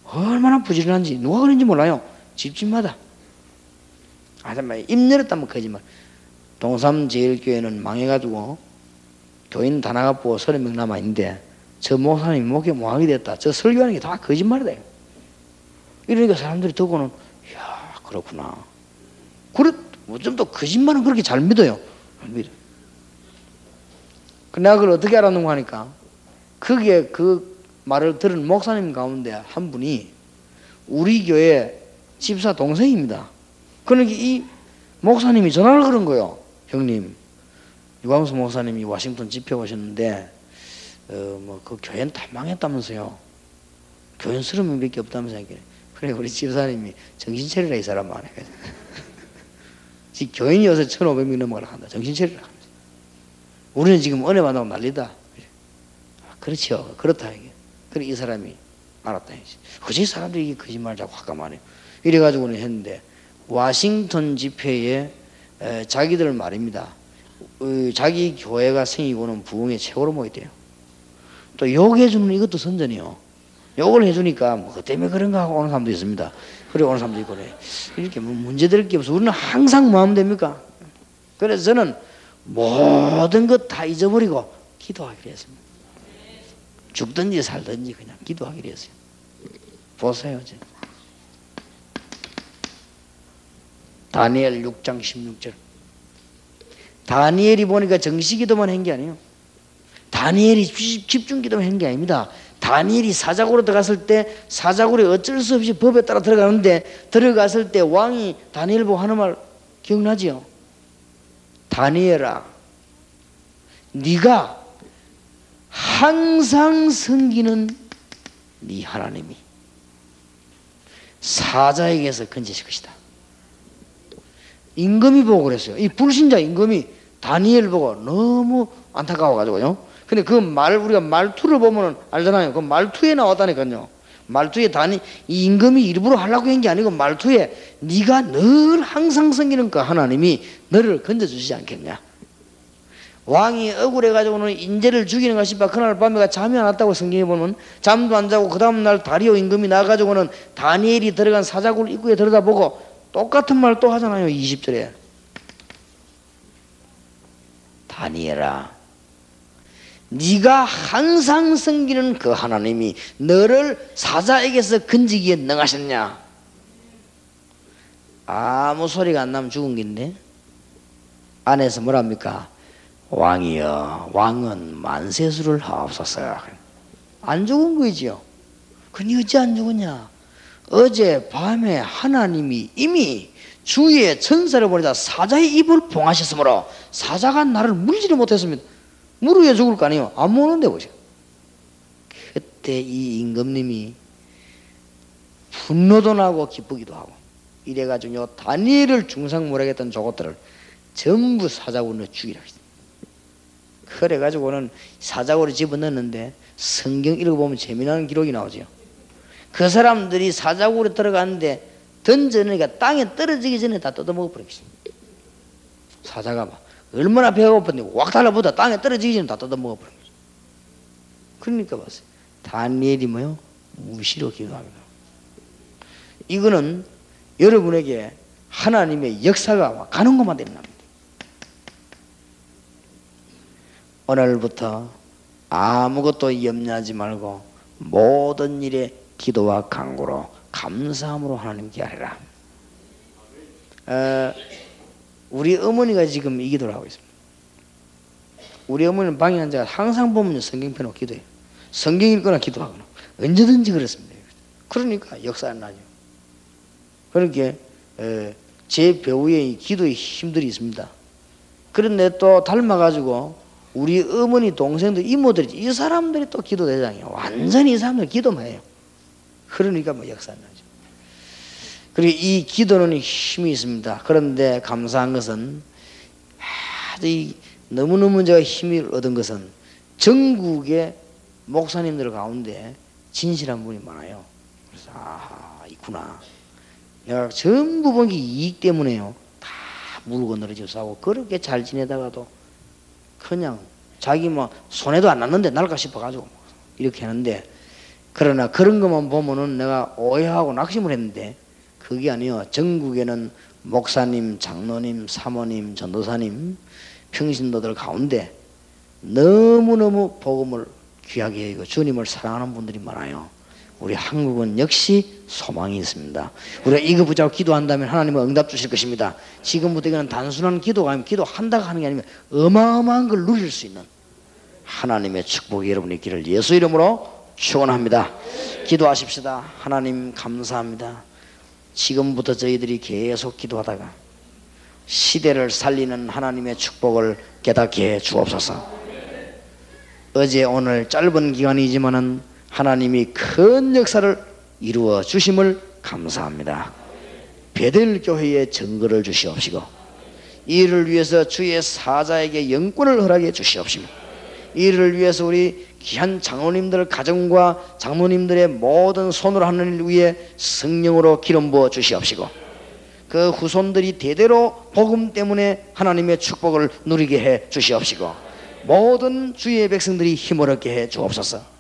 얼마나 부지런한지 누가 그런지 몰라요. 집집마다. 정말 입 열었다면 거짓말. 동삼제일교회는 망해가지고 교인 다 나가고 30명 남아있는데 저 목사님이 목회 못하게 됐다. 저 설교하는 게 다 거짓말이다. 이러니까 사람들이 듣고는 이야 그렇구나. 그래 좀 더 거짓말은 그렇게 잘 믿어요. 믿어. 내가 그걸 어떻게 알았는가 하니까 거기에 그 말을 들은 목사님 가운데 한 분이 우리 교회 집사 동생입니다. 그러니까 이 목사님이 전화를 걸은 거예요. 형님, 유광수 목사님이 워싱턴 집회 오셨는데 뭐 그 교회는 다 망했다면서요. 교인 30명밖에 없다면서요. 그래 우리 집사님이 정신 차리라 이 사람 안 해. 지금 교인이 어서 1,500명 넘어가라 한다. 정신 차리라. 우리는 지금 은혜 받는다고 난리다. 그렇죠. 그렇다 이게. 그래 이 사람이 알았다. 어째 사람들이 이 거짓말 자꾸 화가만해요. 이래가지고는 했는데 워싱턴 집회에 자기들 말입니다. 자기 교회가 생기고는 부흥의 최고로 모였대요. 또 욕해주는 이것도 선전이요. 욕을 해주니까 뭐 때문에 그런가 하고 오는 사람도 있습니다. 그래 오는 사람도 있고 그래. 이렇게 뭐 문제될 게 없어. 우리는 항상 뭐 하면 됩니까? 그래서 저는 모든 것 다 잊어버리고 기도하기로 했습니다. 죽든지 살든지 그냥 기도하기로 했어요. 보세요. 이제. 다니엘 6장 16절. 다니엘이 보니까 정시기도만 한 게 아니에요. 다니엘이 집중기도만 한 게 아닙니다. 다니엘이 사자굴에 들어갔을 때 사자굴에 어쩔 수 없이 법에 따라 들어가는데 들어갔을 때 왕이 다니엘 보고 하는 말 기억나지요? 다니엘아 네가 항상 섬기는 네 하나님이 사자에게서 건지실 것이다. 임금이 보고 그랬어요. 이 불신자 임금이 다니엘 보고 너무 안타까워가지고요. 근데 그 말, 우리가 말투를 보면 알잖아요. 그 말투에 나왔다니까요. 말투에 이 임금이 일부러 하려고 한 게 아니고 말투에 네가 늘 항상 섬기는 그 하나님이 너를 건져주시지 않겠냐. 왕이 억울해가지고는 인재를 죽이는 것이 봐. 그날 밤에 잠이 안 왔다고 성경에 보면 잠도 안 자고 그 다음날 다리오 임금이 나가지고는 다니엘이 들어간 사자굴 입구에 들여다보고 똑같은 말 또 하잖아요. 20절에 다니엘아 네가 항상 섬기는 그 하나님이 너를 사자에게서 건지기에 능하셨냐. 아무 소리가 안 나면 죽은 긴데 안에서 뭐랍니까? 왕이여 왕은 만세수를 하옵소서. 안 죽은 거지요. 근데 어찌 안 죽었냐? 어제 밤에 하나님이 이미 주의 천사를 보내다 사자의 입을 봉하셨으므로 사자가 나를 물지를 못했습니다. 물어야 죽을 거 아니에요. 안 먹는데 보세요. 그때 이 임금님이 분노도 나고 기쁘기도 하고 이래가지고 다니엘을 중상모략했던 저것들을 전부 사자굴로 죽이라 했어요. 그래가지고는 사자굴에 집어넣었는데 성경 읽어보면 재미나는 기록이 나오죠. 그 사람들이 사자굴에 들어갔는데 던져내니까 땅에 떨어지기 전에 다 뜯어먹어버리겠습니다. 사자가 막 얼마나 배가 고픈데 확 달라붙어 땅에 떨어지기 전에 다 뜯어먹어버린 거죠. 그러니까 봤어요. 다니엘이 뭐요? 무시로 기도합니다. 이거는 여러분에게 하나님의 역사가 가는 것만 일어납니다. 오늘부터 아무것도 염려하지 말고 모든 일에 기도와 간구로 감사함으로 하나님께 아뢰라. 우리 어머니가 지금 이 기도를 하고 있습니다. 우리 어머니는 방에 앉아 항상 보면 성경 펴놓고 기도해요. 성경 읽거나 기도하거나 언제든지 그렇습니다. 그러니까 역사 안 나죠. 그러니까 제 배우의 기도의 힘들이 있습니다. 그런데 또 닮아가지고 우리 어머니 동생들 이모들이 이 사람들이 또 기도 대장이에요. 완전히 이 사람들 기도만 해요. 그러니까 뭐 역사 안 나죠. 그리고 이 기도는 힘이 있습니다. 그런데 감사한 것은 아주 너무너무 제가 힘을 얻은 것은 전국의 목사님들 가운데 진실한 분이 많아요. 그래서 있구나. 내가 전부 본 게 이익 때문에요. 다 물고 늘어지고 싸고 그렇게 잘 지내다가도 그냥 자기 뭐 손해도 안 났는데 날까 싶어가지고 이렇게 하는데, 그러나 그런 것만 보면은 내가 오해하고 낙심을 했는데 그게 아니요. 전국에는 목사님, 장로님, 사모님, 전도사님, 평신도들 가운데 너무너무 복음을 귀하게 여기고 주님을 사랑하는 분들이 많아요. 우리 한국은 역시 소망이 있습니다. 우리가 이거 붙잡고 기도한다면 하나님은 응답 주실 것입니다. 지금부터 이거는 단순한 기도가 아니면 기도한다고 하는 게 아니면 어마어마한 걸 누릴 수 있는 하나님의 축복이 여러분의 길을 예수 이름으로 축원합니다. 기도하십시다. 하나님 감사합니다. 지금부터 저희들이 계속 기도하다가 시대를 살리는 하나님의 축복을 깨닫게 해 주옵소서. 어제 오늘 짧은 기간이지만은 하나님이 큰 역사를 이루어 주심을 감사합니다. 베델 교회에 증거를 주시옵시고 이를 위해서 주의 사자에게 영권을 허락해 주시옵시고 이를 위해서 우리 귀한 장로님들 가정과 장로님들의 모든 손으로 하는 일 위에 성령으로 기름 부어 주시옵시고 그 후손들이 대대로 복음 때문에 하나님의 축복을 누리게 해 주시옵시고 모든 주의 백성들이 힘을 얻게 해 주옵소서.